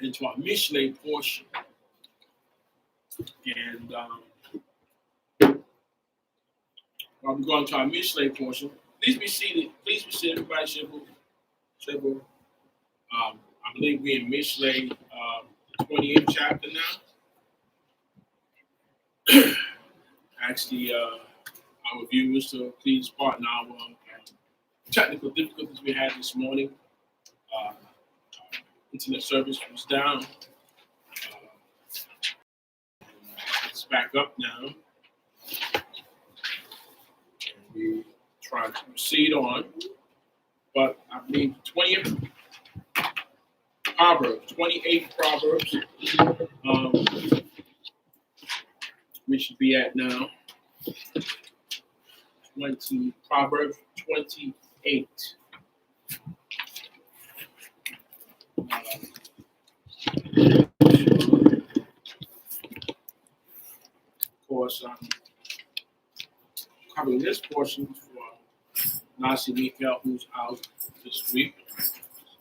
into our Mishlei portion. And while we're going to our Mishlei portion, please be seated. Please be seated, everybody. Shabu. I believe we're in Mishlei, 28th chapter now. Ask our viewers to please pardon our technical difficulties we had this morning. Internet service was down. It's back up now. And we try to proceed on. But I believe 28th Proverbs, we should be at now. Proverbs 28. Of course, I'm covering this portion for Nasi Mikael, who's out this week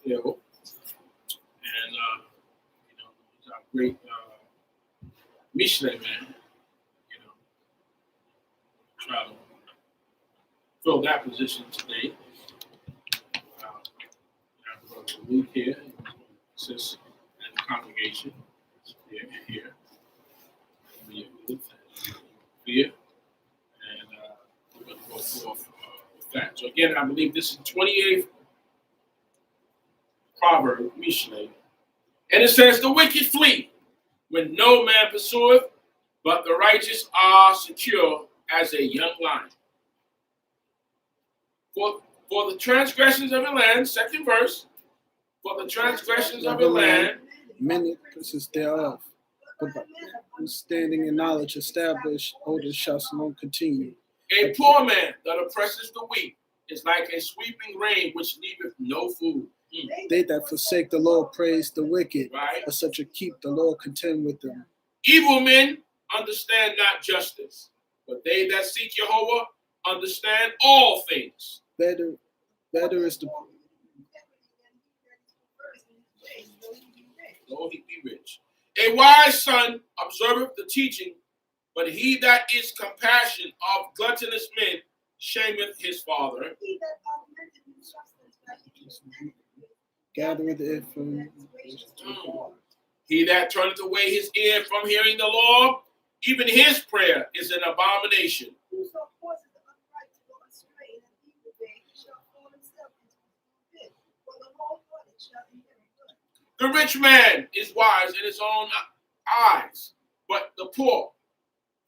still. And, he's our great Mishlei man. Try to fill that position today. Brother Luke here, assists in the congregation. Here. Here. And we're going to go forth with that. So again, I believe this is 28th Proverb, Mishlei. And it says, the wicked flee when no man pursueth, but the righteous are secure as a young lion. For the transgressions of a land, second verse, for the transgressions of a land, many princes thereof, but by standing in knowledge established, oldest shall long continue. A poor man that oppresses the weak is like a sweeping rain which leaveth no food. They that forsake the Lord praise the wicked, right? But such a keep the Lord contend with them. Evil men understand not justice, but they that seek Jehovah understand all things. Better is the though he be rich. A wise son observeth the teaching, but he that is compassion of gluttonous men shameth his father. Gathereth it from He that turneth away his ear from hearing the law, even his prayer is an abomination. The rich man is wise in his own eyes, but the poor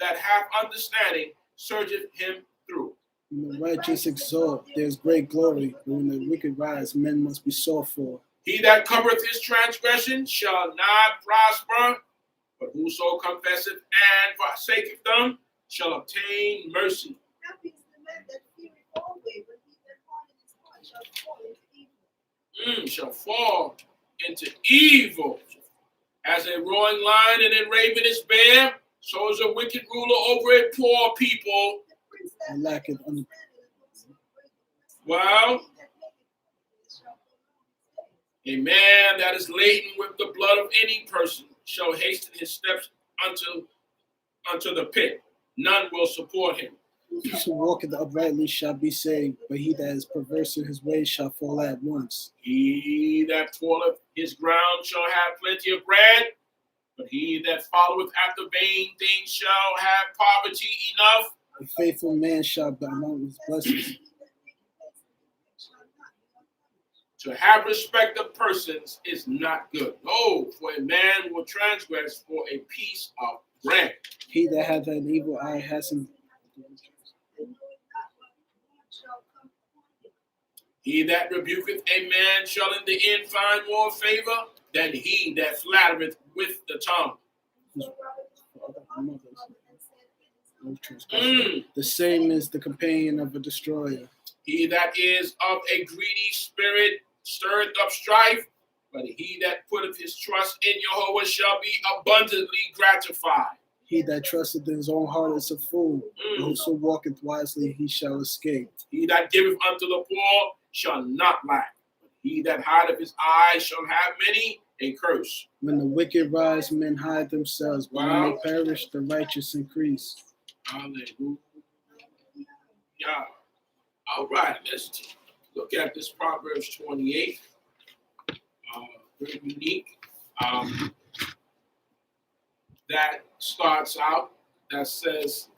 that have understanding searcheth him through. When the righteous exalt, there's great glory, but when the wicked rise, men must be sought for. He that covereth his transgression shall not prosper, but whoso confesseth and forsaketh them shall obtain mercy. Happy is the man that feareth always, but he that hardeth his heart shall fall into evil. As a roaring lion and a raven is bare, so is a wicked ruler over a poor people. And lacketh Well, a man that is laden with the blood of any person shall hasten his steps unto the pit. None will support him. He who walketh uprightly shall be saved, but he that is perverse in his ways shall fall at once. He that toileth his ground shall have plenty of bread, but he that followeth after vain things shall have poverty enough. A faithful man shall mount his blessings. To have respect of persons is not good. No, for a man will transgress for a piece of bread. He that hath an evil eye has him. He that rebuketh a man shall in the end find more favor than he that flattereth with the tongue. The same is the companion of a destroyer. He that is of a greedy spirit stirreth up strife, but he that putteth his trust in Jehovah shall be abundantly gratified. He that trusteth in his own heart is a fool, but whoso walketh wisely he shall escape. He that giveth unto the poor shall not lack, but he that hideth his eyes shall have many. a curse. When the wicked rise, men hide themselves, but when Wow. they perish, the righteous increase. Hallelujah. All right, let's look at this Proverbs 28. Very unique. That starts out, that says,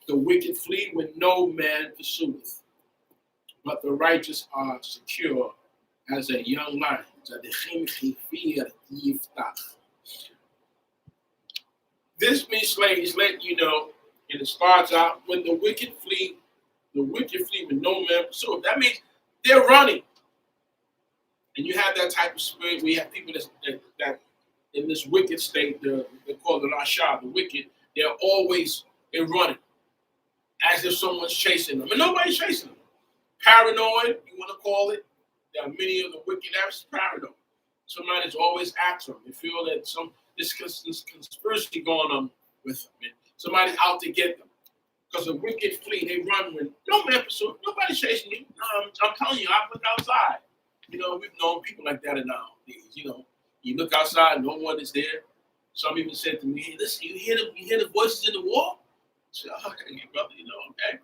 the wicked flee when no man pursueth, but the righteous are secure as a young lion. This Mishlei is letting you know, and it starts out, when the wicked flee when no man pursueth. That means they're running. And you have that type of spirit. We have people that in this wicked state, they call it Rasha, the wicked, they're running as if someone's chasing them. And nobody's chasing them. Paranoid, you want to call it. There are many of the wicked acts paranoid. Somebody's always after them. They feel that this conspiracy going on with them. And somebody's out to get them. Because the wicked flee, they run when no man pursues. Nobody's chasing you. I'm telling you, I look outside. You know, we've known people like that in our days. You know, you look outside, no one is there. Some even said to me, "Hey, listen, you hear the voices in the wall?" I said, "Okay, brother, you know, okay,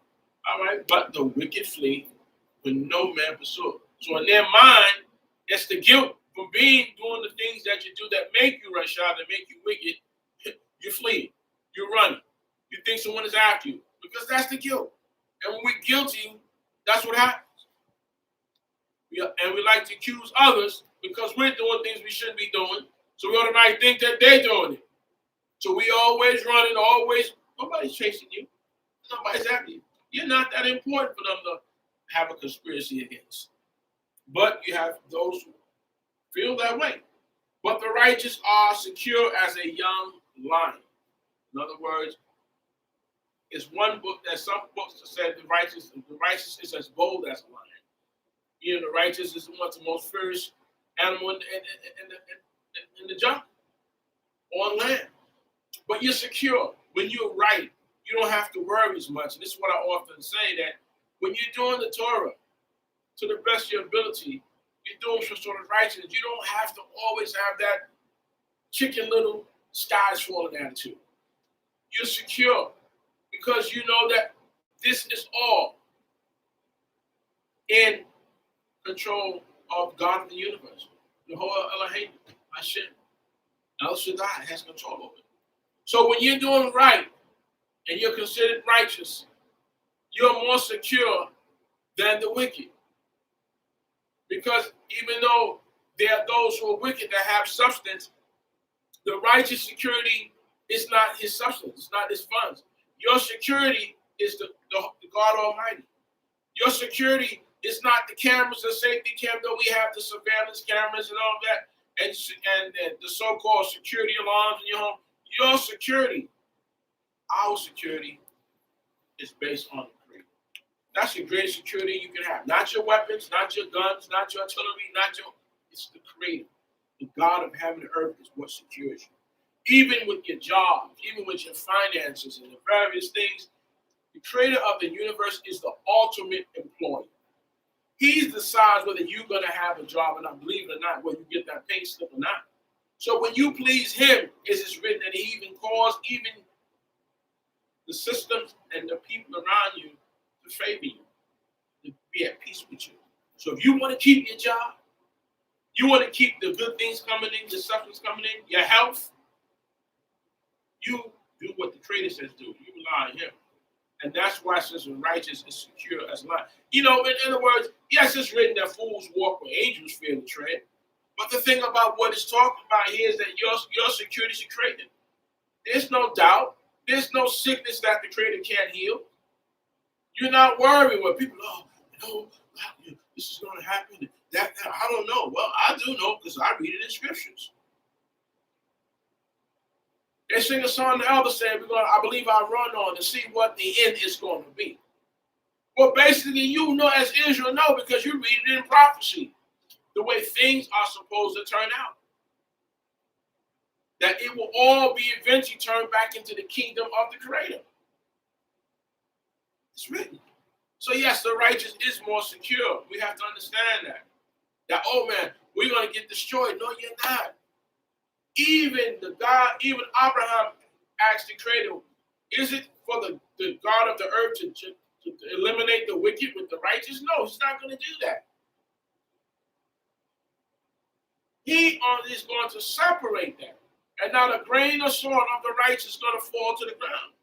all right." But the wicked flee when no man pursues. So in their mind, it's the guilt from doing the things that you do that make you rush out, that make you wicked. You flee, you're running. You think someone is after you because that's the guilt. And when we're guilty, that's what happens. And we like to accuse others because we're doing things we shouldn't be doing. So we automatically think that they're doing it. So we always running, nobody's chasing you. Nobody's after you. You're not that important for them to have a conspiracy against. But you have those who feel that way. But the righteous are secure as a young lion. In other words, it's one book, there's some books that say the righteous is as bold as a lion. You know, the righteous is one of the most fierce animal in the jungle, on land. But you're secure. When you're right, you don't have to worry as much. And this is what I often say, that when you're doing the Torah to the best of your ability, you're doing some sort of righteousness. You don't have to always have that chicken little skies falling attitude. You're secure because you know that this is all in control of God of the universe. Jehovah Elohim, Hashem, El Shaddai has control over it. So when you're doing right and you're considered righteous, you're more secure than the wicked. Because even though there are those who are wicked that have substance, the righteous security is not his substance, it's not his funds. Your security is the God Almighty. Your security is not the cameras, the safety cam, though we have the surveillance cameras and all that, and the so-called security alarms in your home. Your security, our security, is based on the Creator. That's the greatest security you can have. Not your weapons, not your guns, not your artillery, it's the Creator. The God of heaven and earth is what secures you. Even with your job, even with your finances and the various things, the Creator of the universe is the ultimate employer. He decides whether you're going to have a job or not, believe it or not, whether you get that pay slip or not. So when you please him, it is written that he even calls even the systems and the people around you to favor you, to be at peace with you. So if you want to keep your job, you want to keep the good things coming in, the substance coming in, your health, you do what the Creator says do. You rely on him. And that's why it says the righteous is secure as life. You know, in other words, yes, it's written that fools walk where angels fear to tread. But the thing about what it's talking about here is that your security is created. There's no doubt. There's no sickness that the Creator can't heal. You're not worried when people, this is going to happen. That I don't know. Well, I do know because I read it in scriptures. They sing a song, the elder said, I believe I'll run on to see what the end is going to be. Well, basically, you know as Israel know because you read it in prophecy, the way things are supposed to turn out. That it will all be eventually turned back into the kingdom of the Creator. It's written. So yes, the righteous is more secure. We have to understand that. That, oh man, we're going to get destroyed. No, you're not. Even Abraham asked the Creator, is it for the God of the earth to eliminate the wicked with the righteous? No, he's not going to do that. He is going to separate that. And not a grain of salt of the righteous is going to fall to the ground.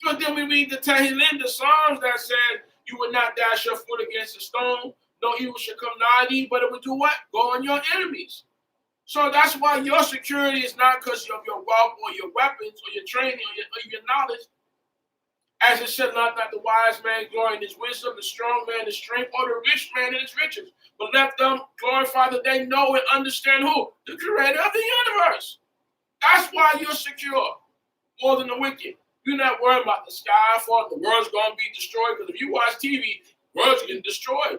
But then we read the Tehillim, the Psalms that said, you will not dash your foot against a stone, no evil shall come nigh thee, but it will do what? Go on your enemies. So that's why your security is not because of your wealth or your weapons or your training or your knowledge. As it said, not the wise man glory in his wisdom, the strong man in his strength, or the rich man in his riches. But let them glorify that they know and understand who? The creator of the universe. That's why you're secure more than the wicked. You're not worried about the sky falling, the world's going to be destroyed. Because if you watch TV, the world's getting destroyed.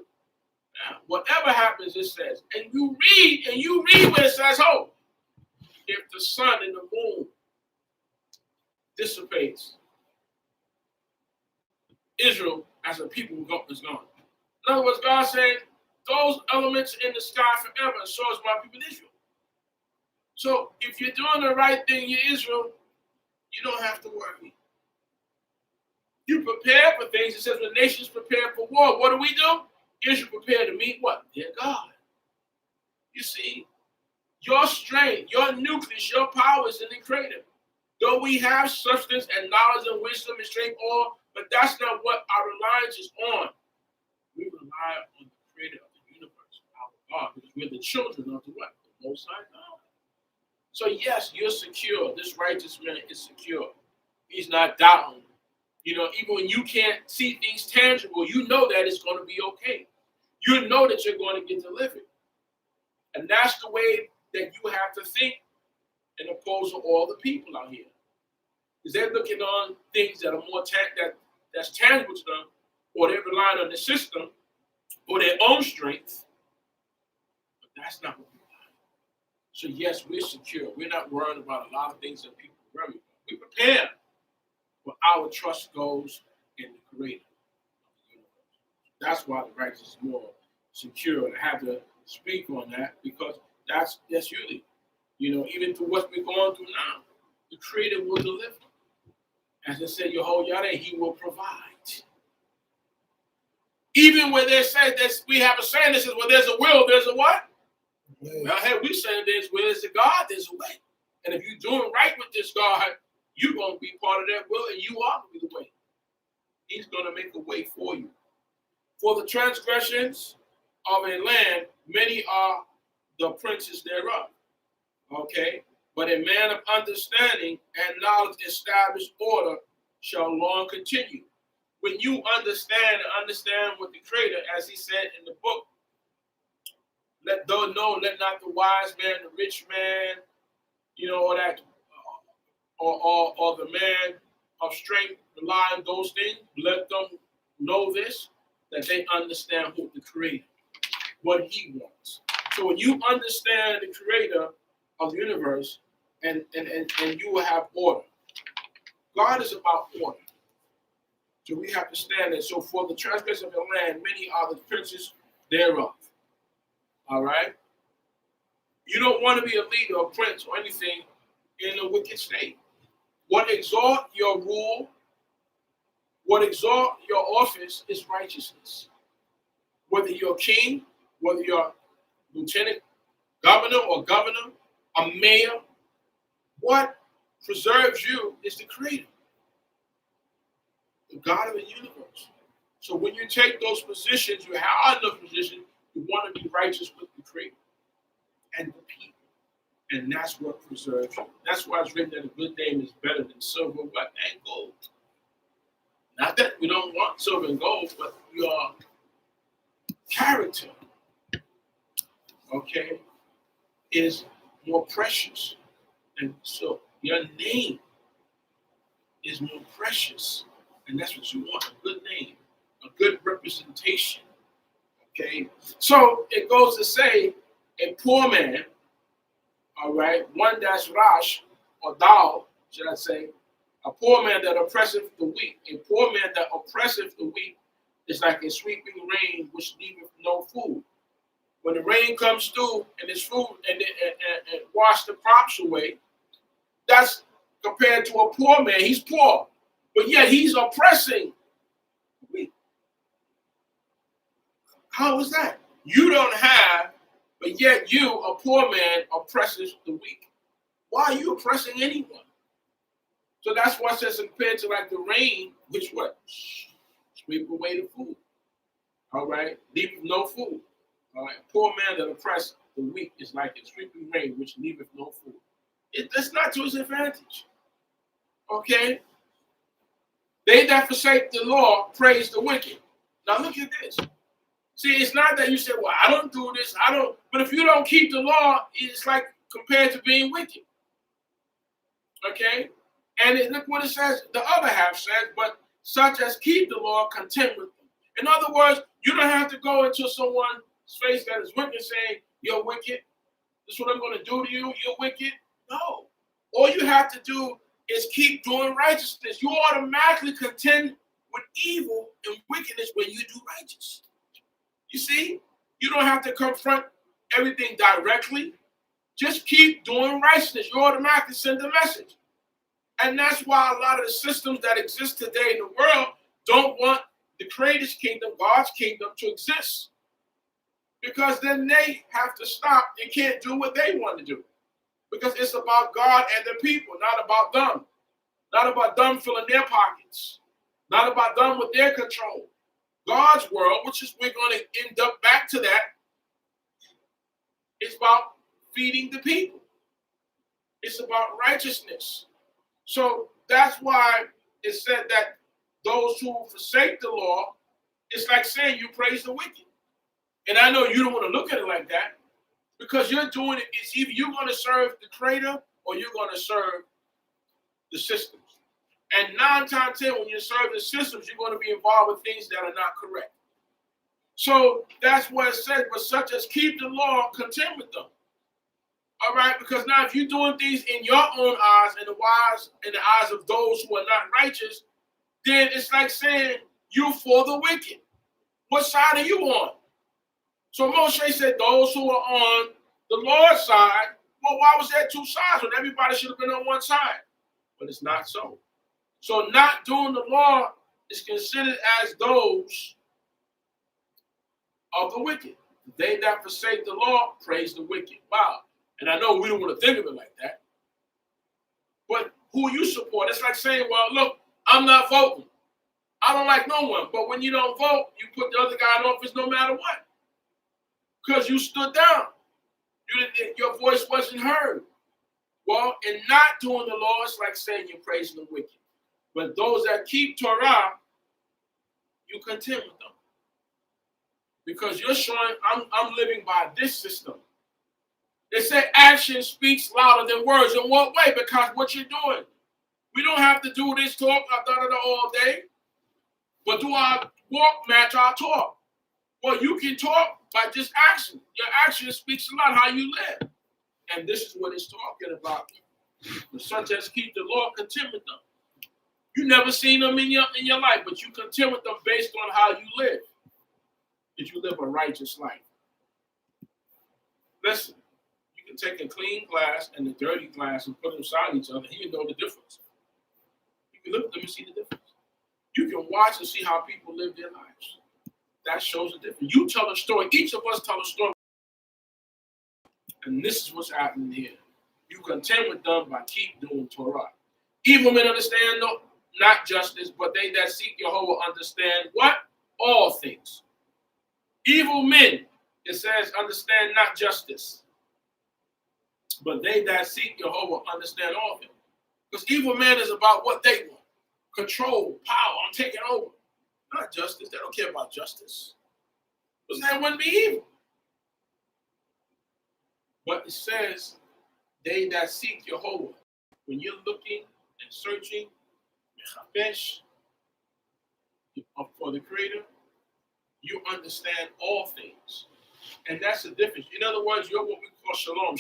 Now, whatever happens, it says, and you read where it says, oh, if the sun and the moon dissipates, Israel as a people is gone. In other words, God saying, those elements in the sky forever, and so is my people Israel. So if you're doing the right thing, you're Israel, you don't have to worry. You prepare for things. It says when nations prepare for war, what do? Israel prepare to meet what? Their God. You see, your strength, your nucleus, your power is in the Creator. Though we have substance and knowledge and wisdom and strength, all, but that's not what our reliance is on. We rely on the Creator of the universe, our God, because we're the children of the what? The Most High God. So yes, you're secure. This righteous man is secure. He's not doubting. You know, even when you can't see things tangible, you know that it's going to be okay. You know that you're going to get delivered. And that's the way that you have to think in opposed to all the people out here. Because they're looking on things that are more that's tangible to them, or they're relying on the system or their own strength. But that's not what we want. So yes, we're secure. We're not worried about a lot of things that people worry about. We prepare. But our trust goes in the Creator of the universe. That's why the righteous is more secure. I have to speak on that because that's really, even through what we're going through now, the Creator will deliver. As I said, Yehoyada, He will provide. Even when they say this, we have a saying that says, well, there's a will, there's a what? Yes. Well, hey, we say there's a God, there's a way. And if you're doing right with this God, you're going to be part of that will, and you are going to be the way. He's going to make a way for you. For the transgressions of a land, many are the princes thereof. Okay? But a man of understanding and knowledge established order shall long continue. When you understand what the Creator, as he said in the book, let not the wise man, the rich man, all that, or the man of strength rely on those things. Let them know this, that they understand who the Creator, what He wants. So when you understand the Creator of the universe, and you will have order. God is about order. So we have to stand there. So for the transgression of the land, many are the princes thereof. All right? You don't want to be a leader or prince or anything in a wicked state. What exalt your rule, what exalt your office is righteousness. Whether you're king, whether you're lieutenant governor or governor, a mayor, what preserves you is the Creator, the God of the universe. So when you take those positions, you have those positions, you want to be righteous with the Creator and the people. And that's what preserves you. That's why it's written that a good name is better than silver, what, and gold. Not that we don't want silver and gold, but your character, okay, is more precious. And so your name is more precious. And that's what you want, a good name, a good representation. Okay? So it goes to say a poor man, all right, one that's rash, or thou, should I say, a poor man that oppresseth the weak. A poor man that oppresseth the weak is like a sweeping rain which leaveth no food. when the rain comes through and it's fruit and wash the crops away, that's compared to a poor man. He's poor, but yet he's oppressing the weak. How is that? You don't have, but yet you, a poor man, oppresses the weak. Why are you oppressing anyone? So that's why it says compared to like the rain, which what? Sweep away the food. All right? Leave no food. All right? A poor man that oppresses the weak is like a sweeping rain, which leaveth no food. That's not to his advantage. Okay? They that forsake the law praise the wicked. Now look at this. See, it's not that you say, well, I don't do this, I don't. But if you don't keep the law, it's like compared to being wicked. Okay? And look what it says, the other half says, but such as keep the law, content with them. In other words, you don't have to go into someone's face that is wicked saying, you're wicked. This is what I'm going to do to you. You're wicked. No. All you have to do is keep doing righteousness. You automatically contend with evil and wickedness when you do righteous. You see? You don't have to confront everything directly. Just keep doing righteousness. You automatically send a message. And that's why a lot of the systems that exist today in the world don't want the Creator's kingdom, God's kingdom, to exist. Because then they have to stop. They can't do what they want to do. Because it's about God and the people, not about them. Not about them filling their pockets. Not about them with their control. God's world, which is we're going to end up back to that, is about feeding the people. It's about righteousness. So that's why it said that those who forsake the law, it's like saying you praise the wicked. And I know you don't want to look at it like that because you're doing it. It's either you're going to serve the Creator or you're going to serve the systems. And 9 times 10, when you serve the systems, you're going to be involved with things that are not correct. So that's what it says, but such as keep the law, content with them. All right, because now if you're doing things in your own eyes and the eyes of those who are not righteous, then it's like saying you for the wicked. What side are you on? So Moshe said those who are on the Lord's side, well, why was there 2 sides when everybody should have been on one side? But it's not so. So not doing the law is considered as those of the wicked. They that forsake the law praise the wicked. Wow. And I know we don't want to think of it like that. But who you support, it's like saying, well, look, I'm not voting. I don't like no one. But when you don't vote, you put the other guy in office no matter what. Because you stood down. Your voice wasn't heard. Well, in not doing the law, it's like saying you're praising the wicked. But those that keep Torah, you content with them. Because you're showing, I'm living by this system. They say action speaks louder than words. In what way? Because what you're doing. We don't have to do this talk all day. But do our walk match our talk? Well, you can talk by just action. Your action speaks a lot how you live. And this is what it's talking about. The such as keep the law, content with them. You never seen them in your life, but you content with them based on how you live. If you live a righteous life. Listen, you can take a clean glass and a dirty glass and put them beside each other, and you know the difference. You can look at them and see the difference. You can watch and see how people live their lives. That shows the difference. You tell a story. Each of us tell a story. And this is what's happening here. You contend with them by keep doing Torah. Evil men understand not justice, but they that seek Jehovah understand what? All things. Evil men, it says, understand not justice. But they that seek Jehovah understand all things. Because evil men is about what they want. Control, power, I'm taking over. Not justice. They don't care about justice. Because that wouldn't be evil. But it says, they that seek Jehovah. When you're looking and searching, for the Creator, you understand all things. And that's the difference. In other words, you're what we call shalom.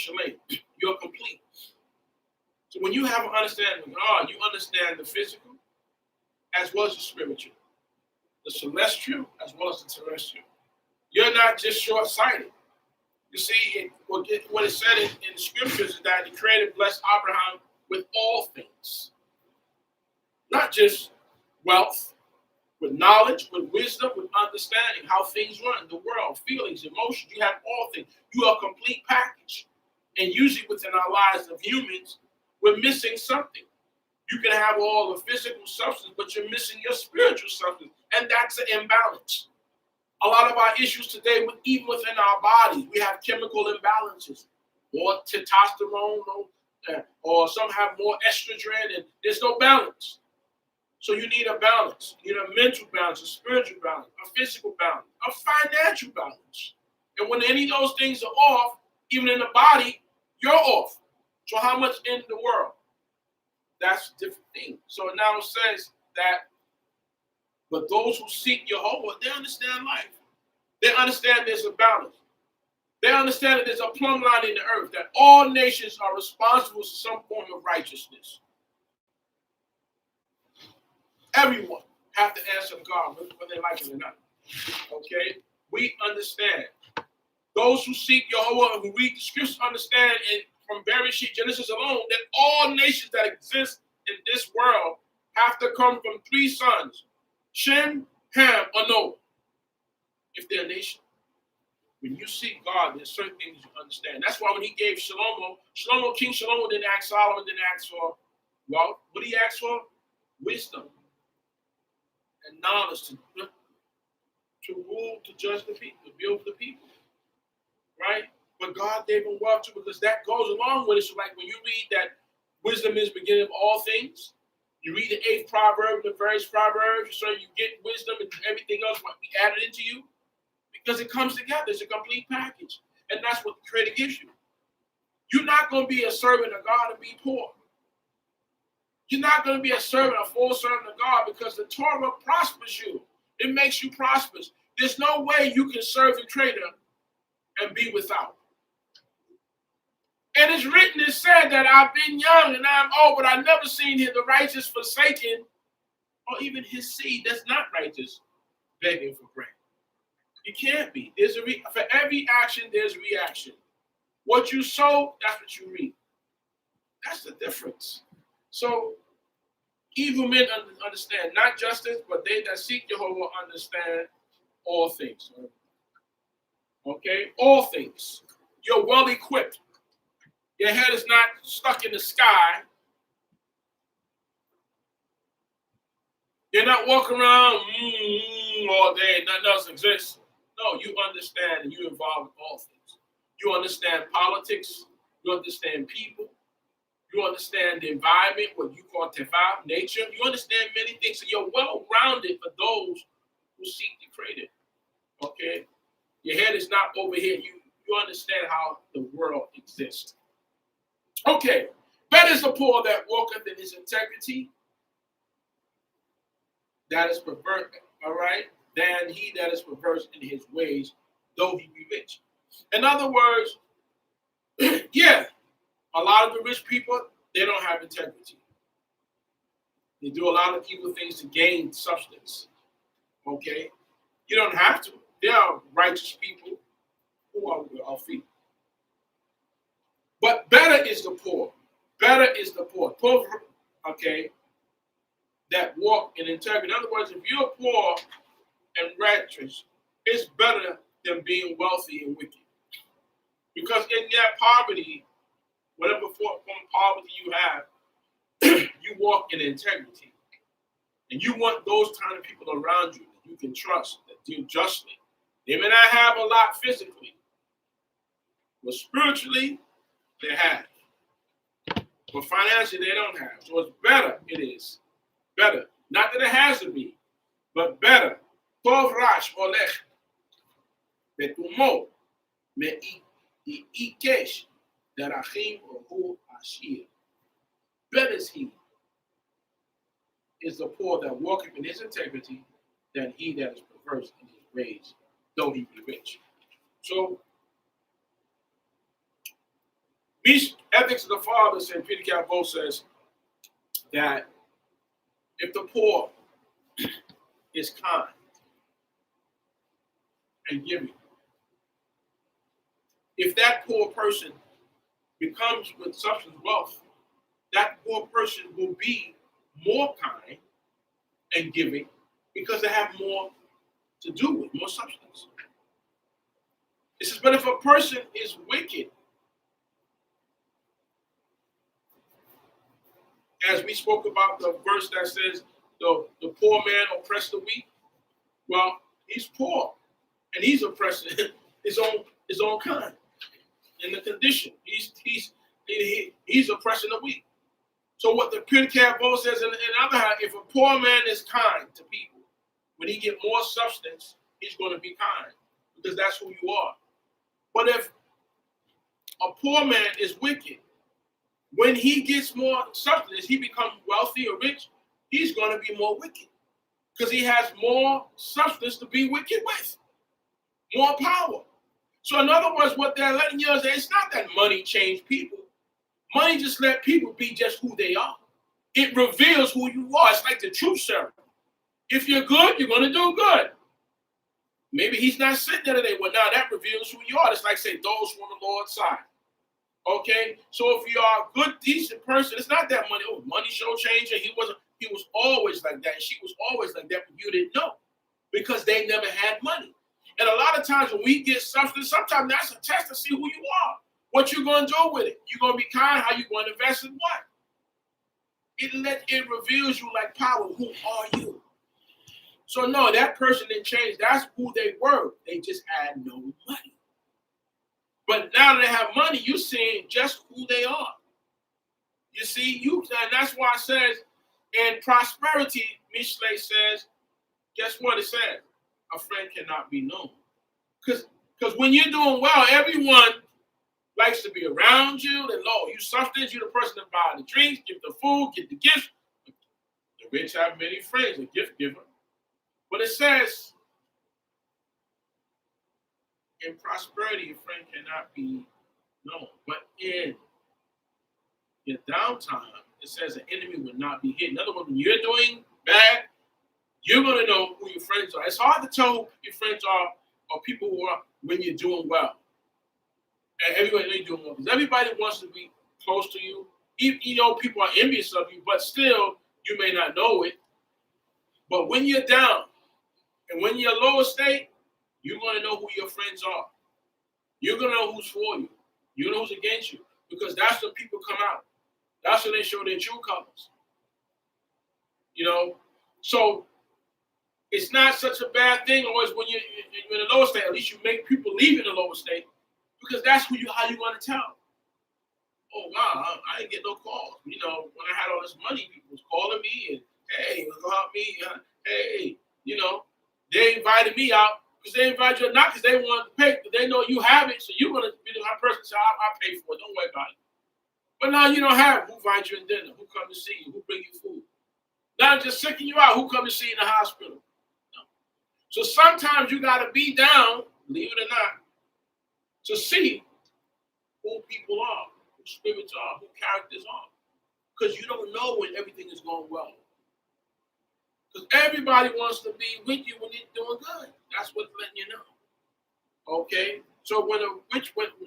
You're complete. So when you have an understanding of God, you understand the physical as well as the spiritual, the celestial as well as the terrestrial. You're not just short-sighted. You see, what it said in the scriptures is that the Creator blessed Abraham with all things, not just wealth, with knowledge, with wisdom, with understanding how things run, the world, feelings, emotions. You have all things. You are a complete package. And usually within our lives of humans, we're missing something. You can have all the physical substance, but you're missing your spiritual substance. And that's an imbalance. A lot of our issues today, even within our bodies, we have chemical imbalances, or testosterone, or some have more estrogen, and there's no balance. So you need a balance. You need a mental balance, a spiritual balance, a physical balance, a financial balance. And when any of those things are off, even in the body, you're off. So how much in the world? That's a different thing. So now it says that, but those who seek Jehovah, they understand life. They understand there's a balance. They understand that there's a plumb line in the earth, that all nations are responsible for some form of righteousness. Everyone have to answer God, whether they like it or not. Okay? We understand. Those who seek Jehovah and who read the scriptures understand from Bereshit, Genesis alone, that all nations that exist in this world have to come from three sons, Shem, Ham, or Noah, if they're a nation. When you seek God, there's certain things you understand. That's why when he gave King Shlomo didn't ask Solomon, didn't ask for wealth. What did he ask for? Wisdom and knowledge to rule, to judge the people, to build the people. Right? But God gave him wealth too, because that goes along with it. So like when you read that wisdom is the beginning of all things, you read the 8th proverb, the first proverb, so you get wisdom and everything else what we added into you. Because it comes together. It's a complete package. And that's what the Creator gives you. You're not going to be a servant of God and be poor. You're not going to be a servant, a full servant of God, because the Torah prospers you. It makes you prosperous. There's no way you can serve the Creator and be without. And it's written, it said that I've been young and I'm old, but I've never seen the righteous forsaken, or even his seed that's not righteous begging for bread. You can't be. For every action, there's a reaction. What you sow, that's what you reap. That's the difference. So, evil men understand not justice, but they that seek Jehovah understand all things. Okay? All things. You're well equipped. Your head is not stuck in the sky. You're not walking around all day, nothing else exists. No, you understand and you involve in all things. You understand politics. You understand people. You understand the environment, what you call teva, nature. You understand many things. So you're well-rounded for those who seek the Creator. Okay? Your head is not over here. You understand how the world exists. Okay. Better is the poor that walketh in his integrity, that is perverse, all right, than he that is perverse in his ways, though he be rich. In other words, yeah, a lot of the rich people, they don't have integrity. They do a lot of evil things to gain substance. Okay? You don't have to. There are righteous people who are wealthy. But better is the poor. Better is the poor. Poor, okay, that walk in integrity. In other words, if you're poor and righteous, it's better than being wealthy and wicked. Because in that poverty, whatever form of poverty you have, you walk in integrity. And you want those kind of people around you that you can trust, that deal justly. They may not have a lot physically, but spiritually, they have. But financially, they don't have. So it's better, it is. Better. Not that it has to be, but better. Tov rash olech betumo me ikesh derachim ohu ashir. Better is he, is the poor that walketh in his integrity than he that is perverse in his ways, though he be rich. So, Ethics of the Father, St. Peter Calvo says that if the poor is kind and giving, if that poor person becomes with substance wealth, that poor person will be more kind and giving because they have more to do with, more substance. It says, but if a person is wicked, as we spoke about the verse that says the poor man oppressed the weak, well, he's poor and he's oppressing his own kind in the condition. He's oppressing the weak. So what the Pirkei Avot says, in the other hand, if a poor man is kind to people, when he get more substance, he's going to be kind because that's who you are. But if a poor man is wicked, when he gets more substance, he becomes wealthy or rich, he's going to be more wicked because he has more substance to be wicked with, more power. So in other words, what they're letting you know is that it's not that money changed people. Money just let people be just who they are. It reveals who you are. It's like the truth serum. If you're good, you're going to do good. Maybe he's not sitting there today. Well, now that reveals who you are. It's like, say, those from the Lord's side. Okay? So if you are a good, decent person, it's not that money. Oh, money show changer. He was always like that. And she was always like that, but you didn't know because they never had money. And a lot of times when we get substance, sometimes that's a test to see who you are. What you're going to do with it. You're going to be kind. How you going to invest in what? It reveals you like power. Who are you? So no, that person didn't change. That's who they were. They just had no money. But now that they have money, you're seeing just who they are. You see, and that's why it says, in prosperity, Mishlei says, guess what it says? A friend cannot be known. Because when you're doing well, everyone likes to be around you. They love you substance. You're the person that buy the drinks, give the food, get the gifts. The rich have many friends, a gift giver. But it says, in prosperity, a friend cannot be known. But in your downtime, it says an enemy will not be hidden. In other words, when you're doing bad, you're going to know who your friends are. It's hard to tell who your friends are or people who are when you're doing well. And everybody knows you're doing well. Because everybody wants to be close to you. You know, people are envious of you, but still, you may not know it. But when you're down, and when you're lower state, you're going to know who your friends are. You're going to know who's for you. You know who's against you. Because that's when people come out. That's when they show their true colors. You know? So, it's not such a bad thing always when you're in the lower state. At least you make people leave in the lower state. Because that's how you're going to tell. Oh, wow, I didn't get no calls. You know, when I had all this money, people was calling me and, hey, go help me. Hey, you know. They invited me out because they invited you not because they wanted to pay, but they know you have it, so you're going to be the person say, I'll pay for it. Don't worry about it. But now you don't have it. Who invites you in dinner? Who come to see you? Who bring you food? Now just sicking you out. Who come to see you in the hospital? No. So sometimes you got to be down, believe it or not, to see who people are, who spirits are, who characters are. Because you don't know when everything is going well. Because everybody wants to be with you when you're doing good. That's what's letting you know. Okay? So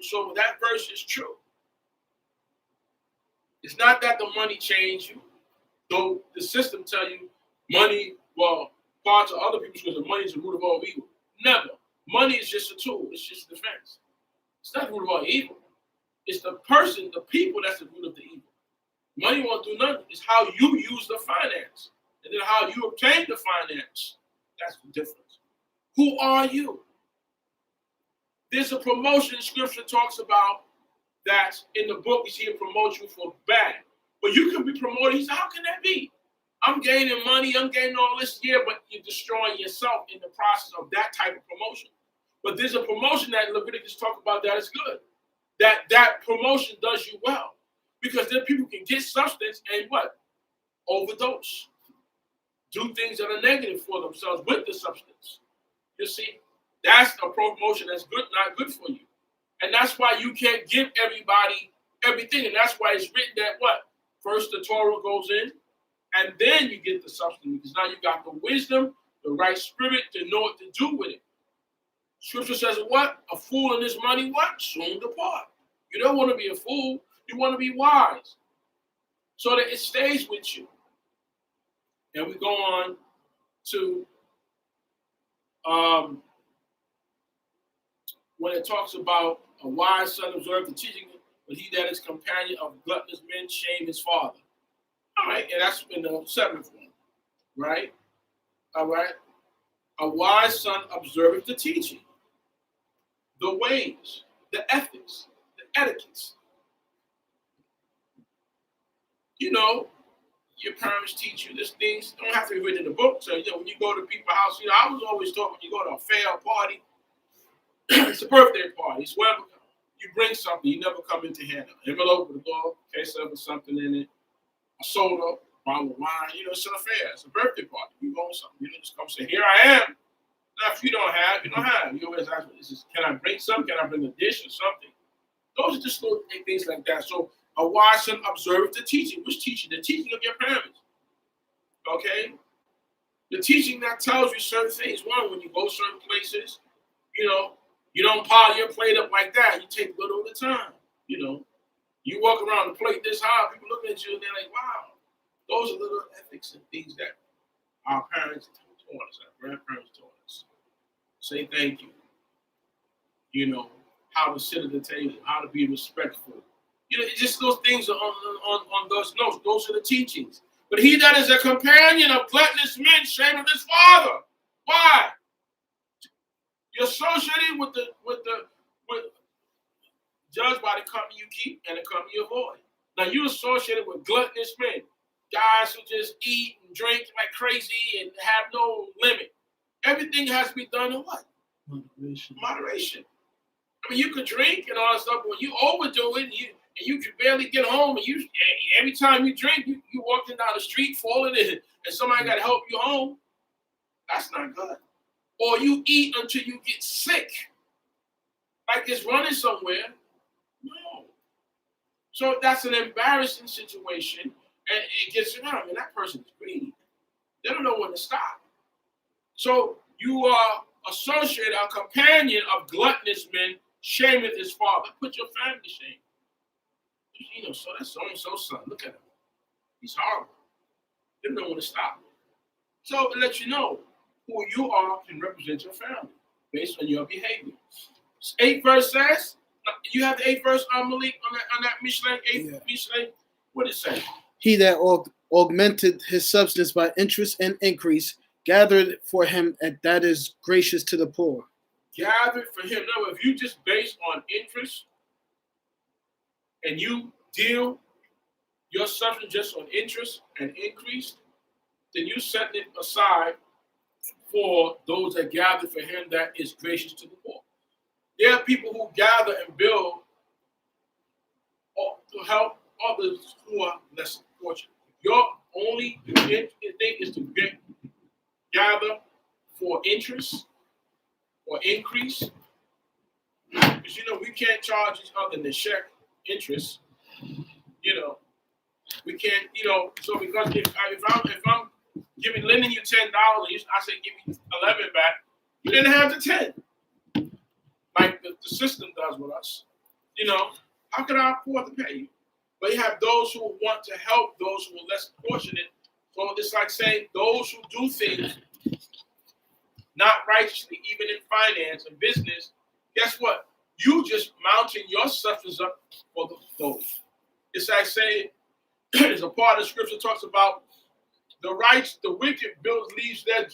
so that verse is true. It's not that the money changed you. Though the system tell you money, well, parts of other people because the money is the root of all evil. Never. Money is just a tool. It's just a defense. It's not the root of all evil. It's the person, the people that's the root of the evil. Money won't do nothing. It's how you use the finance. And then how you obtain the finance. That's the difference. Who are you? There's a promotion scripture talks about that in the book is here promote you for bad. But you can be promoted. He said, how can that be? I'm gaining money, I'm gaining all this year, but you're destroying yourself in the process of that type of promotion. But there's a promotion that Leviticus talk about that is good. That promotion does you well. Because then people can get substance and what? Overdose. Do things that are negative for themselves with the substance. You see, that's a promotion that's good, not good for you. And that's why you can't give everybody everything. And that's why it's written that what? First the Torah goes in, and then you get the substance. Because now you got the wisdom, the right spirit to know what to do with it. Scripture says what? A fool and his money what? Soon depart. You don't want to be a fool. You want to be wise. So that it stays with you. And we go on to when it talks about a wise son observe the teaching, but he that is companion of gluttonous men shame his father. All right, and that's in the 7th one, right? All right. A wise son observeth the teaching, the ways, the ethics, the etiquettes. You know, your parents teach you these things. Don't have to be written in the book. So, you know, when you go to people's house, you know, I was always taught when you go to a fair party, it's a birthday party. It's wherever you bring something, you never come into hand. An envelope with a door, case of something in it, a soda, bottle of wine. You know, it's an affair. It's a birthday party. You want something. You don't just come say, here I am. Now, if you don't have, you don't have. You always ask, can I bring something? Can I bring a dish or something? Those are just little things like that. So a wise son observes the teaching. Which teaching? The teaching of your parents. Okay? The teaching that tells you certain things. One, when you go certain places, you know, you don't pile your plate up like that. You take little at a time. You know, you walk around the plate this high, people looking at you and they're like, wow. Those are little ethics and things that our parents taught us, our grandparents taught us. Say thank you. You know, how to sit at the table, how to be respectful. You know, it's just those things are on those notes. Those are the teachings. But he that is a companion of gluttonous men shameth his father. Why? You're associated with judged by the company you keep and the company you avoid. Now you're associated with gluttonous men, guys who just eat and drink like crazy and have no limit. Everything has to be done in what? Moderation. I mean, you could drink and all that stuff, but when you overdo it, and you can barely get home, and every time you drink, you walking down the street falling in, and somebody got to help you home. That's not good. Or you eat until you get sick, like it's running somewhere. No. So that's an embarrassing situation, and it gets around. And that person is greedy. They don't know when to stop. So you are associated, a companion of gluttonous men, shameth his father. Put your family to shame. You know, so that's so-and-so's son. Look at him. He's horrible. They don't know when to stop. So it lets you know who you are can represent your family based on your behavior. 8th verse says, you have the 8th verse, Malik, on that Mishlei, 8th Mishlei. What did it say? He that augmented his substance by interest and increase, gathered for him that is gracious to the poor. Gathered for him. No, if you just base on interest and you deal your substance just on interest and increase, then you set it aside for those that gather for him that is gracious to the poor. There are people who gather and build to help others who are less fortunate. Your only thing is to gather for interest or increase. Because, you know, we can't charge each other the check interest. You know, we can't, you know, so because if I'm lending you $10, I say give me 11 back, you didn't have the 10. Like the system does with us. You know, how can I afford to pay you? But you have those who want to help those who are less fortunate. So it's like saying those who do things not righteously, even in finance and business, guess what? You just mounting your substance up for those. It's like saying, there's a part of the scripture talks about the wicked leaves their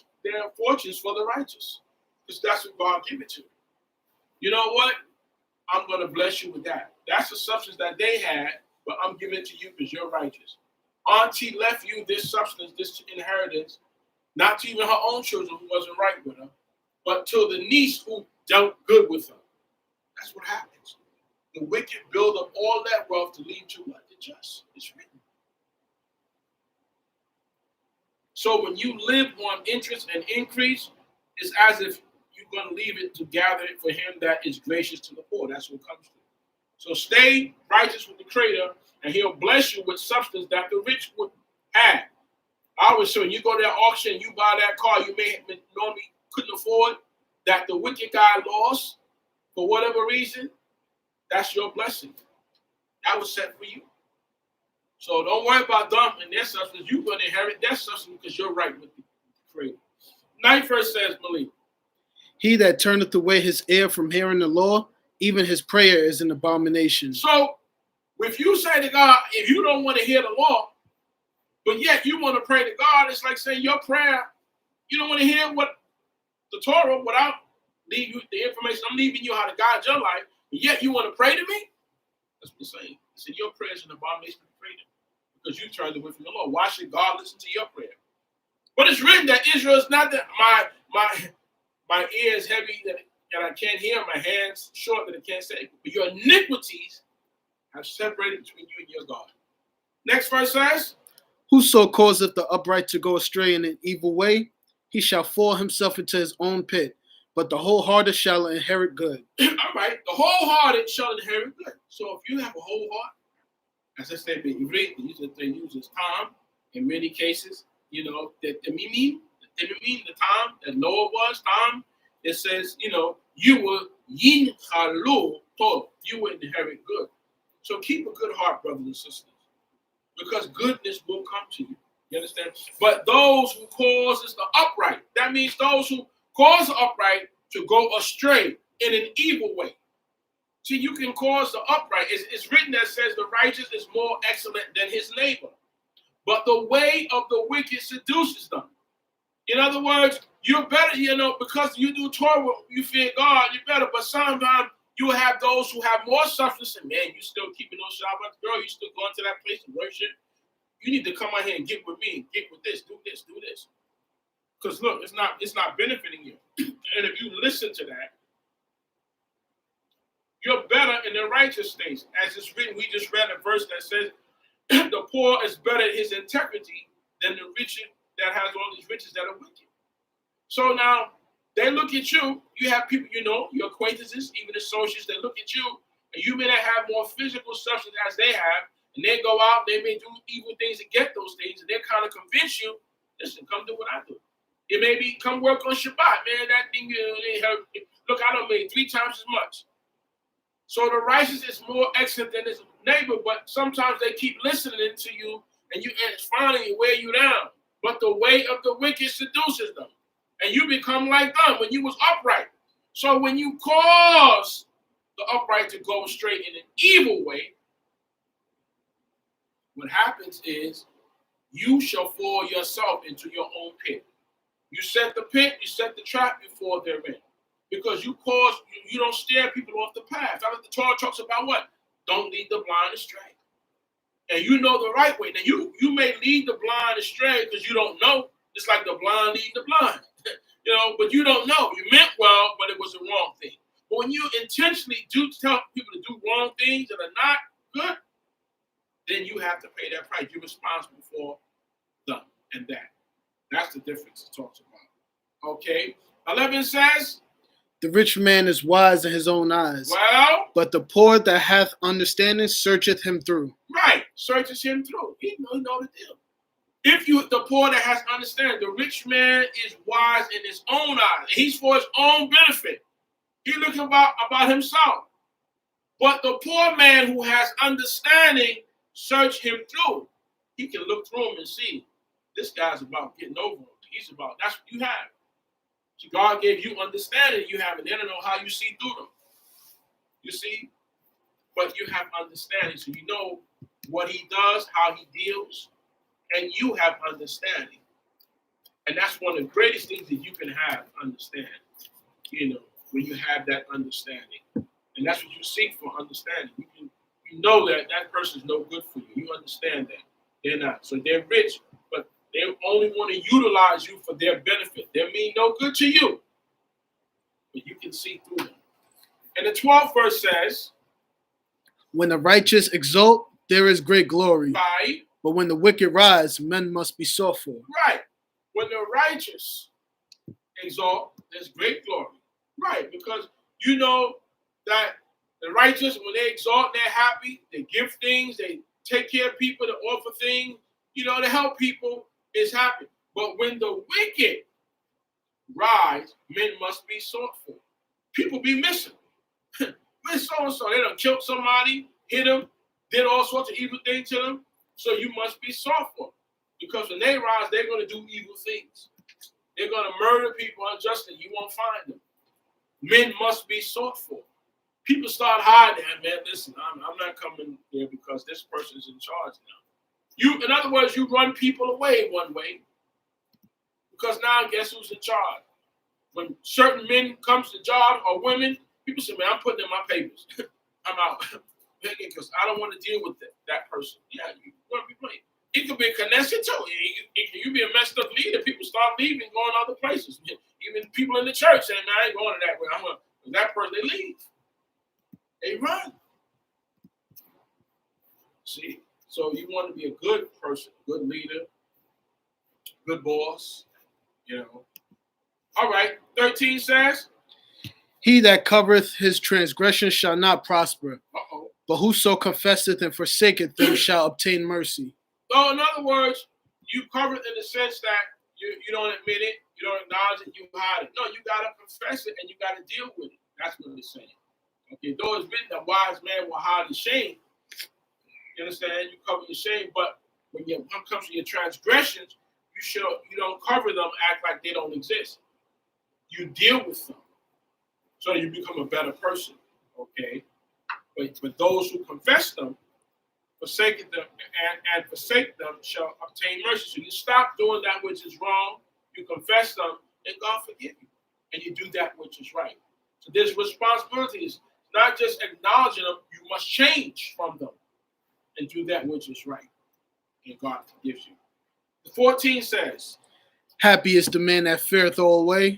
fortunes for the righteous. Because that's what God gave it to. You know what? I'm going to bless you with that. That's the substance that they had, but I'm giving it to you because you're righteous. Auntie left you this substance, this inheritance, not to even her own children who wasn't right with her, but to the niece who dealt good with her. That's what happens. The wicked build up all that wealth to lead to what? The just. It's written. So when you live on interest and increase, it's as if you're going to leave it to gather it for him that is gracious to the poor. That's what comes to it. So stay righteous with the Creator, and he'll bless you with substance that the rich would have. I always say, when you go to that auction, you buy that car you may have normally couldn't afford, that the wicked guy lost for whatever reason, that's your blessing. That was set for you. So don't worry about them and their substance. You're going to inherit their substance because you're right with the Creator. 9th verse says, believe. He that turneth away his ear from hearing the law, even his prayer is an abomination. So if you say to God, if you don't want to hear the law, but yet you want to pray to God, it's like saying your prayer, you don't want to hear what the Torah without leaving you the information. I'm leaving you how to guide your life, but yet you want to pray to me? That's what he's saying. He said, your prayer is an abomination to freedom because you turned away from the Lord. Why should God listen to your prayer? But it's written that Israel is not that my ear is heavy that I can't hear, my hands short that I can't say. But your iniquities have separated between you and your God. Next verse says, whoso causeth the upright to go astray in an evil way, he shall fall himself into his own pit, but the wholehearted shall inherit good. all right, the wholehearted shall inherit good. So if you have a whole heart, as I said, they use this time in many cases, you know, that the time that Noah was, time, it says, you know, you will yin halu Torah, you will inherit good. So keep a good heart, brothers and sisters, because goodness will come to you. You understand? But those who causes the upright, that means those who cause the upright to go astray in an evil way. See, you can cause the upright. It's written that says the righteous is more excellent than his neighbor. But the way of the wicked seduces them. In other words, you're better, you know, because you do Torah, you fear God, you're better. But sometimes you will have those who have more substance and, man, you still keeping those Shabbat. Girl, you still going to that place and worship. You need to come out here and get with me, get with this, do this, do this. Because look, it's not benefiting you. And if you listen to that, you're better in the righteous things. As it's written, we just read a verse that says, the poor is better in his integrity than the rich that has all these riches that are wicked. So now, they look at you, you have people, you know, your acquaintances, even associates, they look at you, and you may not have more physical substance as they have, and they go out, they may do evil things to get those things, and they kind of convince you, listen, come do what I do. It may be, come work on Shabbat, man, that thing, look, I don't make 3 times as much. So the righteous is more excellent than his neighbor, but sometimes they keep listening to you, and it's finally wear you down. But the way of the wicked seduces them, and you become like them when you was upright. So when you cause the upright to go straight in an evil way, what happens is you shall fall yourself into your own pit. You set the pit, you set the trap before they're in. Because you don't steer people off the path. The Torah talks about what? Don't lead the blind astray. And you know the right way. Now you may lead the blind astray because you don't know. It's like the blind leading the blind. You know, but you don't know. You meant well, but it was the wrong thing. But when you intentionally do tell people to do wrong things that are not good, then you have to pay that price. You're responsible for them and that. That's the difference it talks about. Okay. 11 says, the rich man is wise in his own eyes. Well, but the poor that hath understanding searcheth him through. Right, searches him through. He know the deal. If the poor that has understanding, the rich man is wise in his own eyes. He's for his own benefit. He's looking about himself. But the poor man who has understanding, search him through. He can look through him and see, this guy's about getting over him. He's about, that's what you have. So God gave you understanding, you have it. They don't know how you see through them. You see? But you have understanding, so you know what he does, how he deals, and you have understanding. And that's one of the greatest things that you can have, understanding. You know, when you have that understanding. And that's what you seek for, understanding. You know that person's no good for you. You understand that. They're not. So they're rich, but they only want to utilize you for their benefit. They mean no good to you. But you can see through them. And the 12th verse says, when the righteous exult, there is great glory. Right. But when the wicked rise, men must be sought for. Right. When the righteous exalt, there's great glory. Right. Because you know that the righteous, when they exalt, they're happy. They give things. They take care of people. They offer things. You know, to help people is happy. But when the wicked rise, men must be sought for. People be missing. Where's so-and-so? They done killed somebody, hit them, did all sorts of evil things to them. So you must be sought for. Because when they rise, they're going to do evil things. They're going to murder people unjustly. You won't find them. Men must be sought for. People start hiding. Man, listen, I'm not coming there because this person's in charge now. In other words, you run people away one way because now guess who's in charge? When certain men comes to job or women, people say, man, I'm putting in my papers. I'm out. Because I don't want to deal with that person. Yeah, you're going to be playing. It could be a connection too. You can be a messed up leader. People start leaving, going other places. Even people in the church saying, man, I ain't going that way. That person, they leave. They run. See? So you want to be a good person, good leader, good boss, All right, 13 says, he that covereth his transgression shall not prosper, uh-oh. but whoso confesseth and forsaketh them shall obtain mercy. So in other words, you cover it in the sense that you don't admit it, you don't acknowledge it, you hide it. No, you got to confess it and you got to deal with it. That's what it's saying. Okay, though it's written that wise man will hide his shame, you understand? You cover your shame, but when it comes to your transgressions, you don't cover them, act like they don't exist. You deal with them so that you become a better person, okay? But those who confess them, forsake them, and forsake them shall obtain mercy. So you stop doing that which is wrong, you confess them, and God forgive you. And you do that which is right. So there's responsibilities, not just acknowledging them, you must change from them and do that which is right. And God forgives you. The 14 says, happy is the man that feareth always,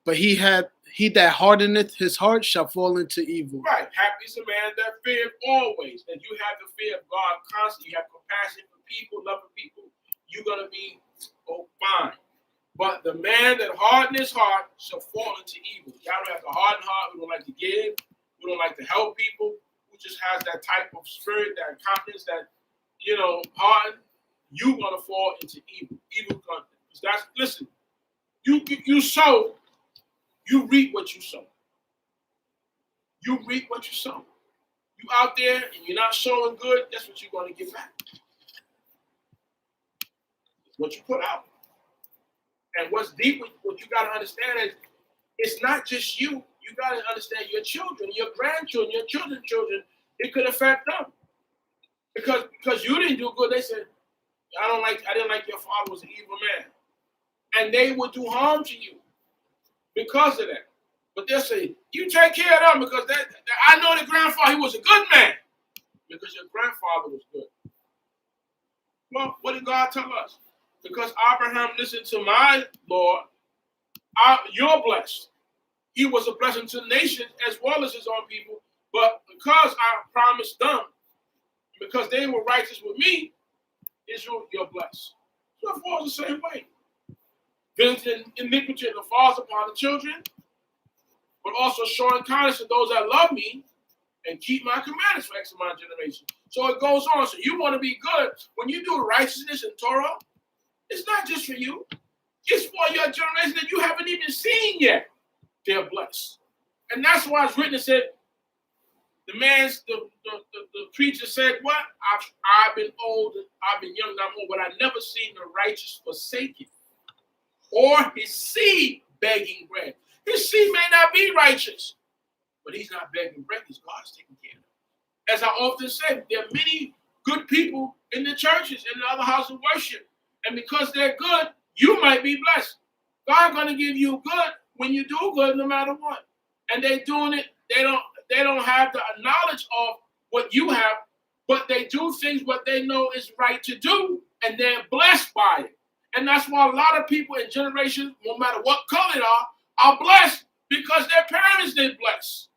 but he that hardeneth his heart shall fall into evil. Right. Happy is the man that feareth always. And you have the fear of God constantly. You have compassion for people, loving people. You're going to be fine. But the man that hardeneth his heart shall fall into evil. Y'all don't have a hardened heart. We don't like to give. We don't like to help people. Who just has that type of spirit, that confidence, that, hardened. You're going to fall into evil. Evil content. Listen, you sow, you reap what you sow. You reap what you sow. You out there and you're not sowing good, that's what you're going to get back. What you put out. And what's deep, what you got to understand is, it's not just you. You got to understand your children, your grandchildren, your children's children. It could affect them. Because you didn't do good, they said, I didn't like your father was an evil man. And they would do harm to you because of that. But they'll say, you take care of them because I know the grandfather, he was a good man. Because your grandfather was good. Well, what did God tell us? Because Abraham listened to my Lord, you're blessed. He was a blessing to nations as well as his own people. But because I promised them, because they were righteous with me, Israel, you're blessed. So it falls the same way. Visiting iniquity that falls upon the children, but also showing kindness to those that love me and keep my commandments for X amount of generations. So it goes on. So you want to be good. When you do righteousness in Torah, it's not just for you. It's for your generation that you haven't even seen yet. They're blessed. And that's why it's written and said, the preacher said, what? I've been old, I've been young, I'm old, but I've never seen the righteous forsaken or his seed begging bread. His seed may not be righteous, but he's not begging bread because God's taking care of him. As I often say, there are many good people in the churches and the other houses of worship. And because they're good, you might be blessed. God's going to give you good when you do good no matter what. And they're doing it, they don't have the knowledge of what you have, but they do things what they know is right to do, and they're blessed by it. And that's why a lot of people in generations, no matter what color they are blessed because their parents did bless.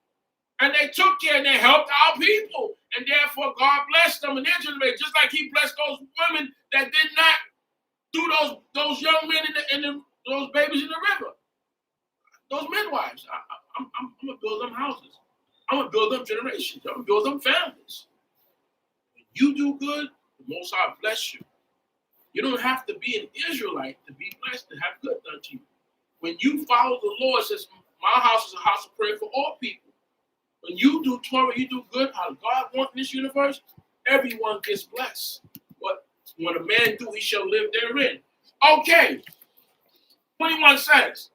And they took care and they helped our people. And therefore, God blessed them in their generation, just like he blessed those women that did not do those young men those babies in the river. Those midwives. I'm going to build them houses. I'm going to build them generations. I'm going to build them families. When you do good, the Most High bless you. You don't have to be an Israelite to be blessed to have good done to you. when you follow the Lord, it says, my house is a house of prayer for all people. When you do Torah, you do good, how God wants in this universe, everyone gets blessed. But when a man do, he shall live therein. Okay. 21 says,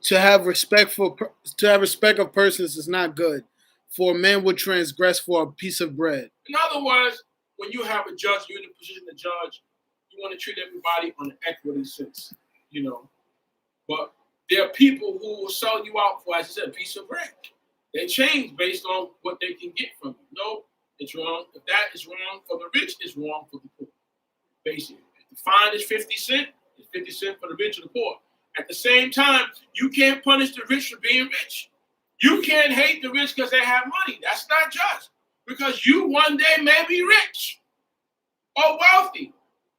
To have respect of persons is not good, for man would transgress for a piece of bread. in other words, when you have a judge, you're in a position to judge, you want to treat everybody on an equity sense, you know. But there are people who will sell you out for, as I said, a piece of bread. They change based on what they can get from you. No, it's wrong. If that is wrong for the rich, it's wrong for the poor. Basically, if the fine is 50 cents, it's 50 cents for the rich and the poor. At the same time, you can't punish the rich for being rich. You can't hate the rich because they have money. That's not just. Because you one day may be rich or wealthy.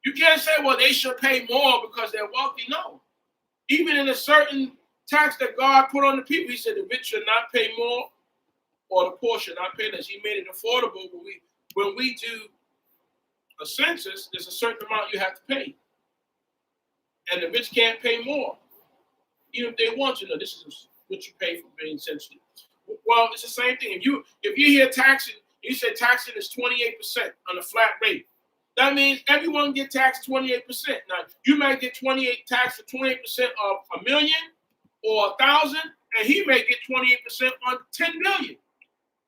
You can't say, well, they should pay more because they're wealthy. No. Even in a certain tax that God put on the people, he said the rich should not pay more or the poor should not pay less. He made it affordable. When we do a census, there's a certain amount you have to pay. And the rich can't pay more. Even if they want to know, this is what you pay for being sensitive. Well, it's the same thing. If you hear taxing, you say taxing is 28% on a flat rate. That means everyone get taxed 28%. Now, you might get taxed for 28% of $1 million or 1,000, and he may get 28% on 10 million.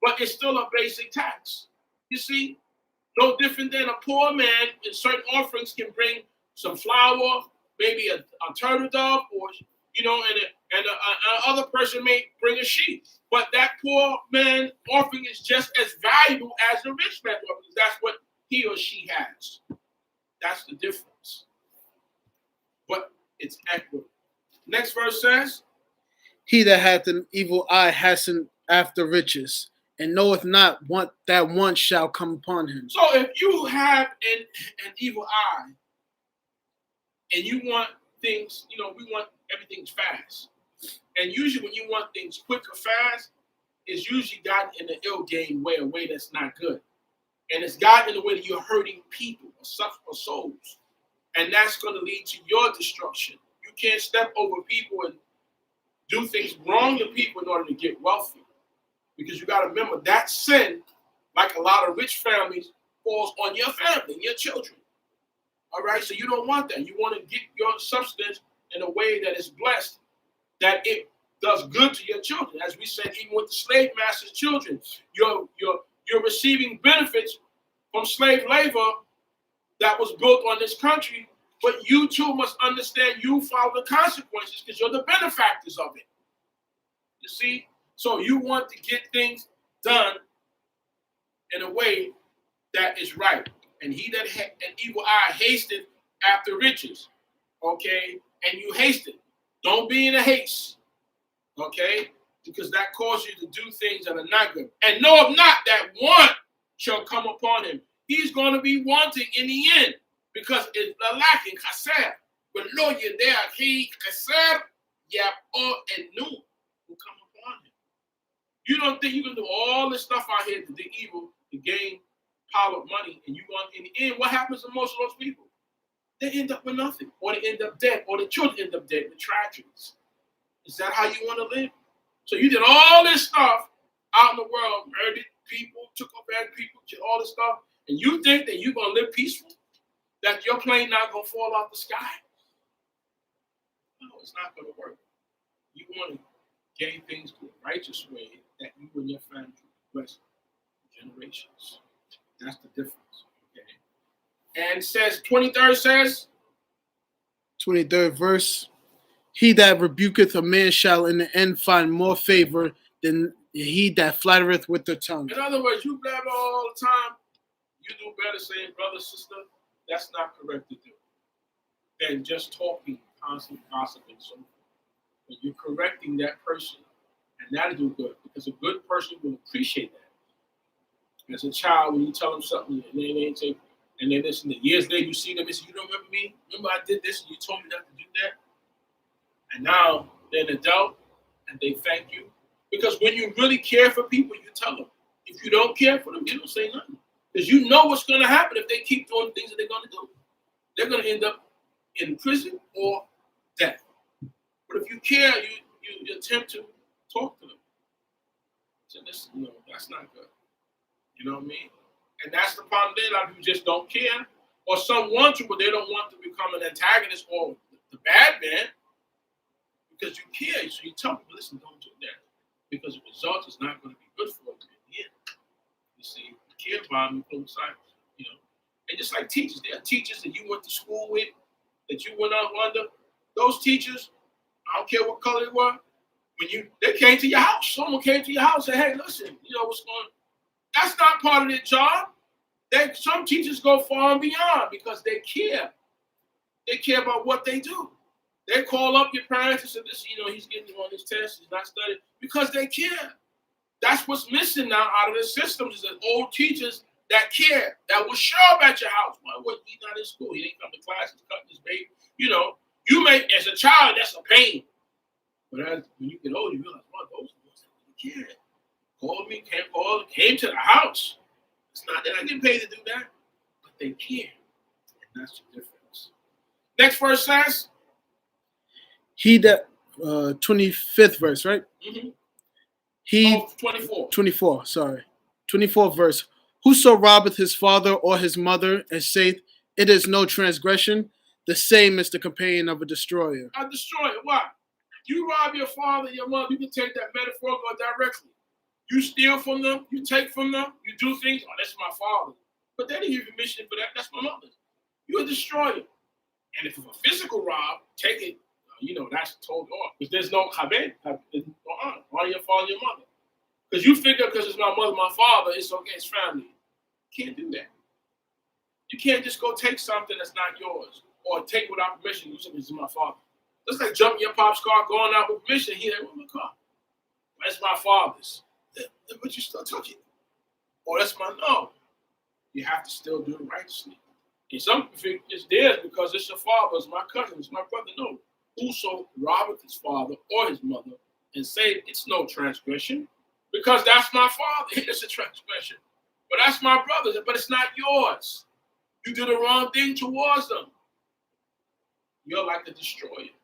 But it's still a basic tax. You see, no different than a poor man in certain offerings can bring some flour, maybe a turtle dove, or and other person may bring a sheep. But that poor man offering is just as valuable as the rich man offering, because that's what he or she has. That's the difference. But it's equity. Next verse says, He that hath an evil eye hasteneth after riches, and knoweth not that one shall come upon him. So if you have an evil eye, and you want things, we want everything fast. And usually when you want things quick or fast, it's usually gotten in an ill-gained way, a way that's not good. And it's gotten in a way that you're hurting people or souls. And that's going to lead to your destruction. You can't step over people and do things wrong to people in order to get wealthy. Because you got to remember that sin, like a lot of rich families, falls on your family and your children. All right, so you don't want that. You want to get your substance in a way that is blessed, that it does good to your children. As we said, even with the slave master's children, you're receiving benefits from slave labor that was built on this country, but you too must understand you follow the consequences because you're the benefactors of it. You see? So you want to get things done in a way that is right. And he that had an evil eye hasted after riches. Okay? And you hasten. Don't be in a haste. Okay? Because that causes you to do things that are not good. And know of not that one shall come upon him. He's going to be wanting in the end. Because it's lacking chaser. But know you there, he chaser, yeah, or and new will come upon him. You don't think you can do all this stuff out here to do evil, to gain power, money, and you want in the end, what happens to most of those people? They end up with nothing, or they end up dead, or the children end up dead with tragedies. Is that how you want to live? So you did all this stuff out in the world, murdered people, took up bad people, did all this stuff, and you think that you're going to live peaceful? That your plane not going to fall out the sky? No, it's not going to work. You want to gain things the righteous way that you and your family bless generations. That's the difference. Okay. And says, 23rd says, 23rd verse, he that rebuketh a man shall in the end find more favor than he that flattereth with the tongue. In other words, you blabber all the time. You do better saying, brother, sister, that's not correct to do. Than just talking, constant gossiping. So when you're correcting that person, and that'll do good, because a good person will appreciate that. As a child, when you tell them something, and they ain't say, and then listen, years later, you see them and say, you don't remember me? Remember I did this and you told me not to do that? And now they're an adult and they thank you. Because when you really care for people, you tell them. If you don't care for them, you don't say nothing. Because you know what's going to happen if they keep doing things that they're going to do. They're going to end up in prison or death. But if you care, you attempt to talk to them. So this, that's not good. You know what I mean? And that's the problem. A lot of people just don't care, or some want to, but they don't want to become an antagonist or the bad man because you care. So you tell people, listen, don't do that because the result is not going to be good for you in the end. You see, you care about them, both sides, And just like teachers, there are teachers that you went to school with, that you went out under. Those teachers, I don't care what color they were, they came to your house. Someone came to your house and said, hey, listen, what's going on? That's not part of their job. Some teachers go far and beyond because they care. They care about what they do. They call up your parents and say, listen, he's getting on his test, he's not studying, because they care. That's what's missing now out of the systems is that old teachers that care, that will show up at your house. Well, he's not in school. He didn't come to class. He's cutting his baby. You may, as a child, that's a pain. But when you get older, you realize, those care. Called me, came to the house. They're not getting paid to do that, but they care. And that's the difference. Next verse says, he that 25th verse, right? Mm-hmm. 24, sorry. 24th verse. Whoso robbeth his father or his mother and saith, it is no transgression, the same is the companion of a destroyer. A destroyer, why? You rob your father, your mother, you can take that metaphorically or directly. You steal from them, you take from them, you do things, that's my father. But they didn't give you permission for that, that's my mother. You're a destroyer. And if it's a physical rob, take it, that's told off. Because there's no chabed, honor your father and your mother. Because you figure because it's my mother, my father, it's okay, it's family. You can't do that. You can't just go take something that's not yours or take without permission. You say, this is my father. That's like jumping your pop's car, going out with permission. He like, where's my car? That's my father's. But you still took it. Or that's no. You have to still do it righteously. And some people think it's theirs because it's your father, it's my cousin, it's my brother. No. Whoso robbeth his father or his mother and say it's no transgression, because that's my father, it's a transgression. But that's my brother, but it's not yours. You do the wrong thing towards them. You're like a destroyer.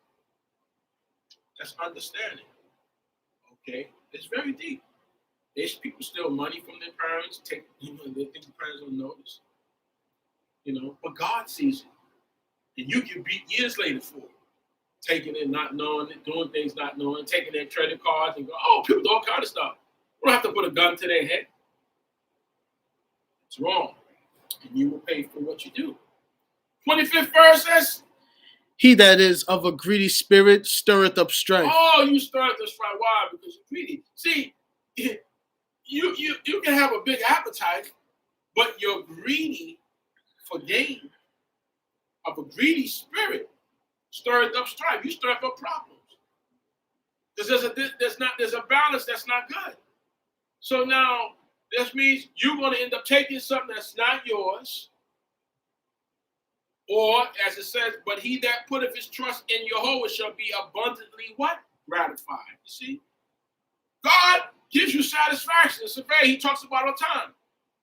That's understanding. Okay? It's very deep. There's people steal money from their parents, they think the parents don't notice. But God sees it. And you get beat years later for it. Taking it, not knowing it, doing things not knowing, taking their credit cards and go, people do all kind of stuff. You don't have to put a gun to their head. It's wrong. And you will pay for what you do. 25th verse says, he that is of a greedy spirit stirreth up strife. Oh, you stirred the strife. Why? Because you're greedy. See, you can have a big appetite, but you're greedy for gain. Of a greedy spirit stirred up strife. You stir up problems. Because there's a balance that's not good. So now this means you're going to end up taking something that's not yours. Or, as it says, but he that putteth his trust in Jehovah shall be abundantly what? Gratified. You see? God gives you satisfaction. It's a very, he talks about all the time.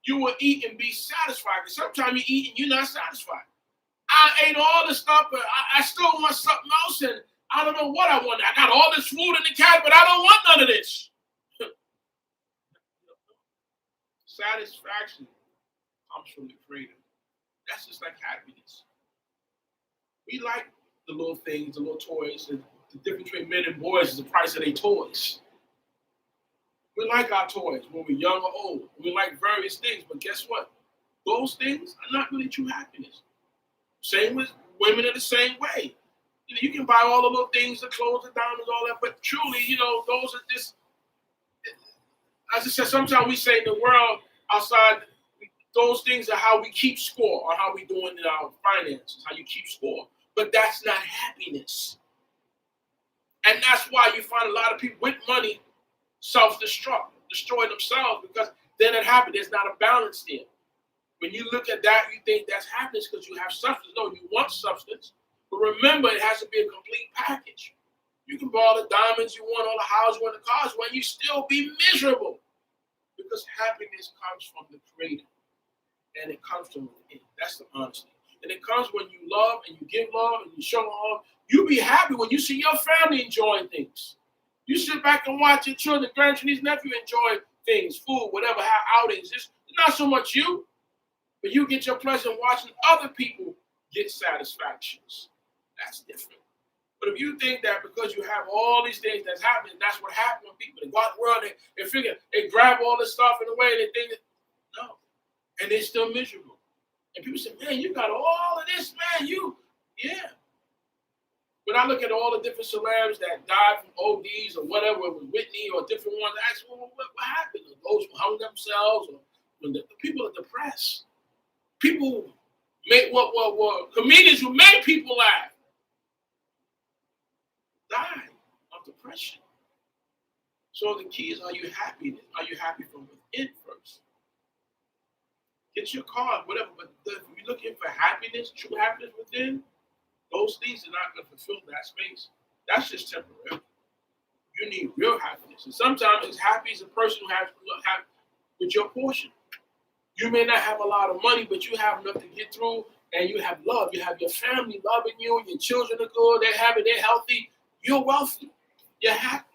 You will eat and be satisfied. Because sometimes you eat and you're not satisfied. I ate all this stuff, but I still want something else, and I don't know what I want. I got all this food in the cabinet, but I don't want none of this. Satisfaction comes from the Creator. That's just like happiness. We like the little things, the little toys. And the difference between men and boys is the price of their toys. We like our toys when we're young or old. We like various things, but guess what? Those things are not really true happiness. Same with women are the same way. You can buy all the little things, the clothes, the diamonds, all that, but truly, those are just, as I said, sometimes we say in the world outside, those things are how we keep score or how we doing in our finances, how you keep score. But that's not happiness. And that's why you find a lot of people with money self-destruct, destroy themselves because they're not happy. There's not a balance there. When you look at that, you think that's happiness because you have substance. No, you want substance. But remember, it has to be a complete package. You can buy all the diamonds you want, all the houses you want, the cars you want, you still be miserable. Because happiness comes from the Creator. And it comes from within. That's the honesty. And it comes when you love and you give love and you show love. You be happy when you see your family enjoying things. You sit back and watch your children, grandchildren, niece, nephew enjoy things, food, whatever, have outings. It's not so much you, but you get your pleasure in watching other people get satisfactions. That's different. But if you think that because you have all these things that's happening, that's what happens when people they go out the world, they figure they grab all this stuff in a way, they think that, no, and they're still miserable. And people say, man, you got all of this, man, yeah. When I look at all the different celebs that died from ODs or whatever, it was Whitney or different ones, I ask, well, what happened? Those who hung themselves, or when the people are depressed. People make what comedians who made people laugh died of depression. So the key is, are you happy? Are you happy from within first? Get your card, whatever, but if you're looking for happiness, true happiness within, those things are not going to fulfill that space. That's just temporary. You need real happiness. And sometimes as happy as a person who has with your portion. You may not have a lot of money, but you have enough to get through, and you have love. You have your family loving you, your children are good, they're healthy, you're wealthy, you're happy.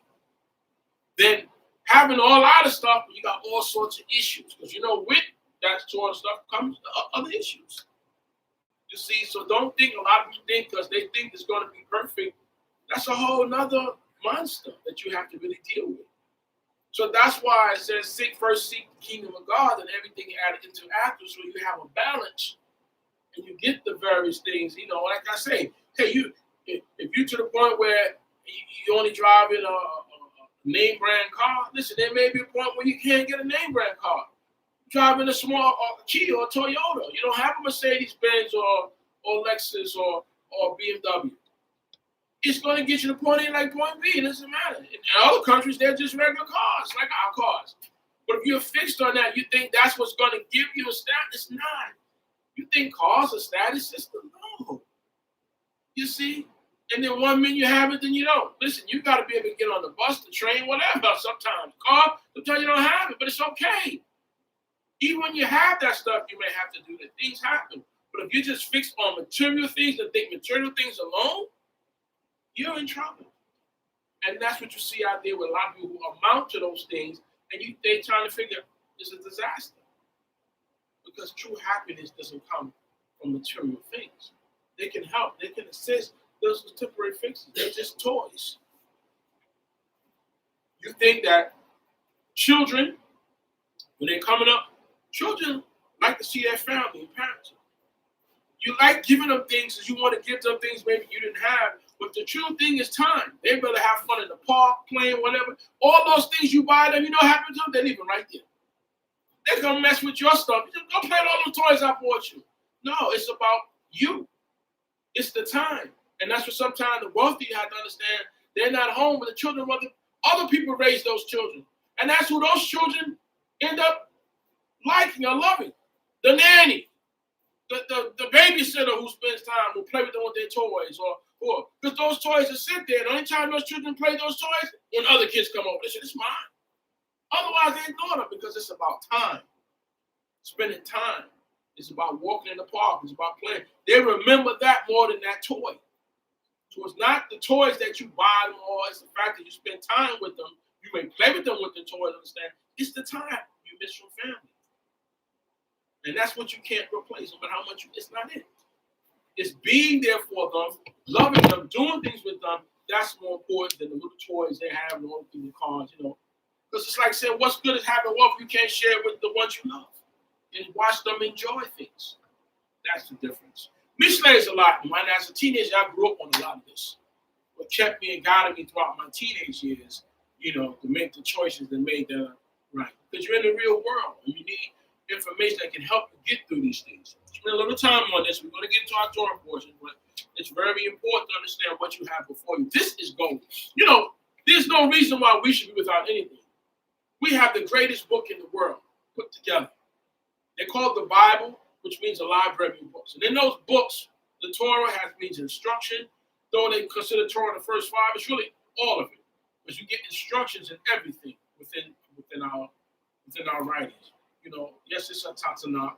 Then having all out of stuff, you got all sorts of issues. Because with that sort of stuff comes other issues. You see, so don't think, a lot of people think because they think it's going to be perfect, that's a whole nother monster that you have to really deal with. So that's why it says, first seek the kingdom of God and everything added into after, so you have a balance and you get the various things. Like I say, hey, if you to the point where you only driving a name brand car, listen, there may be a point where you can't get a name brand car. Driving a small Kia or Toyota, you don't have a Mercedes Benz or Lexus or BMW. It's going to get you to point A like point B. It doesn't matter. In other countries, they're just regular cars, like our cars. But if you're fixed on that, you think that's what's going to give you a status. It's not. You think cars are status system? No. You see? And then 1 minute you have it, then you don't. Listen, you got to be able to get on the bus, the train, whatever. Sometimes you don't have it, but it's okay. Even when you have that stuff, you may have to do that. Things happen. But if you're just fixed on material things and think material things alone, you're in trouble. And that's what you see out there with a lot of people who amount to those things, and they're trying to figure it's a disaster. Because true happiness doesn't come from material things. They can help, they can assist. Those are temporary fixes. They're just toys. You think that children, when they're coming up, children like to see their family and parents. You like giving them things because you want to give them things maybe you didn't have. But the true thing is time. They rather have fun in the park, playing, whatever. All those things you buy them, you know what happens to them? They leave them right there. They're going to mess with your stuff. You just go play with all the toys I bought you. No, it's about you. It's the time. And that's what sometimes the wealthy have to understand. They're not home, but the children, other people raise those children. And that's who those children end up liking or loving. The nanny. The babysitter who spends time will play with them with their toys, or because those toys will sit there. The only time those children play those toys when other kids come over, they say, "It's mine." Otherwise, they ignore them because it's about time, spending time. It's about walking in the park. It's about playing. They remember that more than that toy. So it's not the toys that you buy them, or it's the fact that you spend time with them. You may play with them with the toys. Understand? It's the time you miss your family. And that's what you can't replace, no matter how much it's not it. It's being there for them, loving them, doing things with them. That's more important than the little toys they have and all the cars, Because it's like saying, what's good is having wealth you can't share with the ones you love. And watch them enjoy things. That's the difference. Missionaries a lot. When as a teenager, I grew up on a lot of this. What kept me and guided me throughout my teenage years, to make the choices that made them right. Because you're in the real world, and you need information that can help you get through these things. Spend a little time on this. We're going to get into our Torah portion, but it's very important to understand what you have before you. This is gold. There's no reason why we should be without anything. We have the greatest book in the world put together. They call it the Bible, which means a library of books. And in those books, the Torah means instruction. Though they consider Torah the first 5, it's really all of it. Because you get instructions in everything within our writings. Yes, it's a Tanakh,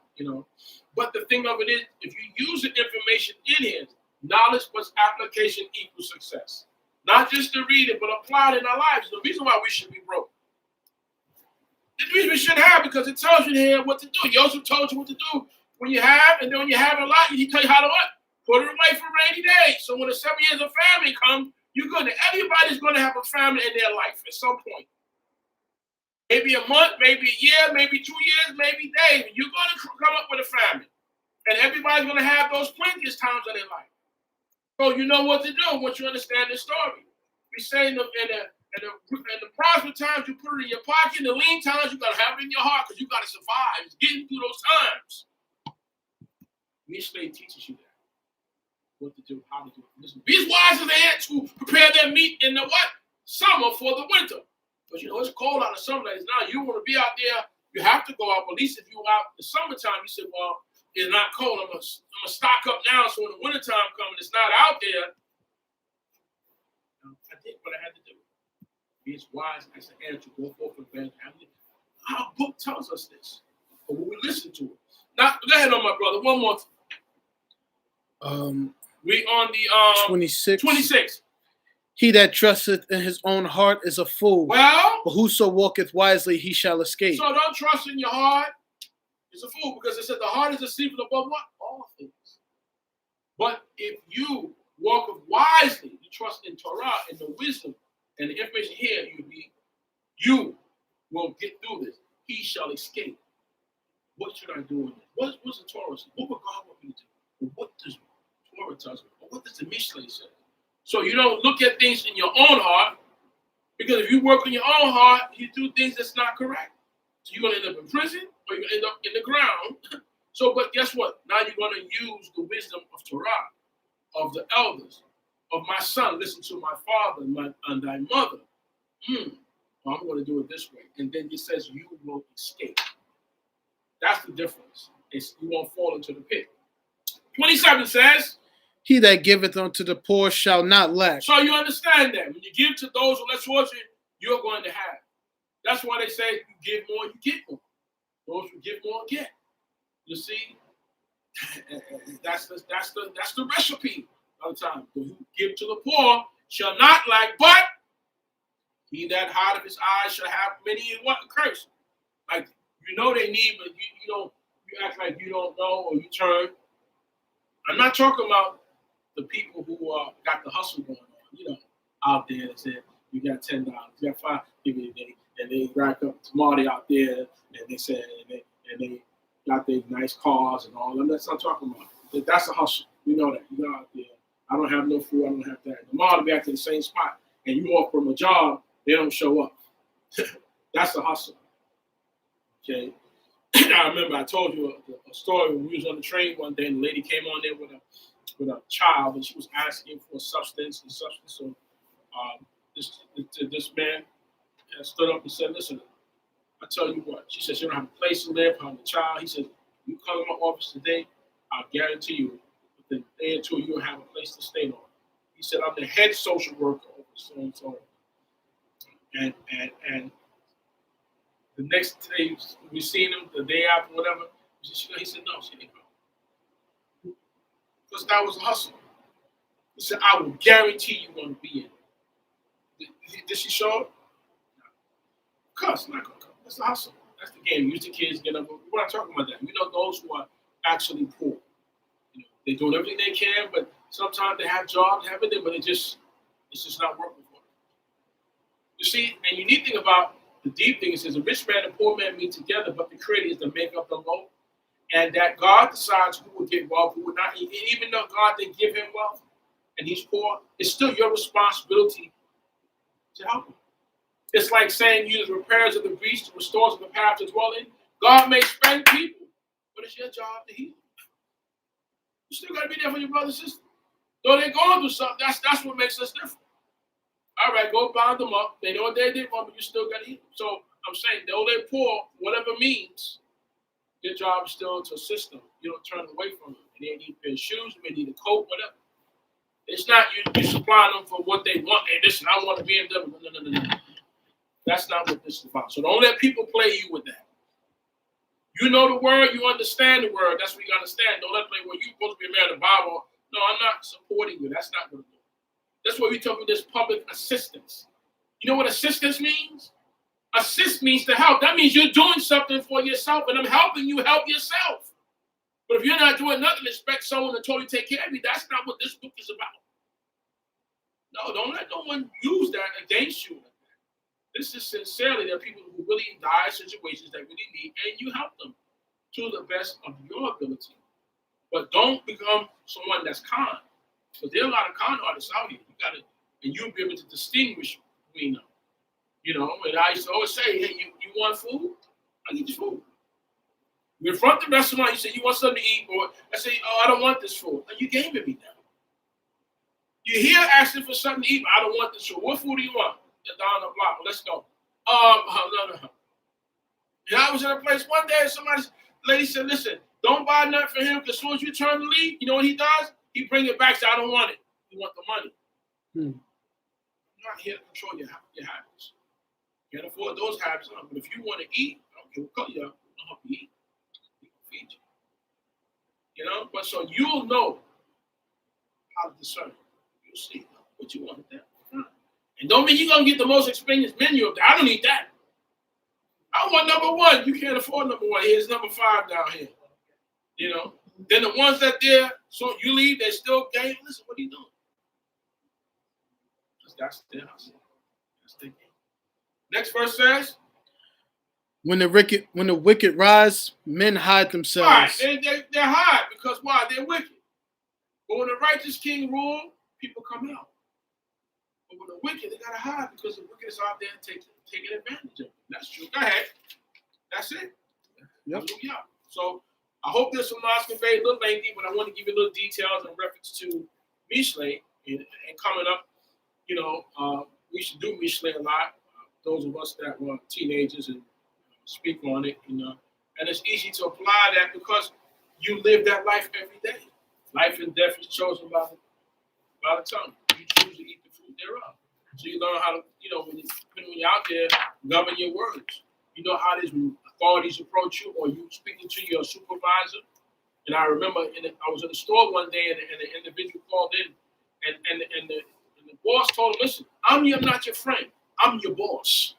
but the thing of it is, if you use the information in here, Knowledge plus application equals success. Not just to read it, but apply it in our lives. The reason why we should be broke. The reason we should have, because it tells you here what to do. He also told you what to do when you have, and then when you have a lot, he tell you how to what? Put it away for rainy days. So when the 7 years of famine come, you're good. Everybody's going to have a famine in their life at some point. Maybe a month, maybe a year, maybe 2 years, maybe days. You're going to come up with a famine. And everybody's going to have those plenteous times in their life. So you know what to do once you understand the story. We say in the prosperous times, you put it in your pocket. In the lean times, you got to have it in your heart because you got to survive. It's getting through those times. Mishlei teaches you that. What to do, how to do it. Listen, be as wise as they ant to prepare their meat in the what? Summer for the winter. But you know, it's cold out in the summer days now. You want to be out there, you have to go out. But at least if you're out in the summertime, you say, well, it's not cold. I'm gonna stock up now, so when the wintertime comes, it's not out there. I did what I had to do. Be as wise as the ant to go forth and bear family. Our book tells us this, but when we listen to it. Now, go ahead on, my brother. One more. We on the 26. 26. He that trusteth in his own heart is a fool. Well, But whoso walketh wisely, he shall escape. so don't trust in your heart. It's a fool, because it said the heart is deceitful above what? All things. But if you walk wisely, you trust in Torah and the wisdom and the information here, you will get through this. He shall escape. What should I do in this? What's the Torah say? What would God want me to do? What does Torah tell me? What does the Mishlei say? So you don't look at things in your own heart, because if you work on your own heart, you do things that's not correct. So you're going to end up in prison, or you're going to end up in the ground. So, but guess what? Now you're going to use the wisdom of Torah, of the elders, of my son, listen to my father and thy mother. Well, I'm going to do it this way. And then it says you will escape. That's the difference. You won't fall into the pit. 27 says, He that giveth unto the poor shall not lack. so you understand that. When you give to those who less fortunate, you're going to have. That's why they say you give more, you get more. Those who give more get. You see, that's the recipe of the time. Those who give to the poor shall not lack, but he that hideth his eyes shall have many and what? Curse. Like, you know they need, but you act like you don't know, or you turn. I'm not talking about the people who got the hustle going on, out there that said, you got $10, you got $5, and they rack up tomato out there, and they said, and they got their nice cars and all that. That's what I'm talking about. That's a hustle. You know that. You go out there. I don't have no food. I don't have that. Tomorrow to be back to the same spot, and you offer them a job, they don't show up. That's a hustle. Okay. I remember I told you a story when we was on the train one day, and the lady came on there with a child, and she was asking for substance. So this man stood up and said, "Listen, I tell you what." She said she don't have a place to live. Her and the child. He said, "You come to my office today, I'll guarantee you, within a day or two, you'll have a place to stay on." He said, "I'm the head social worker over so and so." And the next day we seen him, the day after, whatever. He said, "No, she didn't come." Because that was a hustle. He said, "I will guarantee you're going to be in." Did she show up? No. Of course, not going to come. That's the hustle. That's the game. Use the kids, get up. We're not talking about that. Those who are actually poor. They're doing everything they can, but sometimes they have jobs, have everything, but it's just not working for them. You see, and you need to think about the deep thing. It says, a rich man and poor man meet together, but the Creator is to make up the load. And that God decides who will get wealth, who will not. And even though God didn't give him wealth and he's poor, it's still your responsibility to help him. It's like saying you the repairs of the breach, the restores of the path to dwell in. God may spend people, but it's your job to heal. You still got to be there for your brother and sister. Though they're going through something, that's what makes us different. All right, go bind them up. They know what they did wrong, but you still got to heal. So I'm saying, though they're poor, whatever means, your job is still to assist them. You don't turn away from them. They need a pair of shoes, they need a coat, whatever. It's not you supplying them for what they want. Hey, listen, I want a BMW. No. That's not what this is about. So don't let people play you with that. You know the word, you understand the word. That's what you got to understand. Don't let them play, well, you're supposed to be a man of the Bible. No, I'm not supporting supporting you. That's not going to do it. That's why we talk about this public assistance. You know what assistance means? Assist means to help. That means you're doing something for yourself, and I'm helping you help yourself. But if you're not doing nothing, expect someone to totally take care of you. That's not what this book is about. No, don't let no one use that against you. This is sincerely, there are people who really in dire situations that really need, and you help them to the best of your ability. But don't become someone that's con. Because there are a lot of con artists out here. You gotta, and you'll be able to distinguish between them. You know, and I used to always say, hey, you want food? I get you food. You in front of the restaurant, you say, you want something to eat? Or I say, oh, I don't want this food. And you gave it me now. You're here asking for something to eat, but I don't want this food. What food do you want? Down the block. Let's go. No. And I was in a place one day, and lady said, listen, don't buy nothing for him, because as soon as you turn to leave, you know what he does? He bring it back, say, I don't want it. You want the money. I'm not here to control your habits. You can't afford those habits, but if you want to eat, I don't care what color you are, I'll help you eat. We can feed you. You know, but so you'll know how to discern. You'll see what you want there. And don't mean you're going to get the most expensive menu up there. I don't need that. I want number one. You can't afford number one. Here's number 5 down here. You know, then the ones that there, so you leave, they still game. Listen, what are you doing? That's their house. That's their game. Next verse says, when the wicked rise, men hide themselves. Right, they hide because why? They're wicked. But when the righteous king rule, people come out. But when the wicked, they gotta hide because the wicked is out there taking advantage of it. That's true. Go ahead. That's it. Yep. Hallelujah. So I hope this was not conveyed a little lengthy, but I want to give you a little details in reference to Mishlei and coming up. You know, we should do Mishlei a lot. Those of us that were teenagers and speak on it, you know, and it's easy to apply that because you live that life every day. Life and death is chosen by the tongue. You choose to eat the fruit thereof. So you learn how to, you know, when you're out there, govern your words. You know how it is when authorities approach you or you speaking to your supervisor. And I remember I was in the store one day and the individual called in and the boss told him, listen, I'm not your friend. I'm your boss.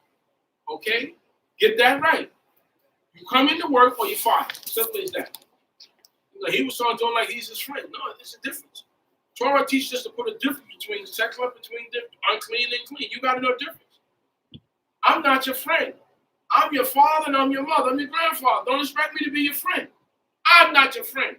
Okay? Get that right. You come into work or you're fired. Simple as that. You know, he was starting doing like he's his friend. No, there's a difference. Torah teaches us to put a difference between sex life, between unclean and clean. You got to know the difference. I'm not your friend. I'm your father and I'm your mother. I'm your grandfather. Don't expect me to be your friend. I'm not your friend.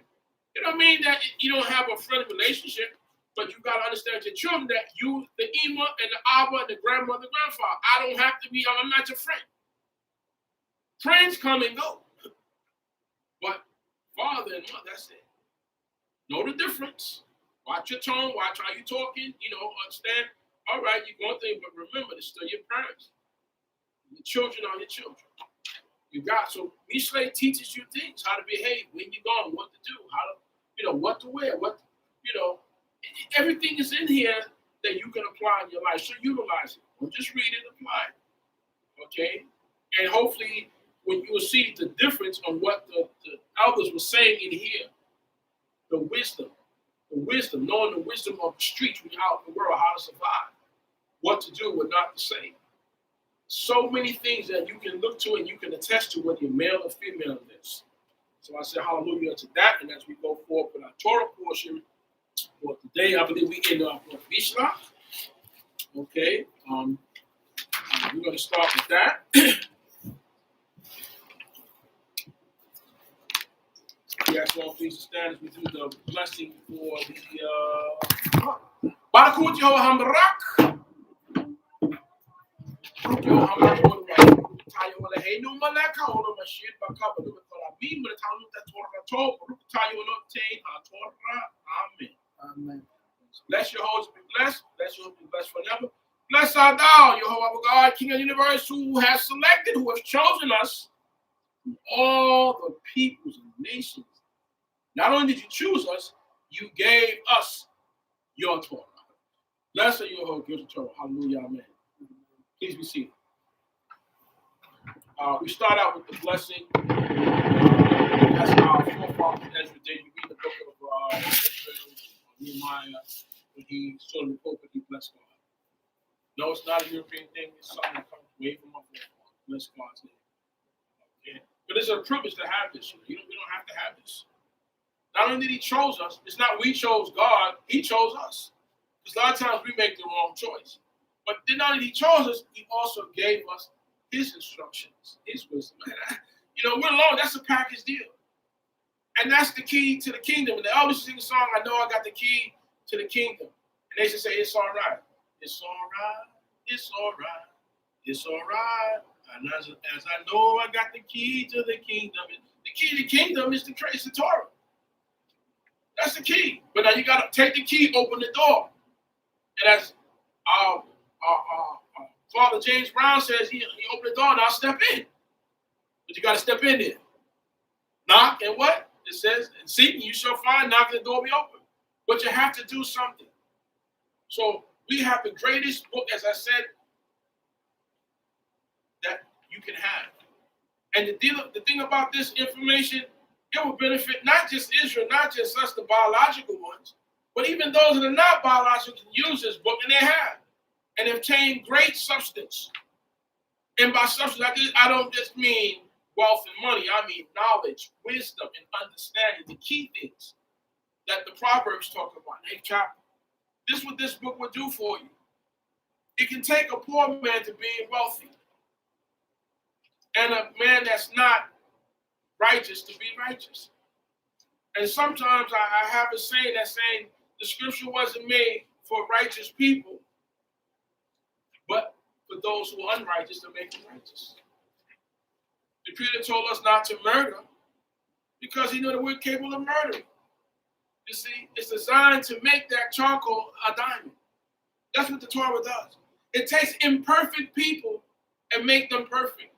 It don't mean that you don't have a friendly relationship, but you got to understand your children that you, the Ima and the Abba and the grandmother, grandfather. I don't have to be, I'm not your friend. Friends come and go. But father and mother, that's it. Know the difference. Watch your tone. Watch how you're talking. You know, understand. All right, you're going through, but remember, they're still your parents. Your children are your children. You got, so Mishlei teaches you things, how to behave, when you're going, what to do, how to, you know, what to wear, what, you know, everything is in here that you can apply in your life. So utilize it. Don't just read it, apply it. Okay? And hopefully, when you will see the difference on what the elders were saying in here, the wisdom, knowing the wisdom of the streets when you're out in the world, how to survive, what to do, what not to say. So many things that you can look to and you can attest to whether you're male or female in this. So I say hallelujah to that. And as we go forward with our Torah portion for today, I believe we in Beshalach. Okay. We're going to start with that. We ask all please to stand as we do the blessing for the Barakut Yehovah Hambarak. Amen. Bless your hosts, be blessed. Bless your hosts, be blessed forever. Bless our thou, Jehovah God, King of the universe, who has selected, who has chosen us from all the peoples and nations. Not only did you choose us, you gave us your Torah. Bless you, Jehovah, give the Torah. Hallelujah, amen. Please be seated. We start out with the blessing. That's our forefathers Ezra did. You read the book of Ezra, Jeremiah when he saw the Pope and he blessed God. No, it's not a European thing. It's something that comes way from our forefathers. Bless God's name. Okay? But it's a privilege to have this. We don't have to have this. Not only did he chose us, it's not we chose God, he chose us. Because a lot of times we make the wrong choice. But then not only he chose us, he also gave us his instructions, his wisdom. We're alone. That's a package deal. And that's the key to the kingdom. And they always sing a song, I know I got the key to the kingdom. And they should say, it's all right. It's all right. It's all right. It's all right. And as I know I got the key to the kingdom. The key to the kingdom is the Torah. That's the key. But now you got to take the key, open the door. And as our Father James Brown says, he opened the door and I'll step in. But you got to step in there. Knock and what? It says, and seek and you shall find, knock and the door will be open. But you have to do something. So we have the greatest book, as I said, that you can have. And the thing about this information, it will benefit not just Israel, not just us, the biological ones, but even those that are not biological can use this book, and they have, and obtain great substance. And by substance, I don't just mean wealth and money. I mean knowledge, wisdom, and understanding, the key things that the Proverbs talk about in 8th chapter. This is what this book will do for you. It can take a poor man to being wealthy, and a man that's not righteous to be righteous. And sometimes I have a saying that's saying the scripture wasn't made for righteous people, but for those who are unrighteous to make them righteous. The Creator told us not to murder because he knew that we're capable of murdering. You see, it's designed to make that charcoal a diamond. That's what the Torah does. It takes imperfect people and make them perfect.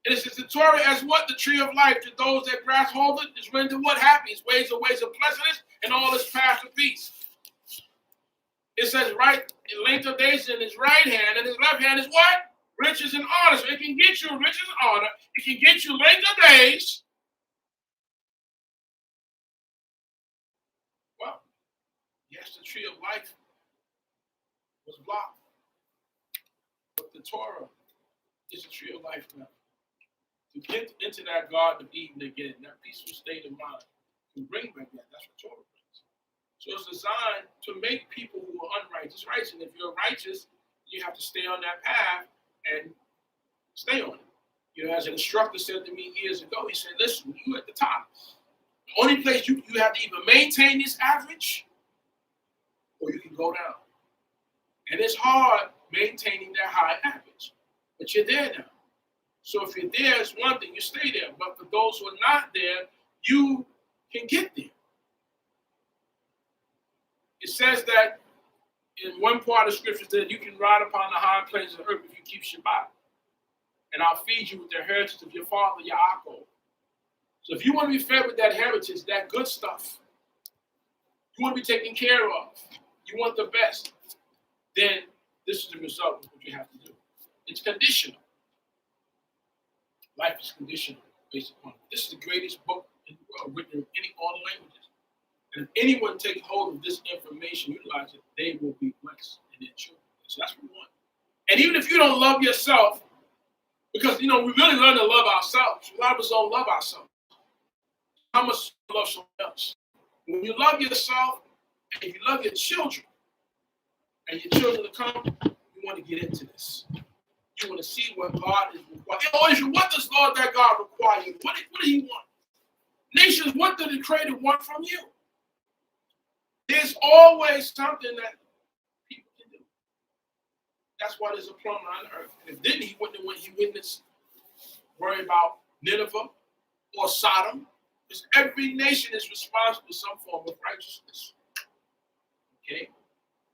And it says the Torah as what? The tree of life. To those that grasp hold it is rendered what? Happy. Its ways are ways of pleasantness and all its paths of peace. It says right in length of days in his right hand, and his left hand is what? Riches and honor. So it can get you riches and honor. It can get you length of days. Well, yes, the tree of life was blocked. But the Torah is the tree of life now. To get into that Garden of Eden again, that peaceful state of mind, to bring back that, that's what Torah brings. So it's designed to make people who are unrighteous righteous. And if you're righteous, you have to stay on that path and stay on it. As an instructor said to me years ago, he said, listen, you at the top. The only place you have to either maintain this average or you can go down. And it's hard maintaining that high average, but you're there now. So if you're there, it's one thing, you stay there. But for those who are not there, you can get there. It says that in one part of scripture that you can ride upon the high plains of the earth if you keep Shabbat. And I'll feed you with the heritage of your father, Yaakov. So if you want to be fed with that heritage, that good stuff, you want to be taken care of, you want the best, then this is the result of what you have to do. It's conditional. Life is conditional based upon it. This is the greatest book in the world written in all the languages. And if anyone takes hold of this information, utilize it, they will be blessed in their children. So that's what we want. And even if you don't love yourself, because, we really learn to love ourselves. A lot of us don't love ourselves. How much you love someone else? When you love yourself and you love your children, and your children to come, you want to get into this. You want to see what God is requiring. What does Lord that God require you? What do he want? Nations, what does the Creator want from you? There's always something that people can do. That's why there's a plumber on earth. And if didn't, he wouldn't worry about Nineveh or Sodom. Because every nation is responsible for some form of righteousness. Okay?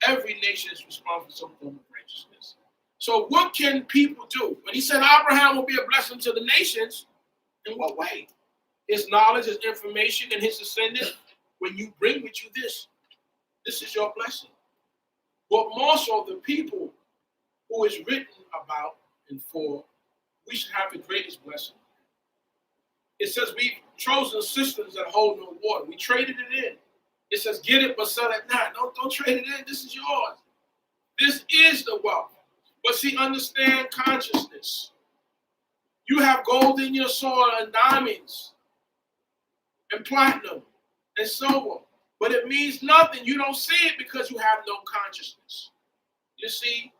Every nation is responsible for some form of righteousness. So what can people do? When he said Abraham will be a blessing to the nations, in what way? His knowledge, his information, and his descendants, when you bring with you this is your blessing. But more so the people who is written about and for, we should have the greatest blessing. It says we've chosen systems that hold no water. We traded it in. It says, get it, but sell it not. Don't trade it in. This is yours. This is the wealth. But see, understand consciousness. You have gold in your soil and diamonds and platinum and silver. But it means nothing. You don't see it because you have no consciousness. You see,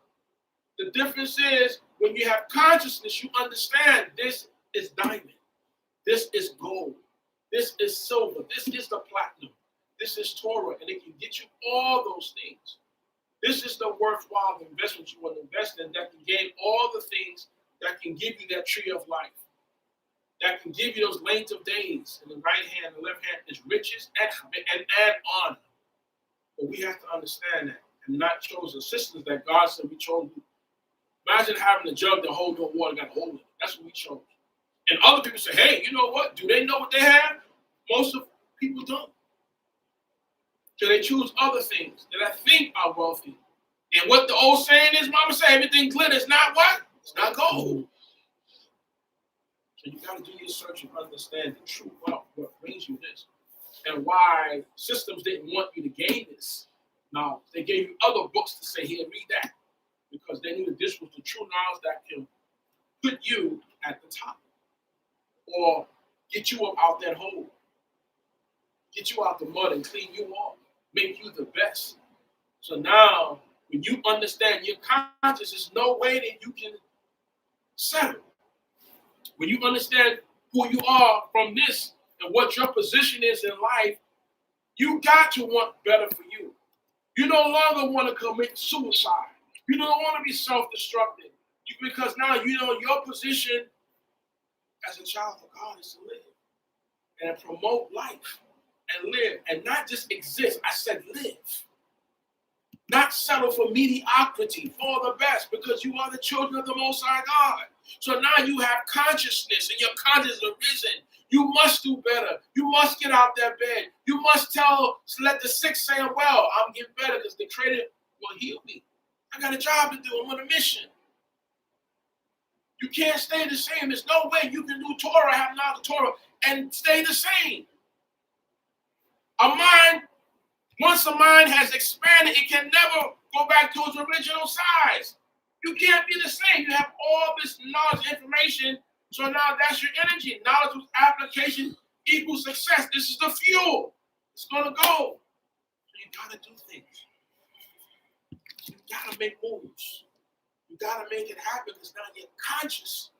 the difference is when you have consciousness, you understand this is diamond. This is gold. This is silver. This is the platinum. This is Torah. And it can get you all those things. This is the worthwhile investment you want to invest in that can gain all the things that can give you that tree of life. That can give you those length of days. In the right hand, the left hand is riches and honor. But we have to understand that and not chosen systems that God said we chose. Imagine having a jug that holds no water, got a hole in it. That's what we chose. And other people say, hey, you know what? Do they know what they have? Most of people don't. So they choose other things that I think are wealthy. And what the old saying is, Mama say, everything glitters, not what? It's not gold. So you got to do your search and understand the true wealth, what brings you this. And why systems didn't want you to gain this. Now, they gave you other books to say, here, read that. Because they knew that this was the true knowledge that can put you at the top. Or get you up out that hole. Get you out the mud and clean you off. Make you the best. So now, when you understand your conscience, there's no way that you can settle. When you understand who you are from this and what your position is in life, you got to want better for you. You no longer want to commit suicide. You don't want to be self-destructive. Because now you know your position as a child of God is to live and promote life and live and not just exist. I said live. Not settle for mediocrity, for the best, because you are the children of the Most High God. So now you have consciousness and your conscience is arisen. You must do better. You must get out that bed. You must let the sick say, well, I'm getting better because the Creator will heal me. I got a job to do. I'm on a mission. You can't stay the same. There's no way you can do Torah, have knowledge of Torah, and stay the same. A mind, once a mind has expanded, it can never go back to its original size. You can't be the same. You have all this knowledge, information, so now that's your energy. Knowledge with application equals success. This is the fuel. It's going to go. So you got to do things. You got to make moves. You got to make it happen because now you're conscious.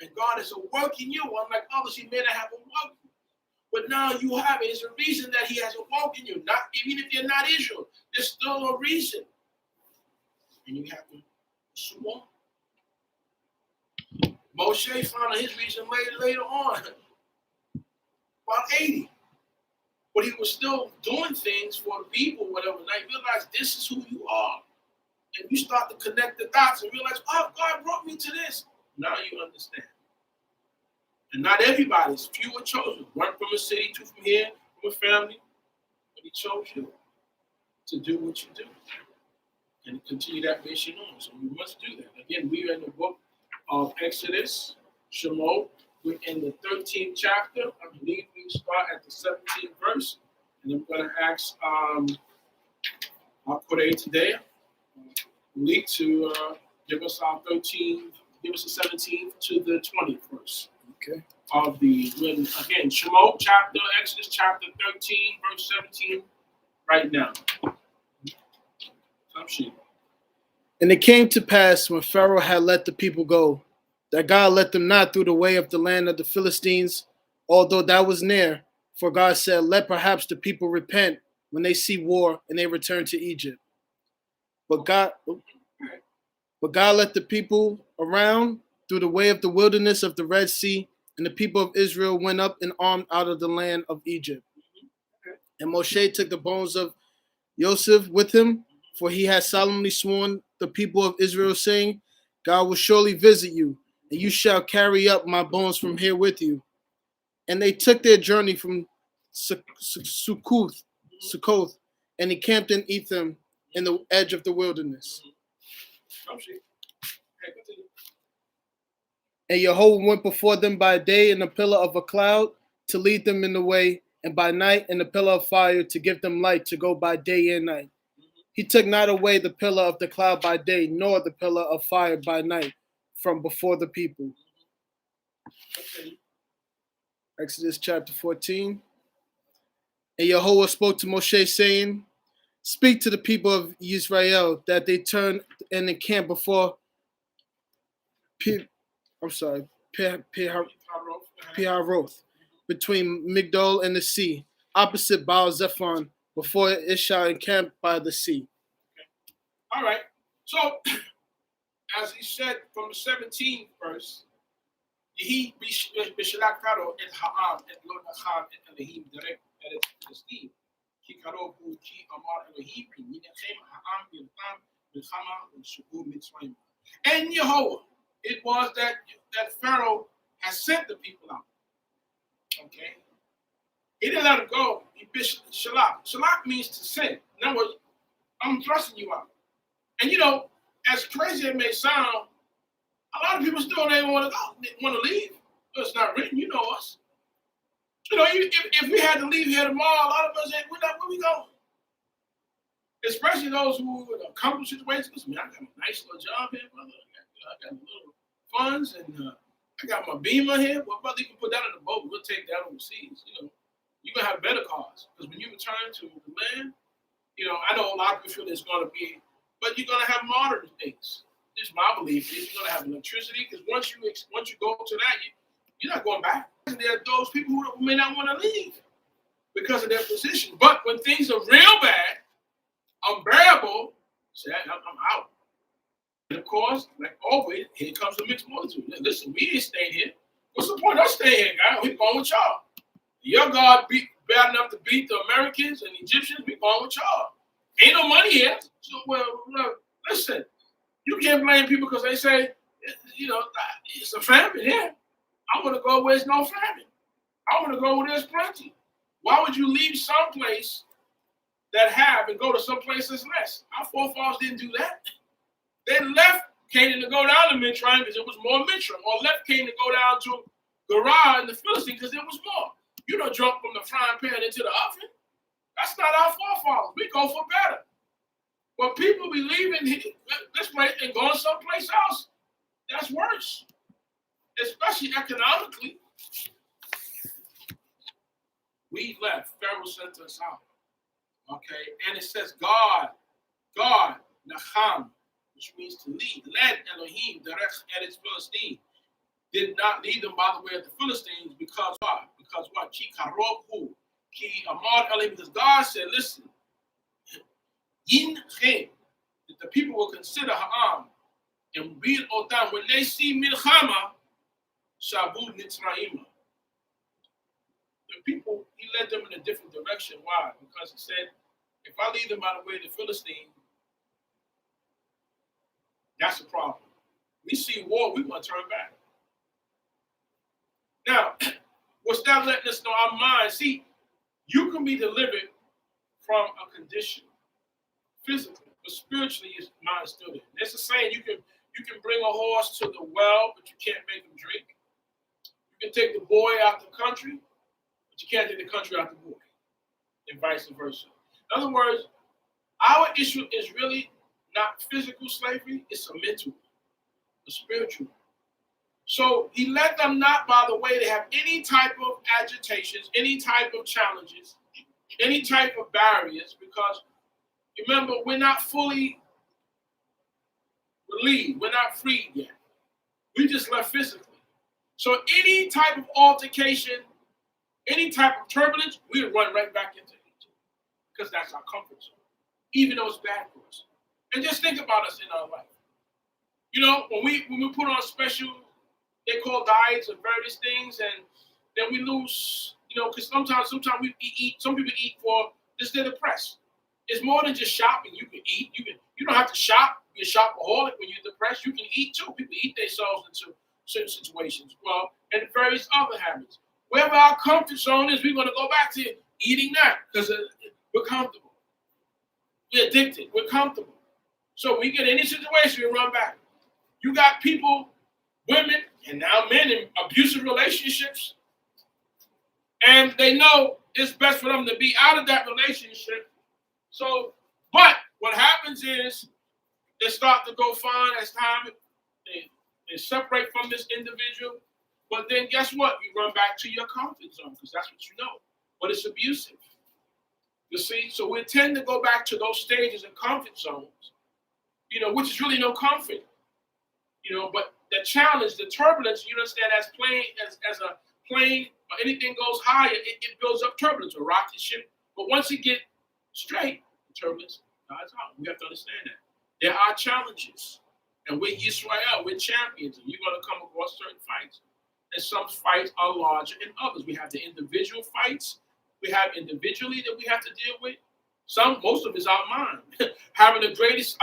And God is a work in you. Unlike others, He may not have a work. But now you have it. It's a reason that He has a work in you. Not even if you're not Israel, there's still a reason. And you have to pursue on. Moshe found his reason later on. About 80. But he was still doing things for the people, whatever. Now you realize this is who you are. And you start to connect the dots and realize, oh, God brought me to this. Now you understand. And not everybody's few are chosen. One from a city, two from here, from a family. But He chose you to do what you do. And continue that mission on. So you must do that. Again, we are in the book of Exodus, Shemot. We're in the 13th chapter. I believe we start at the 17th verse. And I'm going to ask our Korea today, Malik, to give us our 13th, give us the 17th to the 20th verse. Okay. Of the, again, Shemot chapter, Exodus chapter 13, verse 17, right now. And it came to pass when Pharaoh had let the people go, that God let them not through the way of the land of the Philistines, although that was near. For God said, let perhaps the people repent when they see war and they return to Egypt. But God let the people around through the way of the wilderness of the Red Sea, and the people of Israel went up and armed out of the land of Egypt. And Moshe took the bones of Joseph with him, for he had solemnly sworn the people of Israel, saying, God will surely visit you, and you shall carry up my bones from here with you. And they took their journey from Sukkoth, and encamped in Etham in the edge of the wilderness. And Jehovah went before them by day in a pillar of a cloud to lead them in the way, and by night in the pillar of fire to give them light to go by day and night. He took not away the pillar of the cloud by day, nor the pillar of fire by night from before the people. Okay. Exodus chapter 14. And Yahweh spoke to Moshe, saying, speak to the people of Israel that they turn and encamp before Piharoth, between Migdol and the sea, opposite Baal Zephon, before it shall encamp by the sea. All right. So, as he said from the 17th verse, he Beshalach Pharaoh et Ha'am et Lo Nacham et Elohim direct et Estim. Ki Karov hu ki Amar Elohim Minachem Ha'am Biltam Milchama U'Shubu Mitzrayim. And Yehovah, it was that Pharaoh has sent the people out. Okay. He didn't let them go. He Beshalach. Shalach means to send. In other words, I'm thrusting you out. And you know, as crazy as it may sound, a lot of people still don't want to go, want to leave. It's not written, you know us. You know, if we had to leave here tomorrow, a lot of us ain't, where we going? Especially those who are in a comfortable situations. Man, I got a nice little job here, brother. I got a little funds, and I got my Beamer here. Well, brother, you can put that in the boat. We'll take that overseas. You know, you're going to have better cars. Because when you return to the land, you know, I know a lot of people feel there's going to be, but you're going to have modern things. This is my belief. Is you're going to have electricity, because once you go to that, you're not going back. And there are those people who may not want to leave because of their position. But when things are real bad, unbearable, say, I'm out. And of course, like always, here comes the mixed multitude. Listen, we ain't staying here. What's the point of us staying here, guys? We're going with y'all. Your God bad enough to beat the Americans and Egyptians, we're going with y'all. Ain't no money here. So, well, listen, you can't blame people because they say, you know, it's a famine here. I want to go where there's no famine. I want to go where there's plenty. Why would you leave someplace that have and go to someplace that's less? Our forefathers didn't do that. They left Canaan to go down to Mitzrayim because it was more Mitzrayim, or left Canaan to go down to Gerar and the Philistines because there was more. You don't jump from the frying pan into the oven. That's not our forefathers. We go for better. But people be leaving this place and going someplace else. That's worse, especially economically. We left. Pharaoh sent us out. Okay, and it says God, Nacham, which means to lead, led Elohim, Derech Eretz Philistine, did not lead them by the way of the Philistines because what? Because what? Ki Karov hu, Ki Amar Elohim, because God said, listen, Yin Chem, that the people will consider Ha'am, and Bil Otam, when they see Milchama, Shabu Nitzrayim. The people, he led them in a different direction. Why? Because he said, if I lead them by the way of the Philistine, that's a problem. We see war, we want to turn back. Now, what's that letting us know? Our mind, see, you can be delivered from a condition physically, but spiritually, your mind is still there. That's the saying, you can bring a horse to the well, but you can't make him drink. You can take the boy out the country, but you can't take the country out the boy, and vice versa. In other words, our issue is really not physical slavery, it's a mental, a spiritual. So he let them not by the way they have any type of agitations, any type of challenges, any type of barriers, because remember, we're not fully relieved, we're not freed yet. We just left physically. So any type of altercation, any type of turbulence, we run right back into it because that's our comfort zone, even though it's bad for us. And just think about us in our life. You know, when we put on special, they call diets and various things, and then we lose, you know, because sometimes we eat. Some people eat for just they're depressed. It's more than just shopping. You can eat. You don't have to shop. You're a shopaholic when you're depressed. You can eat too. People eat themselves into certain situations. Well, and various other habits. Wherever our comfort zone is, we're going to go back to eating that because we're comfortable. We're addicted. We're comfortable. So we get any situation, we run back. You got people, women, and now men in abusive relationships, and they know it's best for them to be out of that relationship. So, but what happens is they start to go fine as time, they separate from this individual. But then guess what? You run back to your comfort zone because that's what you know. But it's abusive. You see? So we tend to go back to those stages of comfort zones, which is really no comfort. But the challenge, the turbulence, you understand, as a plane or anything goes higher, it builds up turbulence, a rocket ship. But once it gets straight, the turbulence dies out. We have to understand that. There are challenges. And we're Yisrael, we're champions, and you're going to come across certain fights. And some fights are larger than others. We have the individual fights. We have individually that we have to deal with. Most of it's our mind. Having a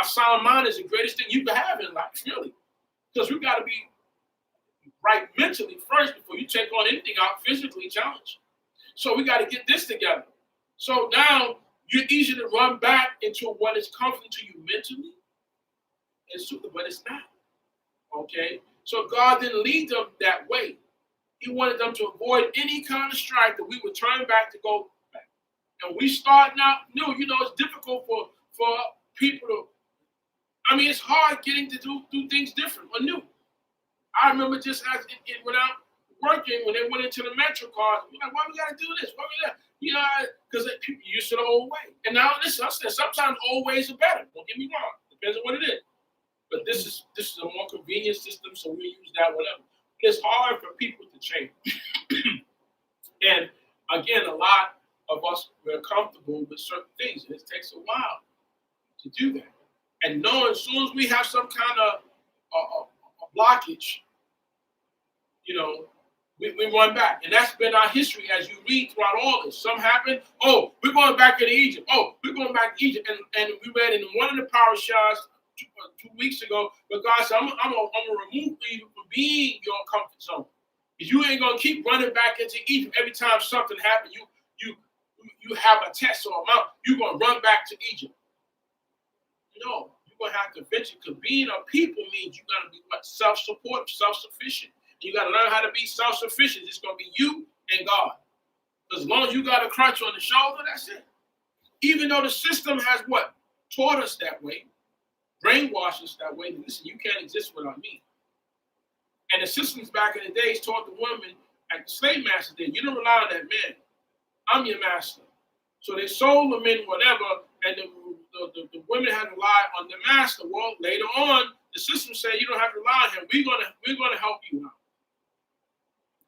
sound mind is the greatest thing you can have in life, really. Because we got to be right mentally first before you take on anything out physically challenged. So we got to get this together. So now you're easy to run back into what is comforting to you mentally, but it's not. Okay? So God didn't lead them that way. He wanted them to avoid any kind of strife that we would turn back to go back. And we starting out new. It's difficult for people to, it's hard getting to do things different or new. I remember just as when I working, when they went into the Metro cars, we're like, why we got to do this? Why we got, because people used to the old way. And now, listen, I said, sometimes old ways are better. Don't get me wrong. Depends on what it is. But this is a more convenient system, so we use that, whatever. But it's hard for people to change. And again, a lot of us, we're comfortable with certain things, and it takes a while to do that. And knowing as soon as we have some kind of a blockage, we run back. And that's been our history as you read throughout all this. Some happen, we're going back into Egypt. We're going back to Egypt. And we read in one of the Parashats 2 weeks ago, but God said, I'm going to remove you from being your comfort zone. Because you ain't going to keep running back into Egypt every time something happens. You have a test or a mount. You're going to run back to Egypt. No, you're going to have to venture, because being a people means you got to be self-support, self-sufficient. You got to learn how to be self-sufficient. It's going to be you and God. As long as you got a crutch on the shoulder, that's it. Even though the system has taught us that way, brainwashed us that way. Listen, you can't exist without me. And the systems back in the days taught the women, like the slave masters did, you don't rely on that man. I'm your master. So they sold the men whatever, and the women had to rely on the master. Well, later on, the system said you don't have to rely on him. We're gonna help you out.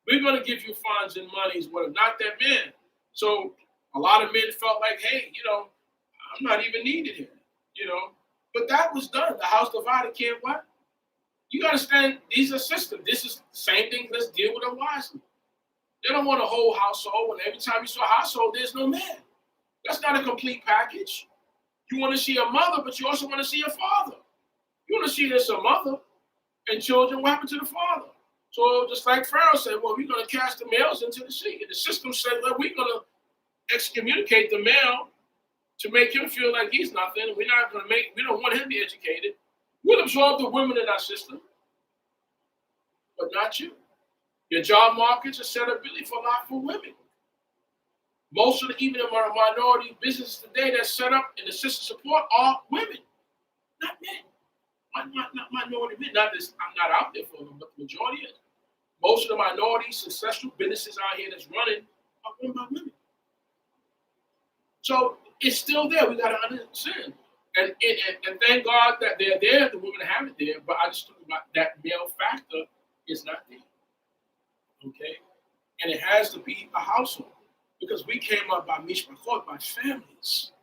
We're gonna give you funds and monies, whatever, not that man. So a lot of men felt like, hey, I'm not even needed here, But that was done. The house divided can't what? You understand, these are systems. This is the same thing. Let's deal with them wisely. They don't want a whole household, and every time you saw a household, there's no man. That's not a complete package. You want to see a mother, but you also want to see a father. You want to see there's a mother and children. What happened to the father? So just like Pharaoh said, well, we're going to cast the males into the sea. And the system said, well, we're going to excommunicate the male to make him feel like he's nothing. We don't want him to be educated. We'll absorb the women in our system, but not you. Your job markets are set up really for a lot for women. Most of even the minority businesses today that's set up in the system support are women, not men. Not minority men. Not this. I'm not out there for them, but the majority is. Most of the minority successful businesses out here that's running are run by women. So it's still there. We got to understand. And thank God that they're there, the women have it there, but I just talk about that male factor is not there. Okay? And it has to be a household. Because we came up by mishpachot, by families.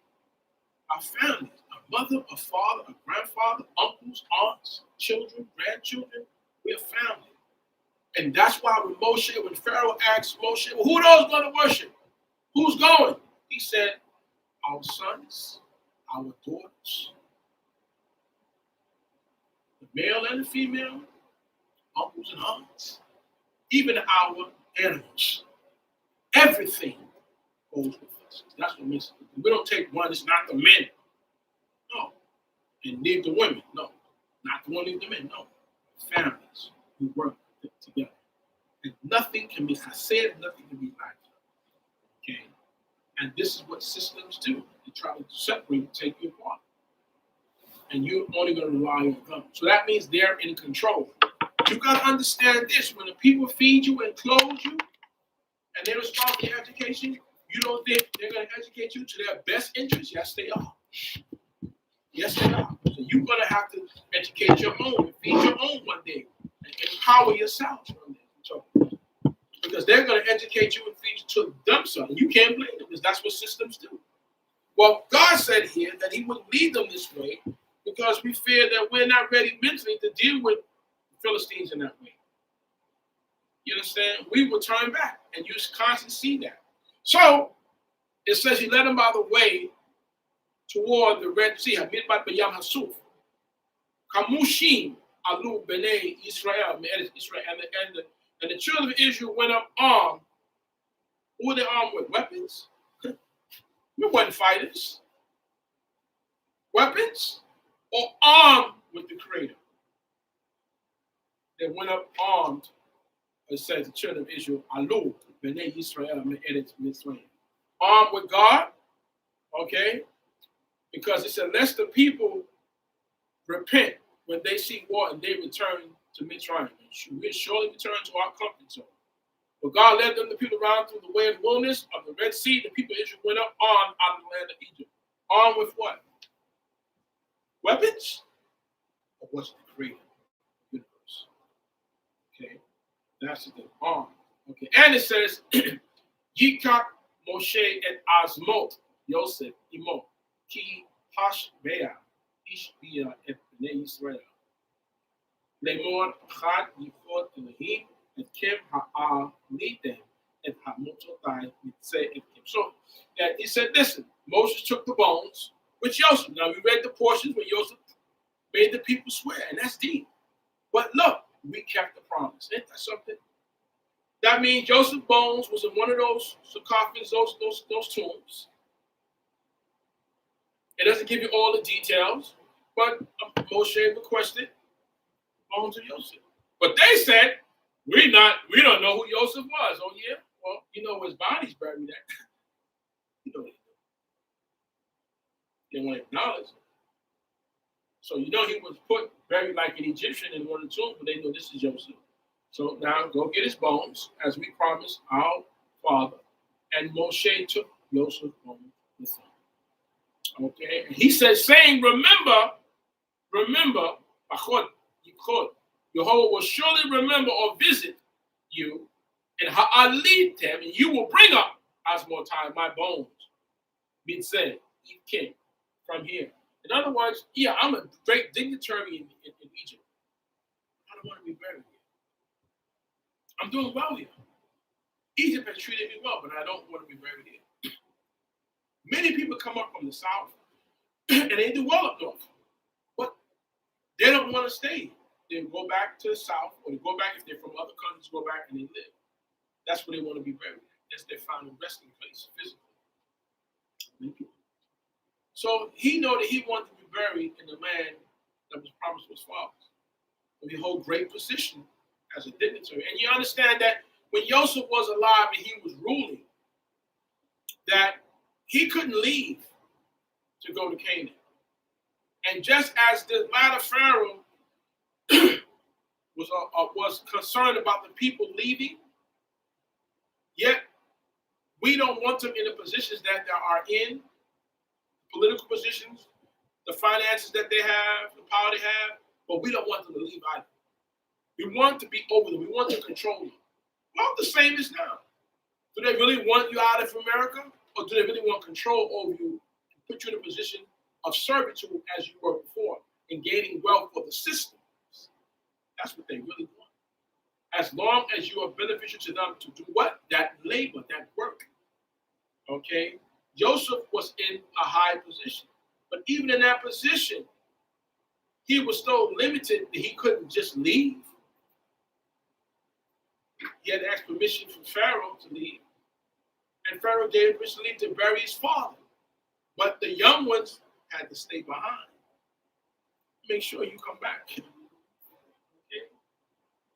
Our families. A mother, a father, a grandfather, uncles, aunts, children, grandchildren. We're family. And that's why when Pharaoh asked Moshe, well, who are those going to worship? Who's going? He said, our sons, our daughters, the male and the female, uncles and aunts, even our animals. Everything goes with us. That's what makes it. We don't take one, it's not the men. No. And leave the women. No. Not the one, leave the men. No. Families who work together. And nothing can be chassid, nothing can be like. Okay. And this is what systems do. They try to separate and take you apart. And you're only going to rely on them. So that means they're in control. You got to understand this. When the people feed you and clothe you, and they're responsible for your education, you don't think they're going to educate you to their best interest? Yes, they are. Yes, they are. So you're going to have to educate your own and feed your own one day and empower yourself one day. So, because they're going to educate you and feed you to themselves. And you can't blame them because that's what systems do. Well, God said here that he would lead them this way because we fear that we're not ready mentally to deal with Philistines in that way. You understand? We will turn back, and you constantly see that. So it says he led them by the way toward the Red Sea. Hamid bat Bayam Hasuf. Kamushim alu b'nei Israel, Israel, and the children of Israel went up armed. Who were they armed with? Weapons? We weren't fighters. Weapons? Or armed with the Creator. They went up armed. It says the children of Israel, Alu, B'nai Israel, Me'eretz Mitzrayim. Armed with God, okay? Because it said, lest the people repent when they see war and they return to Mitzrayim. We surely return to our comfort zone. But God led them, the people around through the way of the wilderness of the Red Sea. The people of Israel went up armed out of the land of Egypt. Armed with what? Weapons? Or what's the creator universe? Okay. That's the thing. Armed. Okay. And it says, Yikak Moshe et Asmot Yosef Imo Ki Hashbea Ishbia et Bnei Israel. Lemor Chad Yifot Elohim et Kim Ha'al Lidem et Hamototai Mitzeh et Kim. So that he said, listen, Moses took the bones with Joseph. Now we read the portions where Joseph made the people swear, and that's deep. But look, we kept the promise. Ain't that something? That means Joseph's bones was in one of those sarcophagus, those tombs. It doesn't give you all the details, but Moshe requested bones of Joseph. But they said, we don't know who Joseph was. Oh yeah? Well, you know his body's buried at. You know they want to acknowledge it. So you know he was buried like an Egyptian in one of the tombs, but they know this is Joseph. So now go get his bones, as we promised our father. And Moshe took Joseph's bones with him. Okay? And he said, saying, remember, Jehovah will surely remember or visit you, and ha'alitem, and you will bring up Asmotai, my bones. Mitzeh, King, from here. In other words, yeah, I'm a great dignitary in Egypt. I don't want to be buried here. I'm doing well here. Egypt has treated me well, but I don't want to be buried here. Many people come up from the south and they do well up north, but they don't want to stay. They go back to the south, or they go back if they're from other countries, go back and they live. That's where they want to be buried. That's their final resting place, physically. So he knew that he wanted to be buried in the land that was promised to his fathers. And he hold great position as a dignitary. And you understand that when Joseph was alive and he was ruling, that he couldn't leave to go to Canaan. And just as the latter Pharaoh was concerned about the people leaving, yet we don't want them in the positions that they are in, political positions, the finances that they have, the power they have, but we don't want them to leave either. We want to be over them. We want to control them. Well, the same is now. Do they really want you out of America, or do they really want control over you and put you in a position of servitude as you were before and gaining wealth for the systems? That's what they really want. As long as you are beneficial to them to do what? That labor, that work. Okay? Joseph was in a high position. But even in that position, he was so limited that he couldn't just leave. He had to ask permission from Pharaoh to leave. And Pharaoh gave permission to leave to bury his father. But the young ones had to stay behind. Make sure you come back. Okay?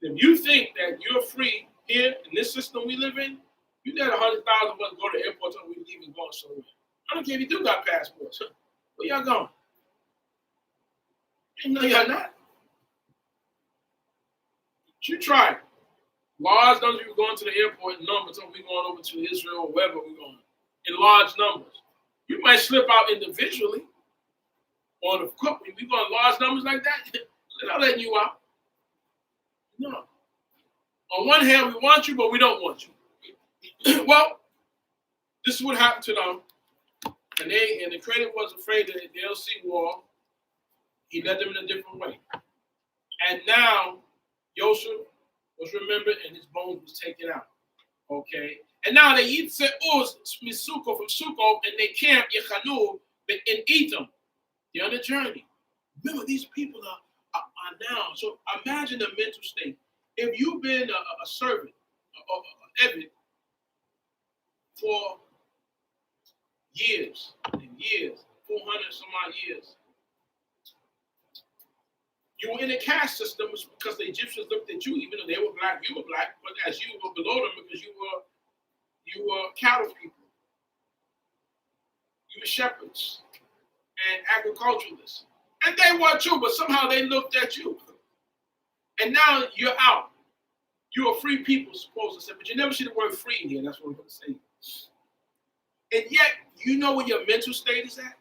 If you think that you're free here in this system we live in, You let 100,000 of us go to the airport and we leaving going somewhere. I don't care if you do got passports. Where y'all going? No, y'all not. You try it. Large numbers of people going to the airport in numbers, so we going over to Israel or wherever we're going. In large numbers. You might slip out individually. Or the company, we go in large numbers like that, they're not letting you out. No. On one hand, we want you, but we don't want you. Well, this is what happened to them. And the creator was afraid that they'll see war. He led them in a different way. And now, Joseph was remembered and his bones was taken out. Okay? And now they eat Se'uz, Misuko from Suko, and they camp Yechanu in Edom. They're on a journey. Remember, these people are now. So imagine the mental state. If you've been a servant, an Evid, for years and years, 400 some odd years, you were in a caste system because the Egyptians looked at you, even though they were black, you were black, but as you were below them because you were cattle people. You were shepherds and agriculturalists. And they were too, but somehow they looked at you. And now you're out. You're a free people, supposed to say, but you never see the word free in here. That's what I'm going to say. And yet, you know where your mental state is at?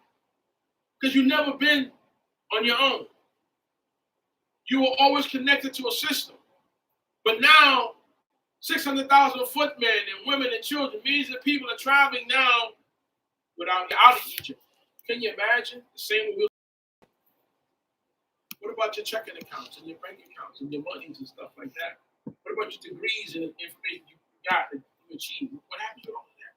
Because you've never been on your own. You were always connected to a system. But now, 600,000 footmen and women and children, millions of people are traveling now out of Egypt. Can you imagine? The same will. What about your checking accounts and your bank accounts and your monies and stuff like that? What about your degrees and information you got that you achieved? What happened to all of that?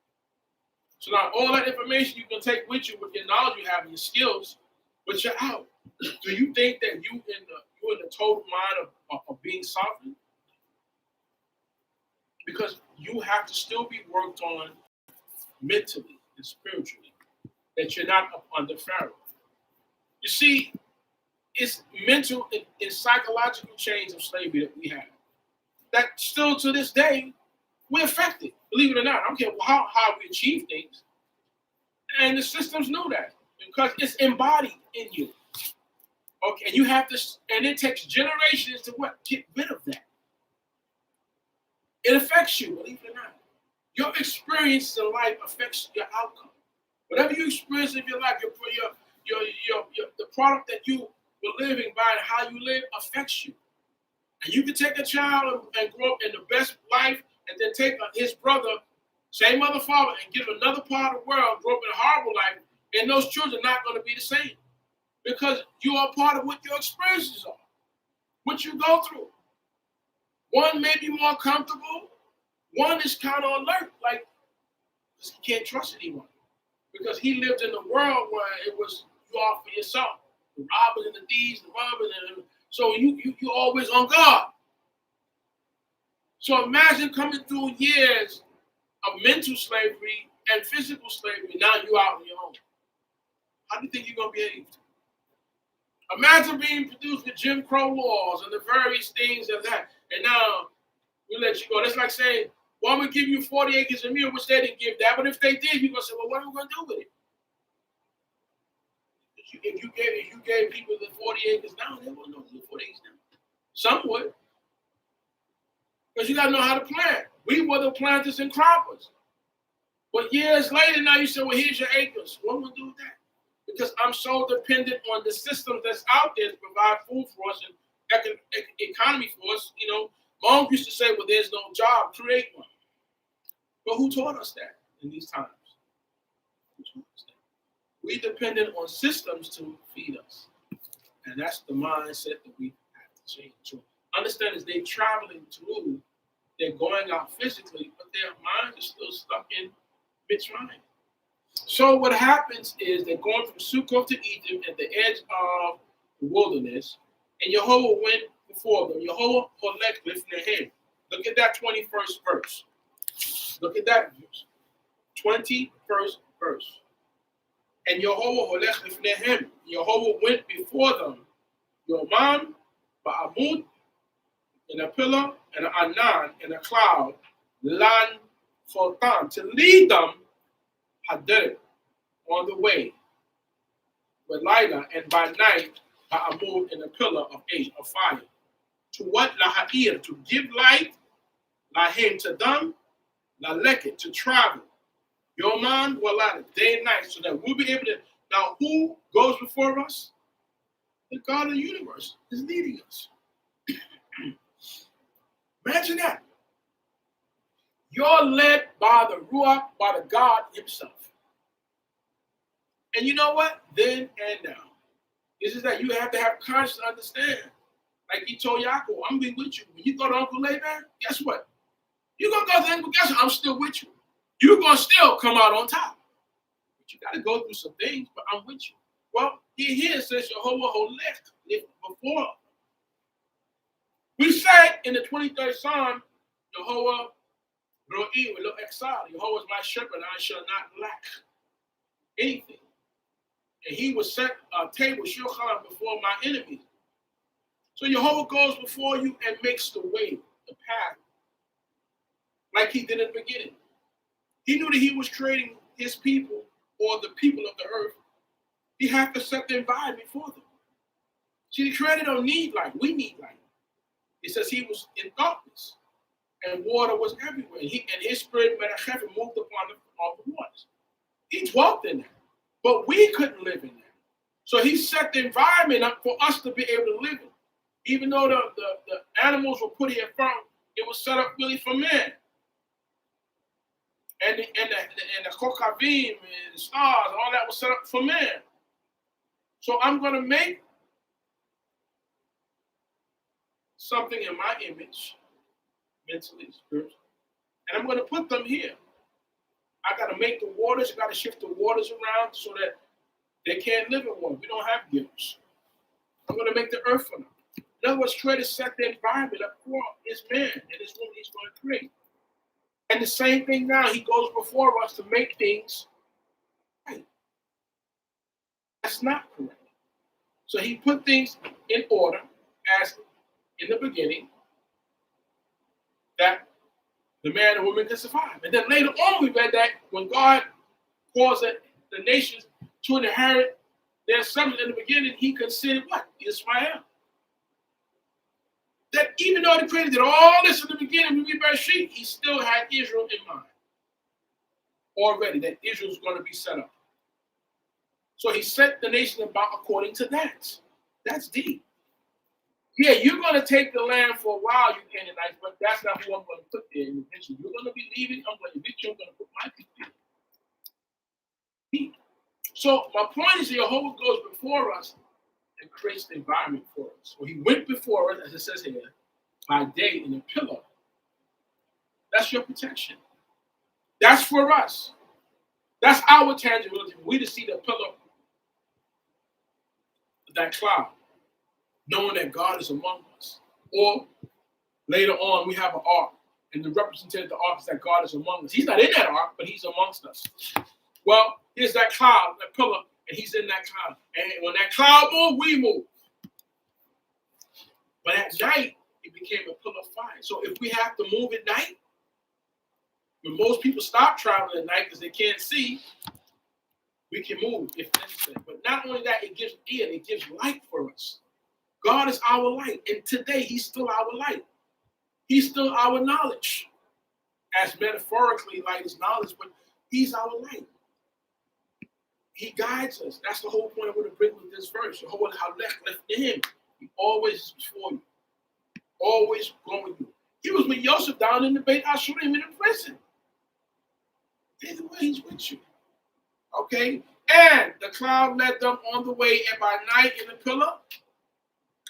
So now all that information you can take with you with your knowledge you have and your skills, but you're out. Do you think that you're in the total mind of being sovereign? Because you have to still be worked on mentally and spiritually, that you're not up under Pharaoh. You see, it's mental and psychological chains of slavery that we have. That still to this day, we're affected. Believe it or not. I don't care how we achieve things. And the systems know that because it's embodied in you. Okay, and you have to, and it takes generations to get rid of that. It affects you, believe it or not. Your experience in life affects your outcome. Whatever you experience in your life, the product that you were living by and how you live affects you. And you can take a child and grow up in the best life and then take his brother, same mother, father, and give another part of the world, grow up in a horrible life, and those children are not going to be the same. Because you are part of what your experiences are, what you go through. One may be more comfortable. One is kind of alert, like he can't trust anyone. Because he lived in a world where it was you all for yourself. The robbers and the thieves, the robbers, and so you're always on guard. So imagine coming through years of mental slavery and physical slavery. Now you're out on your own. How do you think you're going to behave? Imagine being produced with Jim Crow laws and the various things of that. And now we let you go. That's like saying, well, I'm going to give you 40 acres of meal, which they didn't give that. But if they did, you're going to say, well, what are we going to do with it? If you gave people the 40 acres now, they wouldn't know the 40 acres now. Some would. Because you got to know how to plant. We were the planters and croppers. But years later, now you say, well, here's your acres. What would we do with that? Because I'm so dependent on the system that's out there to provide food for us and economy for us. You know, Mom used to say, well, there's no job, create one. But who taught us that in these times? Who taught us that? We depended on systems to feed us. And that's the mindset that we have to change. So understand is they're traveling through, they're going out physically, but their minds are still stuck in Mitzrayim. So what happens is they're going from Sukkot to Edom at the edge of the wilderness, and Yehovah went before them. Yehovah holech lifnehem. Look at that 21st verse. Look at that verse. 21st verse. And Yehovah holech lifnehem. Yehovah went before them. Yomam, ba'amud, in a pillar, and an anan, in a cloud, lan for them, to lead them, Harden, on the way, with Lila, and by night, Ha'amud in a pillar of fire. To what? Laha'ir, to give light, Lahim, to them, Laleket, to travel. Yoman Walada, day and night, so that we'll be able to. Now, who goes before us? The God of the universe is leading us. Imagine that. You're led by the Ruach, by the God himself. And you know what? Then and now. This is that you have to have conscious understand. Like he told Yaakov, I'm be with you. When you go to Uncle Laban, guess what? You're going to go to Uncle, guess what? I'm still with you. You're going to still come out on top. But you got to go through some things, but I'm with you. Well, here says Jehovah Holech, before. We said in the 23rd Psalm, Jehovah Ro'i, we look exiled. Jehovah is my shepherd, I shall not lack anything. And he will set a table, shulchan, before my enemies. So Jehovah goes before you and makes the way, the path, like he did in the beginning. He knew that he was creating his people, or the people of the earth. He had to set the environment for them. See, the creator don't need light. We need light. It says he was in darkness, and water was everywhere. And his spirit, Menachem, moved upon the waters. He dwelt in that, but we couldn't live in that. So he set the environment up for us to be able to live in. Even though the animals were put here first, it was set up really for man. And the kokavim and the stars, all that was set up for man. So I'm going to make something in my image, mentally, spiritually, and I'm going to put them here. I got to make the waters, I got to shift the waters around so that they can't live in water. We don't have gifts. I'm going to make the earth for them. In other words, try to set the environment up for his man and his woman he's going to create. And the same thing now, he goes before us to make things right. That's not correct. So he put things in order as in the beginning that the man and woman can survive. And then later on we read that when God caused the nations to inherit their subject in the beginning, he considered what? Israel. That even though he created all this in the beginning, when we Bereshit, he still had Israel in mind. Already, that Israel was going to be set up. So he set the nation about according to that. That's deep. Yeah, you're going to take the land for a while, you Canaanites, but that's not who I'm going to put there in the picture. You're going to be leaving, I'm going to evict you, I'm going to put my people in. So my point is Jehovah goes before us and creates the environment for us. So he went before us, as it says here, by day in a pillar. That's your protection. That's for us. That's our tangibility. We to see the pillar, that cloud, knowing that God is among us. Or later on, we have an ark, and the representative of the ark is that God is among us. He's not in that ark, but he's amongst us. Well, here's that cloud, that pillar, and he's in that cloud. And when that cloud moves, we move. But at night, it became a pillar of fire. So if we have to move at night, when most people stop traveling at night because they can't see, we can move if necessary. But not only that, it gives ear, it gives light for us. God is our light. And today, he's still our light. He's still our knowledge. As metaphorically, light is knowledge, but he's our light. He guides us. That's the whole point I want to bring with this verse. Jehovah Halech left to him. He always is before you. Always going with you. He was with Joseph down in the Beit Ashurim in the prison. Either way, he's with you. Okay? And the cloud led them on the way, and by night in the pillar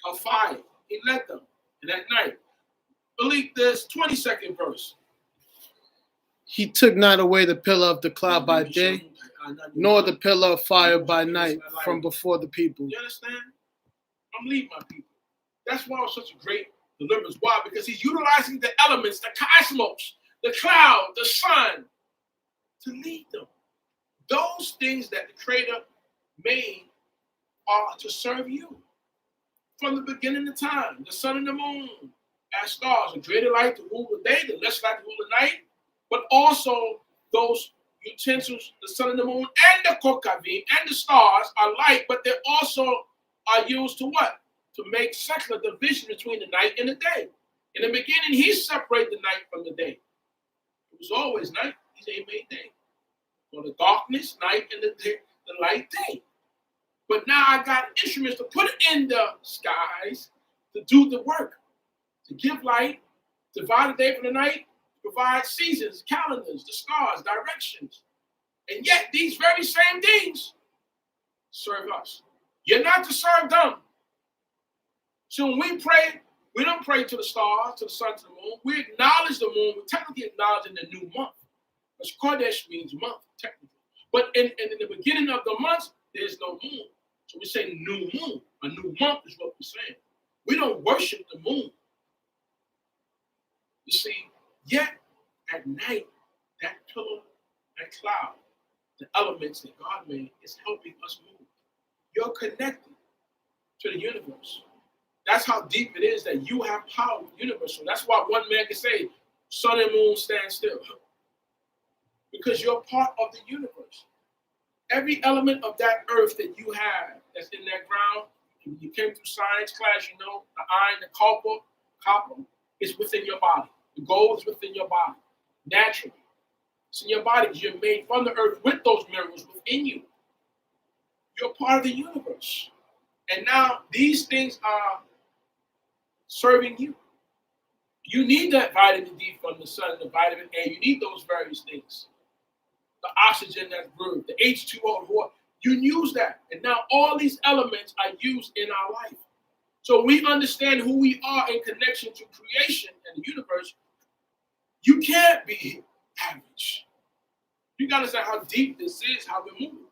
of fire. He led them. And at night. Believe this 22nd verse. He took not away the pillar of the cloud by day, nor the pillar of fire by night from before the people. You understand? I'm leading my people. That's why it was such a great deliverance. Why? Because he's utilizing the elements, the cosmos, the cloud, the sun, to lead them. Those things that the Creator made are to serve you. From the beginning of time, the sun and the moon, as stars, a greater light to rule the day, the less light to rule the night. but also those utensils, the sun and the moon, and the kokavim, and the stars are light, but they also are used to what? To make secular division between the night and the day. In the beginning, he separated the night from the day. It was always night. He said he made day. So the darkness, night, and the light, day. But now I got instruments to put in the skies to do the work, to give light, divide the day from the night, provide seasons, calendars, the stars, directions. And yet these very same things serve us. You're not to serve them. So when we pray, we don't pray to the stars, to the sun, to the moon. We acknowledge the moon. We're technically acknowledging the new month. Because Kodesh means month, technically. But in the beginning of the month, there's no moon. So we say new moon. A new month is what we're saying. We don't worship the moon. You see, yet at night, that pillar, that cloud, the elements that God made is helping us move. You're connected to the universe. That's how deep it is that you have power in the universe. So that's why one man can say, sun and moon stand still. Because you're part of the universe. Every element of that earth that you have that's in that ground, you came through science class, you know, the iron, the copper is within your body. The gold is within your body, naturally. It's in your body because you're made from the earth with those minerals within you. You're part of the universe. And now these things are serving you. You need that vitamin D from the sun, the vitamin A. You need those various things. The oxygen that's breathed, the H2O, water. You use that. And now all these elements are used in our life. So we understand who we are in connection to creation and the universe. You can't be average. You got to understand how deep this is, how we're moving.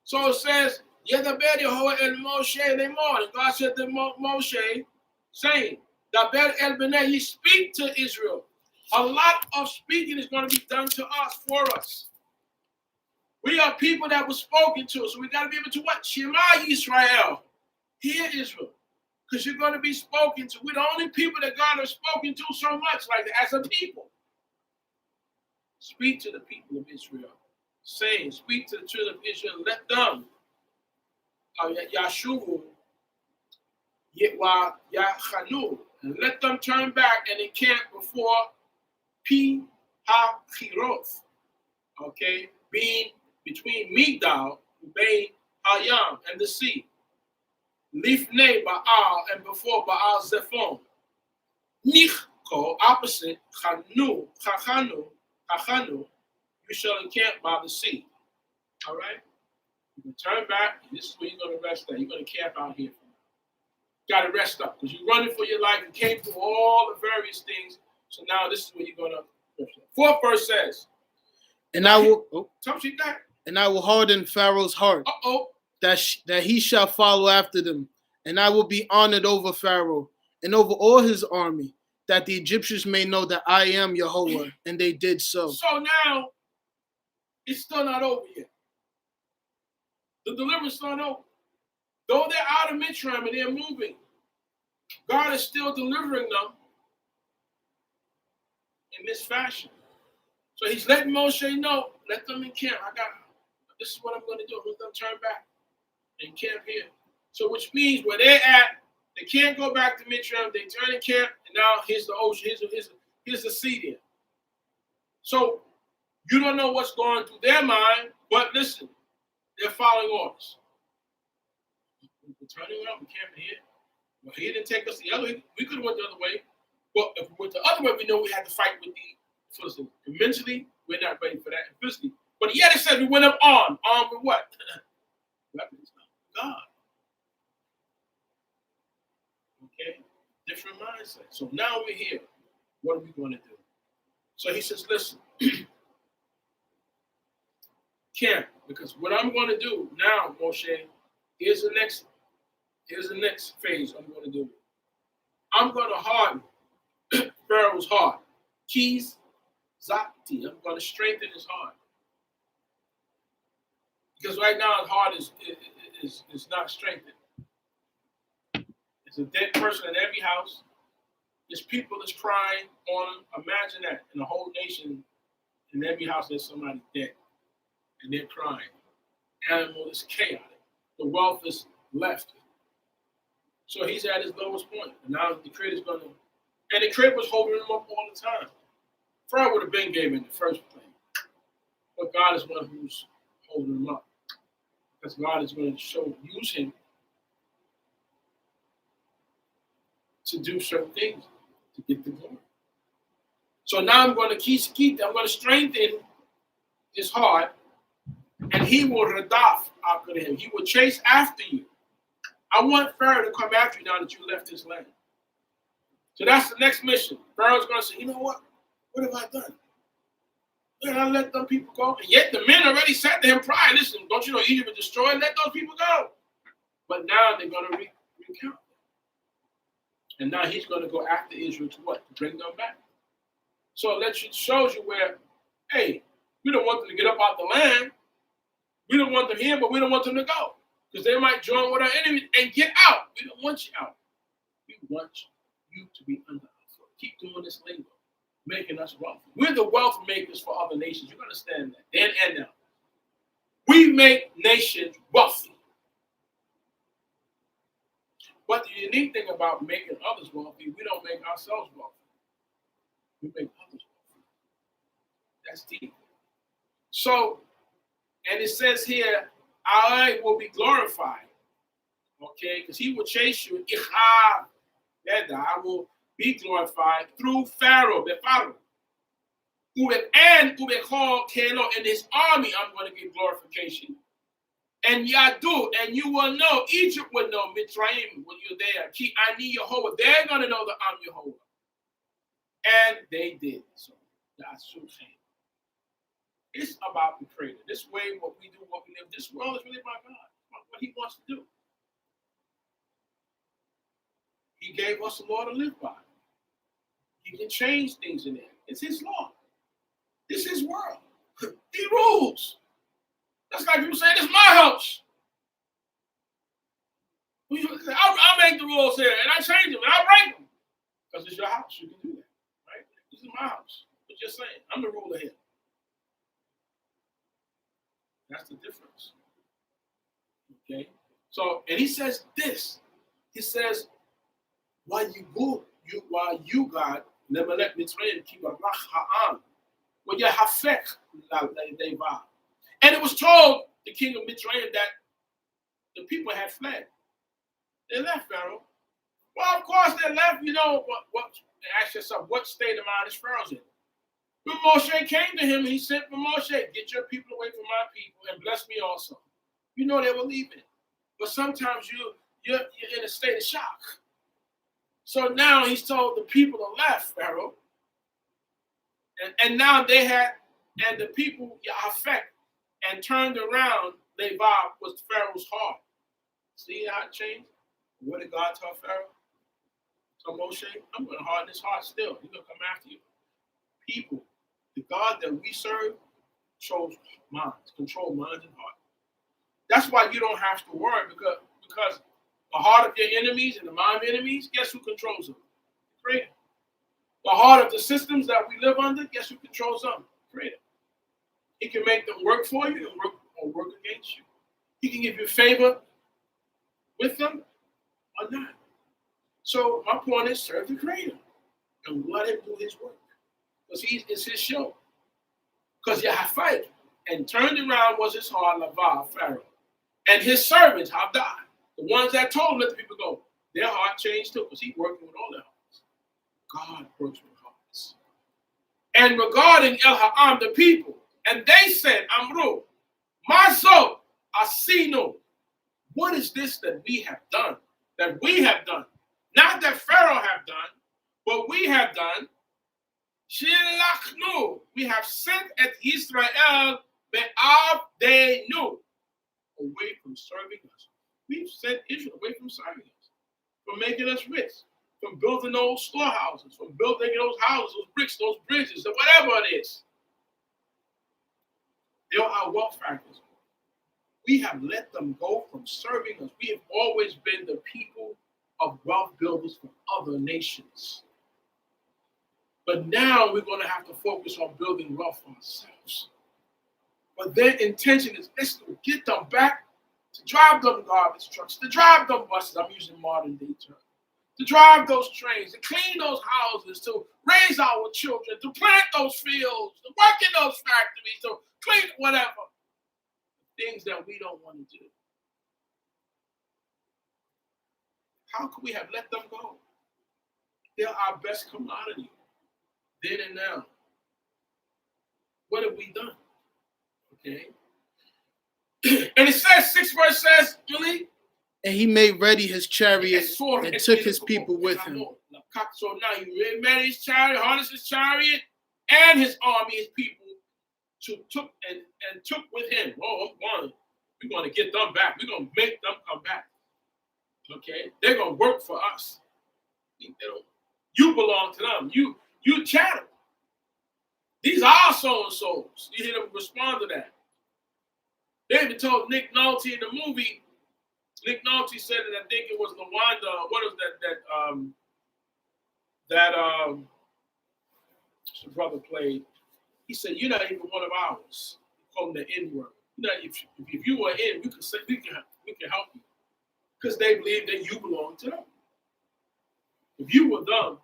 So it says, Yedaber Yehovah el Moshe lemor. And God said to Moshe, saying, Daber el Bnei, you speak to Israel. A lot of speaking is going to be done to us, for us. We are people that were spoken to, so we got to be able to what? Shema Yisrael. Hear Israel. Because you're going to be spoken to. We're the only people that God has spoken to so much like that as a people. Speak to the people of Israel. Saying, speak to the children of Israel. Let them, Yashuvu, Yetwa, Yachanu, and let them turn back and encamp before Pi-ha-chiroth. Okay? Being between Migdal, Bein Hayam, and the sea. Lifnei Baal, and before Baal Zephon. Nichko, opposite, Chachanu, you shall encamp by the sea. All right? You can turn back, and this is where you're going to rest at. You're going to camp out here. You got to rest up, because you're running for your life. You came through all the various things, so now this is where you're going to rest up. Fourth verse says, And I will... And I will harden Pharaoh's heart, that he shall follow after them. And I will be honored over Pharaoh and over all his army, that the Egyptians may know that I am Yehovah. And they did so. So now, it's still not over yet. The deliverance is not over. Though they're out of Mitzrayim and they're moving, God is still delivering them in this fashion. So he's letting Moshe know, let them encamp. This is what I'm going to do. Let them turn back and camp here. So which means where they're at, they can't go back to Mitzrayim. They turn and camp, and now here's the ocean. Here's the sea there. So you don't know what's going through their mind, but listen, they're following orders. We're turning around, we're camping here. Well, he didn't take us the other way. We could have went the other way. But if we went the other way, we know we had to fight with the Philistines. And mentally, we're not ready for that. And physically. But yet it said we went up armed. Armed with what? Weapons. God. Okay? Different mindset. So now we're here. What are we going to do? So he says, listen. Camp. Because what I'm going to do now, Moshe, here's the next phase I'm going to do. I'm going to harden Pharaoh's heart. Keys, Zakti. I'm going to strengthen his heart. Because right now his heart is not strengthened. There's a dead person in every house. There's people that's crying on him. Imagine that. And the whole nation In every house, there's somebody dead, and they're crying. Animal is chaotic. The wealth is left. So he's at his lowest point. And now the Creator's going to, and the Creator was holding him up all the time. Pharaoh would have been gave in the first place. But God is one who's holding him up. Because God is going to use him to do certain things to get the glory. So now I'm going to I'm going to strengthen his heart, and he will radaf after him. He will chase after you. I want Pharaoh to come after you now that you left his land. So that's the next mission. Pharaoh's going to say, you know what? What have I done? Man, I let them people go. And yet the men already said to him prior, listen, don't you know Egypt would destroy? Let those people go. But now they're going to recount. And now he's going to go after Israel to what? To bring them back. So it shows you where, hey, we don't want them to get up out the land. We don't want them here, but we don't want them to go. Because they might join with our enemies and get out. We don't want you out. We want you to be under us. So keep doing this labor, making us wealthy. We're the wealth makers for other nations. You understand that? Then and now. We make nations wealthy. But the unique thing about making others wealthy, we don't make ourselves wealthy. We make others wealthy. That's deep. So, and it says here, I will be glorified. Okay, because he will chase you. I will be glorified through Pharaoh, the Pharaoh. And in his army, I'm going to give glorification. And Yadu, and you will know, Egypt will know, Mitzrayim, when you're there. Ki ani Yehovah. They're going to know that I'm Yehovah. And they did. So that's so shame. It's about the Creator. This way, what we do, what we live, this world is really about God. What he wants to do. He gave us a law to live by. He can change things in there. It's his law. It's his world. He rules. That's like people saying, it's my house. I make the rules here, and I change them, and I break them. Because it's your house. You can do that. Right? This is my house. But you're saying, I'm the ruler here. That's the difference. Okay? So, and he says this. He says, while you God, never let Mitzrayim keep a rach ha'am. When you hafek la'deva. And it was told the king of Mitzrayim that the people had fled. They left Pharaoh. Well, of course they left. You know what? Ask yourself, what state of mind is Pharaoh's in? When Moshe came to him, he said for Moshe, get your people away from my people and bless me also. You know they were leaving. But sometimes you're in a state of shock. So now he's told the people to left Pharaoh. And now they had, and the people affect and turned around, Levi was Pharaoh's heart. See how it changed? What did God tell Pharaoh? So Moshe, I'm going to harden his heart still. He's going to come after you. People, the God that we serve, control minds and heart. That's why you don't have to worry because the heart of your enemies and the mind of enemies, guess who controls them? The Creator. The heart of the systems that we live under, guess who controls them? The Creator. He can make them work for you and work against you. He can give you favor with them or not. So my point is serve the Creator and let him do his work. Because it's his show. Because Yahweh and turned around was his heart, Laval, Pharaoh. And his servants have died. The ones that told him let the people go, their heart changed too, because he's working with all their hearts. God works with hearts. And regarding El Ha'am, the people, and they said, Amru, my soul, Asino, what is this that we have done? That we have done. Not that Pharaoh have done, but we have done. Shilachnu, we have sent at Israel be'avdenu, away from serving us. We've sent Israel away from serving us, from making us rich, from building those storehouses, from building those houses, those bricks, those bridges, or whatever it is. They are our wealth factors. We have let them go from serving us. We have always been the people of wealth builders for other nations. But now we're going to have to focus on building wealth for ourselves. But their intention is, let's get them back to drive them garbage trucks, to drive them buses. I'm using modern day terms. To drive those trains, to clean those houses, to raise our children, to plant those fields, to work in those factories, to clean whatever. Things that we don't want to do. How could we have let them go? They're our best commodity, then and now. What have we done? Okay. And it says, 6th verse says, really? And he made ready his chariot and took his people with him. So now he made ready his chariot, harnessed his chariot, and his army, his people, took with him. Oh, we're going to get them back. We're going to make them come back. Okay? They're going to work for us. You belong to them. You chattel. These are our so-and-sos. You hear them respond to that. They even told Nick Nolte in the movie. Nick Nolte said that, I think it was Lawanda. What was that his brother played? He said, "You're not even one of ours." He called him the N-word. If you were in, we can help you, because they believe that you belong to them. If you were them,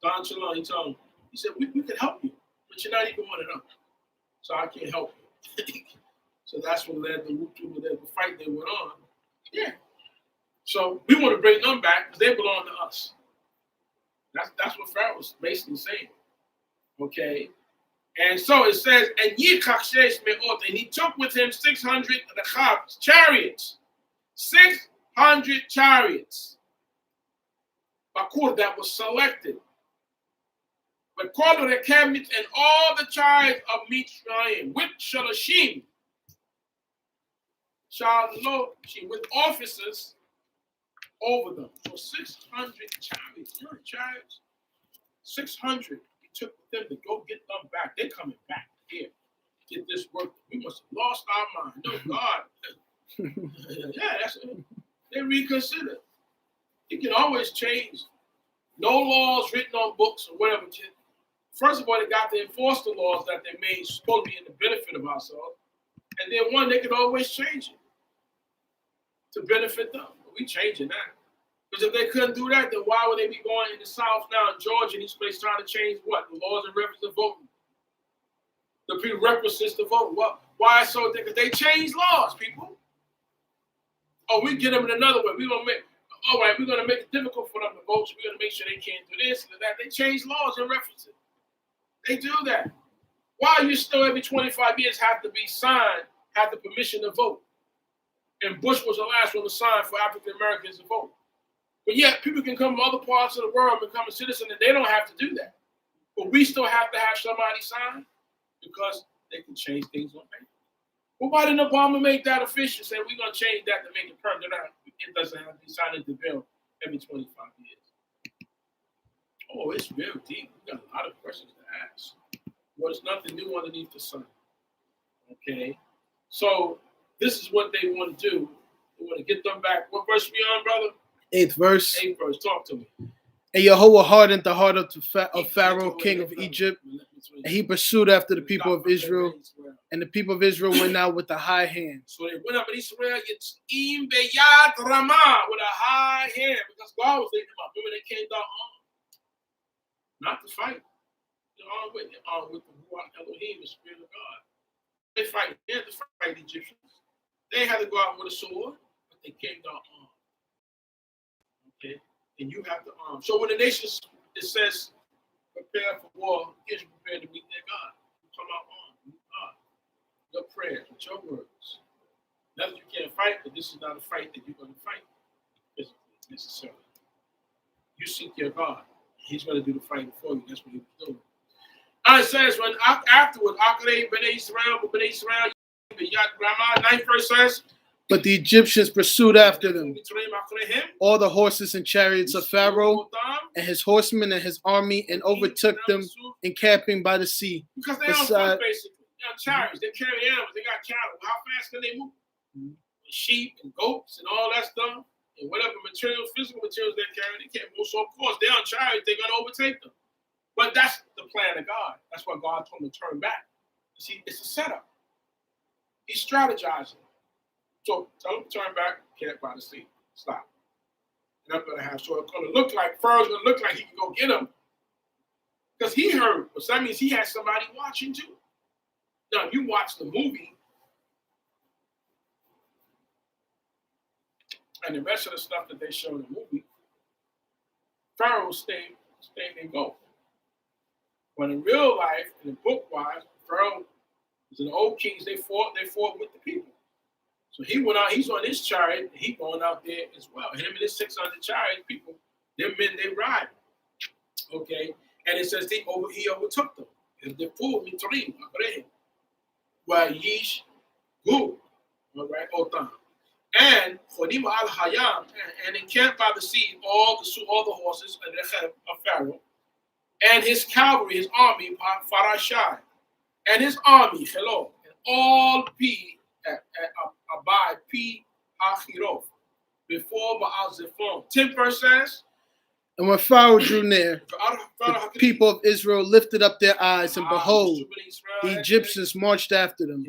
Don Chalon, he told him, he said, we can help you, but you're not even one of them, so I can't help you. So that's what led the fight they went on. Yeah. So we want to bring them back because they belong to us. That's what Pharaoh was basically saying. Okay. And so it says, and he took with him 600 chariots. 600 chariots. Bakur, that was selected. But called the cabinet and all the chariots of Mitzrayim with Shalashim. With officers over them. So 600 chariots. 600. He took them to go get them back. They're coming back here. Get this work. We must have lost our mind. No, God. Yeah, that's it. They reconsider. You can always change. No laws written on books or whatever. First of all, they got to enforce the laws that they made supposed to be in the benefit of ourselves. And then one, they could always change it to benefit them. But we changing that. Because if they couldn't do that, then why would they be going in the South now in Georgia and these places trying to change what? The laws and references to voting. The prerequisites to vote. What? Why so? Because they change laws, people. Oh, we get them in another way. We're going to make it difficult for them to vote. So we're going to make sure they can't do this and that. They change laws and references. They do that. Why you still every 25 years have to be signed, have the permission to vote? And Bush was the last one to sign for African Americans to vote. But yet, people can come from other parts of the world and become a citizen, and they don't have to do that. But we still have to have somebody sign because they can change things on paper. Well, why didn't Obama make that official? Say we're going to change that to make it permanent. It doesn't have to be signed into the bill every 25 years. Oh, it's real deep. We got a lot of questions to ask. Well, there's nothing new underneath the sun. Okay? So, this is what they want to do. They want to get them back. What verse we on, brother? 8th verse. 8th verse. Talk to me. And Yahweh hardened the heart of Pharaoh, king of Egypt, and he pursued after the people of Israel, and the people of Israel went out with a high hand. So they went up in Israel, Yitzim Beyad Ramah, with a high hand, because God was leading them up. Remember, they came down armed, not to fight. They're armed with the Ruach Elohim, the Spirit of God. They had to fight the Egyptians. They had to go out with a sword, but they came down armed. Okay? And you have to arm. So when the nations, it says, prepare for war, Israel prepared to meet their God. You come out armed with God. Your prayers, with your words. Not that you can't fight, but this is not a fight that you're going to fight physically, necessarily. You seek your God. He's going to do the fighting for you. That's what he was doing. And it says, when afterward, Akare, Bnei Israel, 9th verse says, but the Egyptians pursued after them, all the horses and chariots of Pharaoh, and his horsemen and his army, and overtook them encamping by the sea. Because they're on foot, basically. They're on chariots. They carry animals. They got cattle. How fast can they move? Sheep and goats and all that stuff, and whatever materials, physical materials they're carrying, they can't move. So, of course, they're on chariots. They're going to overtake them. But that's the plan of God. That's why God told him to turn back. See, it's a setup. He's strategizing. So tell him to turn back, camp by the sea. Stop. And I'm gonna have, so it's gonna look like Pharaoh's gonna look like he can go get him. Because he heard, so that means he has somebody watching too. Now, if you watch the movie and the rest of the stuff that they show in the movie, Pharaoh stayed and go. But in real life, in the book-wise, Pharaoh was an old kings. They fought with the people. So he went out. He's on his chariot. He going out there as well. Him and his 600 chariot people. Their men, they ride. Okay, and it says he overtook them. The fool mitrim, well, yeesh, good. All right, otam. And Chodim al Hayam, and encamped by the sea, all the horses and the of Pharaoh, and his cavalry, his army, Parashat, and his army, hello, and all abide Hachirof, before Baal Zephon. 10 verse says, and when Pharaoh drew near, the people of Israel lifted up their eyes, and behold, the Egyptians marched after them,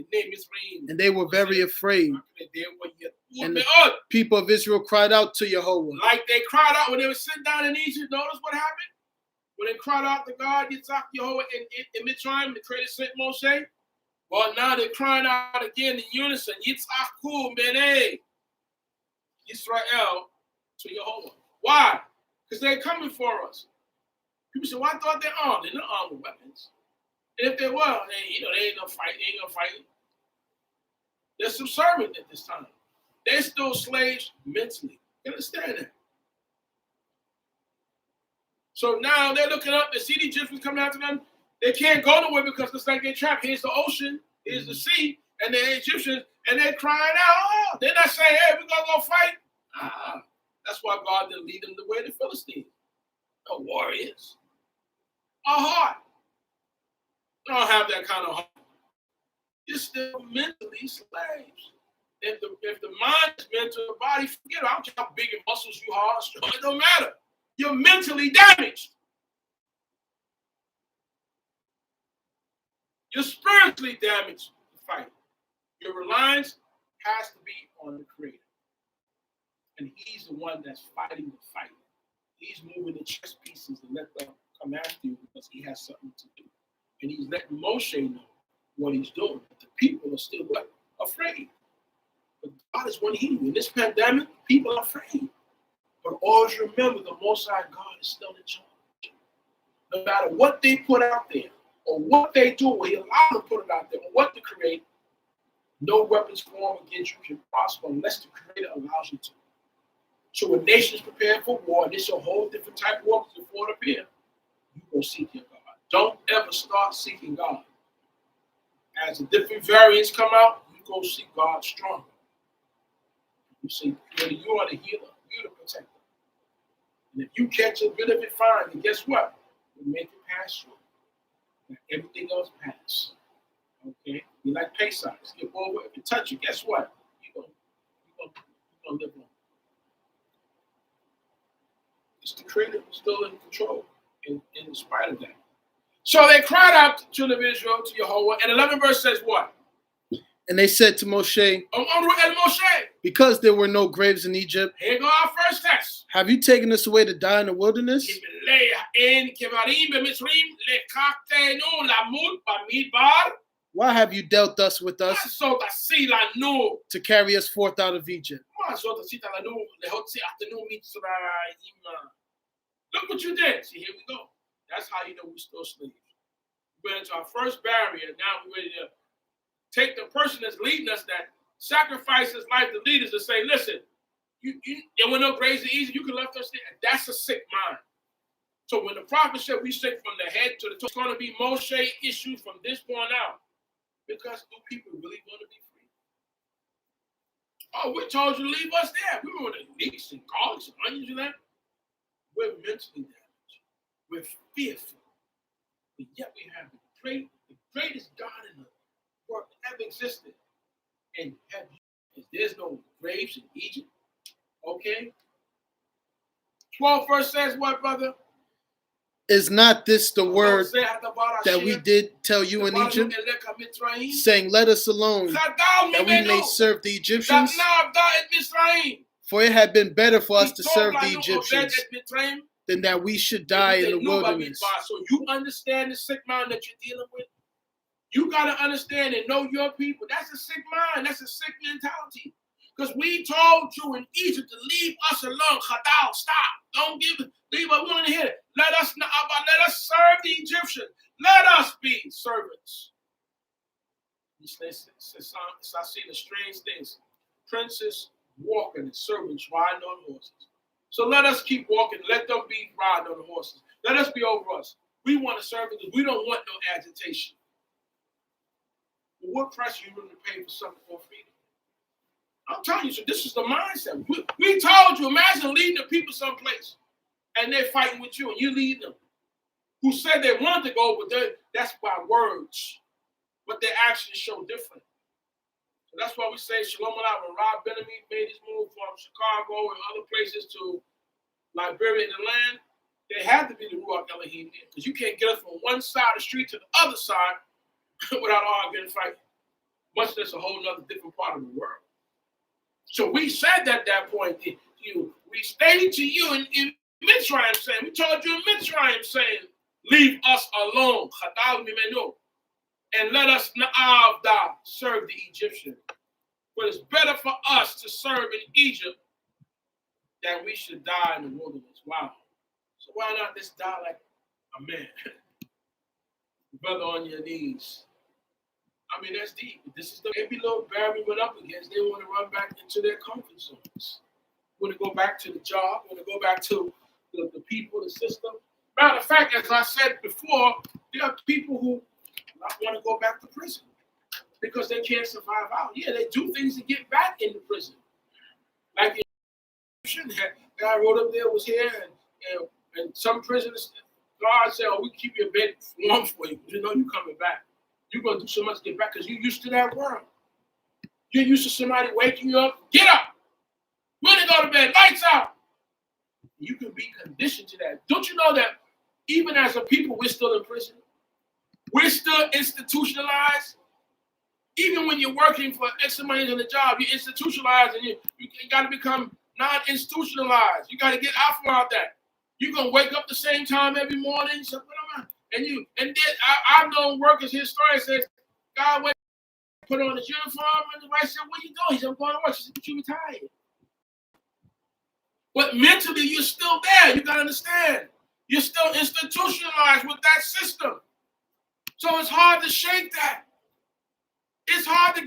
and they were very afraid. And the people of Israel cried out to Jehovah. Like they cried out when they were sitting down in Egypt. Notice what happened? When they cried out to God, Yitzhak, Jehovah, in Mitzrayim, the creator sent Moshe. Well, now they're crying out again in unison. Yitzhaku Bene Israel to Jehovah. Why? Because they're coming for us. People say, well, I thought they're armed. They're not armed with weapons. And if they were, they ain't gonna fight. They ain't gonna fight. They're subservient at this time. They're still slaves mentally. You understand that? So now they're looking up. They see the Egyptians coming after them. They can't go nowhere because it's like they're trapped. Here's the ocean. Here's the sea. And the Egyptians, and they're crying out. Oh, they're not saying, hey, we're going to go fight. That's why God didn't lead them the way the Philistines. The warriors. A heart. They don't have that kind of heart. You're still mentally slaves. If the mind is mental, the body, forget it. I don't care how big your muscles you are, strong, it don't matter. You're mentally damaged. You're spiritually damaged to fight. Your reliance has to be on the Creator. And he's the one that's fighting the fight. He's moving the chess pieces and let them come after you because he has something to do. And he's letting Moshe know what he's doing. But the people are still what? Afraid. But God is one healing. In this pandemic, people are afraid. But always remember the Most High God is still in charge. No matter what they put out there, or what they do, or he allowed them to put it out there, or what to create, no weapons formed against you can prosper unless the Creator allows you to. So when nations prepare for war, and it's a whole different type of war before it appears, you go seek your God. Don't ever start seeking God. As the different variants come out, you go seek God stronger. You say, you are the healer, you're the protector. And if you catch a bit of it, fine. And guess what? You make it pass through. Let everything else pass. Okay? You like Pesach. Skip over. If you touch it, guess what? You're gonna live on. It's the Creator still in control in spite of that. So they cried out to the children of Israel, to Jehovah, and 11 verse says what? And they said to Moshe, because there were no graves in Egypt, here go our first test. Have you taken us away to die in the wilderness? Why have you dealt thus with us to carry us forth out of Egypt? Look what you did. See, here we go. That's how you know we're still slaves. We went into our first barrier. Now we're ready to take the person that's leading us, that sacrificed his life to lead us, to say, listen, there were no graves in Egypt. You can left us there. That's a sick mind. So when the prophet said we sick from the head to the toe, it's going to be Moshe issues from this point out. Because do people really want to be free? Oh, we told you to leave us there. We were the leeks and garlics and onions and that. We're mentally damaged. We're fearful. But yet we have the greatest God in the world that ever existed. And there's no graves in Egypt. Okay? 12 verse says what, brother? Is not this the word that we did tell you in Egypt, saying, let us alone, that we may serve the Egyptians? For it had been better for us to serve the Egyptians than that we should die in the wilderness. So you understand the sick mind that you're dealing with? You got to understand and know your people. That's a sick mind. That's a sick mentality. Because we told you in Egypt to leave us alone. Chadal, stop. Don't give it. Leave us. We want to hear it. Let us serve the Egyptians. Let us be servants. I see the strange things. Princes walking and servants riding on horses. So let us keep walking. Let them be riding on the horses. Let us be over us. We want to serve because we don't want no agitation. But what price are you willing to pay for something for freedom? I'm telling you, so this is the mindset. We told you, imagine leading the people someplace and they're fighting with you and you lead them. Who said they wanted to go, but that's by words. But their actions show different. So that's why we say Shalom Aleichem. When Rob Benjamin made his move from Chicago and other places to Liberia and the land, they had to be the Ruach Elohim there. Because you can't get us from one side of the street to the other side without arguing and fighting. Much less a whole other different part of the world. So we said at that point, we stated to you in Mitzrayim saying, we told you in Mitzrayim saying, leave us alone, and let us na'avda, serve the Egyptian. But it's better for us to serve in Egypt than we should die in the wilderness. Wow. So why not just die like a man? Brother on your knees. I mean, that's deep. This is the every little barrier we went up against. They want to run back into their comfort zones. Want to go back to the job. Want to go back to the people, the system. Matter of fact, as I said before, there are people who want to go back to prison because they can't survive out. Yeah, they do things to get back into prison. Like the guy wrote up there was here, and some prisoners, God said, "Oh, we keep your bed warm for you. You know you're coming back. You're going to do so much to get back because you're used to that world. You're used to somebody waking you up. Get up. When to go to bed. Lights out." You can be conditioned to that. Don't you know that even as a people, we're still in prison? We're still institutionalized. Even when you're working for X amount on the job, you're institutionalized and you got to become non-institutionalized. You got to get out from that. You're going to wake up the same time every morning. So, and then I've known workers, his story says, God went, put on his uniform, and the wife said, what are you doing? He said, I'm going to work. She said, but you retired. But mentally, you're still there. You got to understand. You're still institutionalized with that system. So it's hard to shake that. It's hard to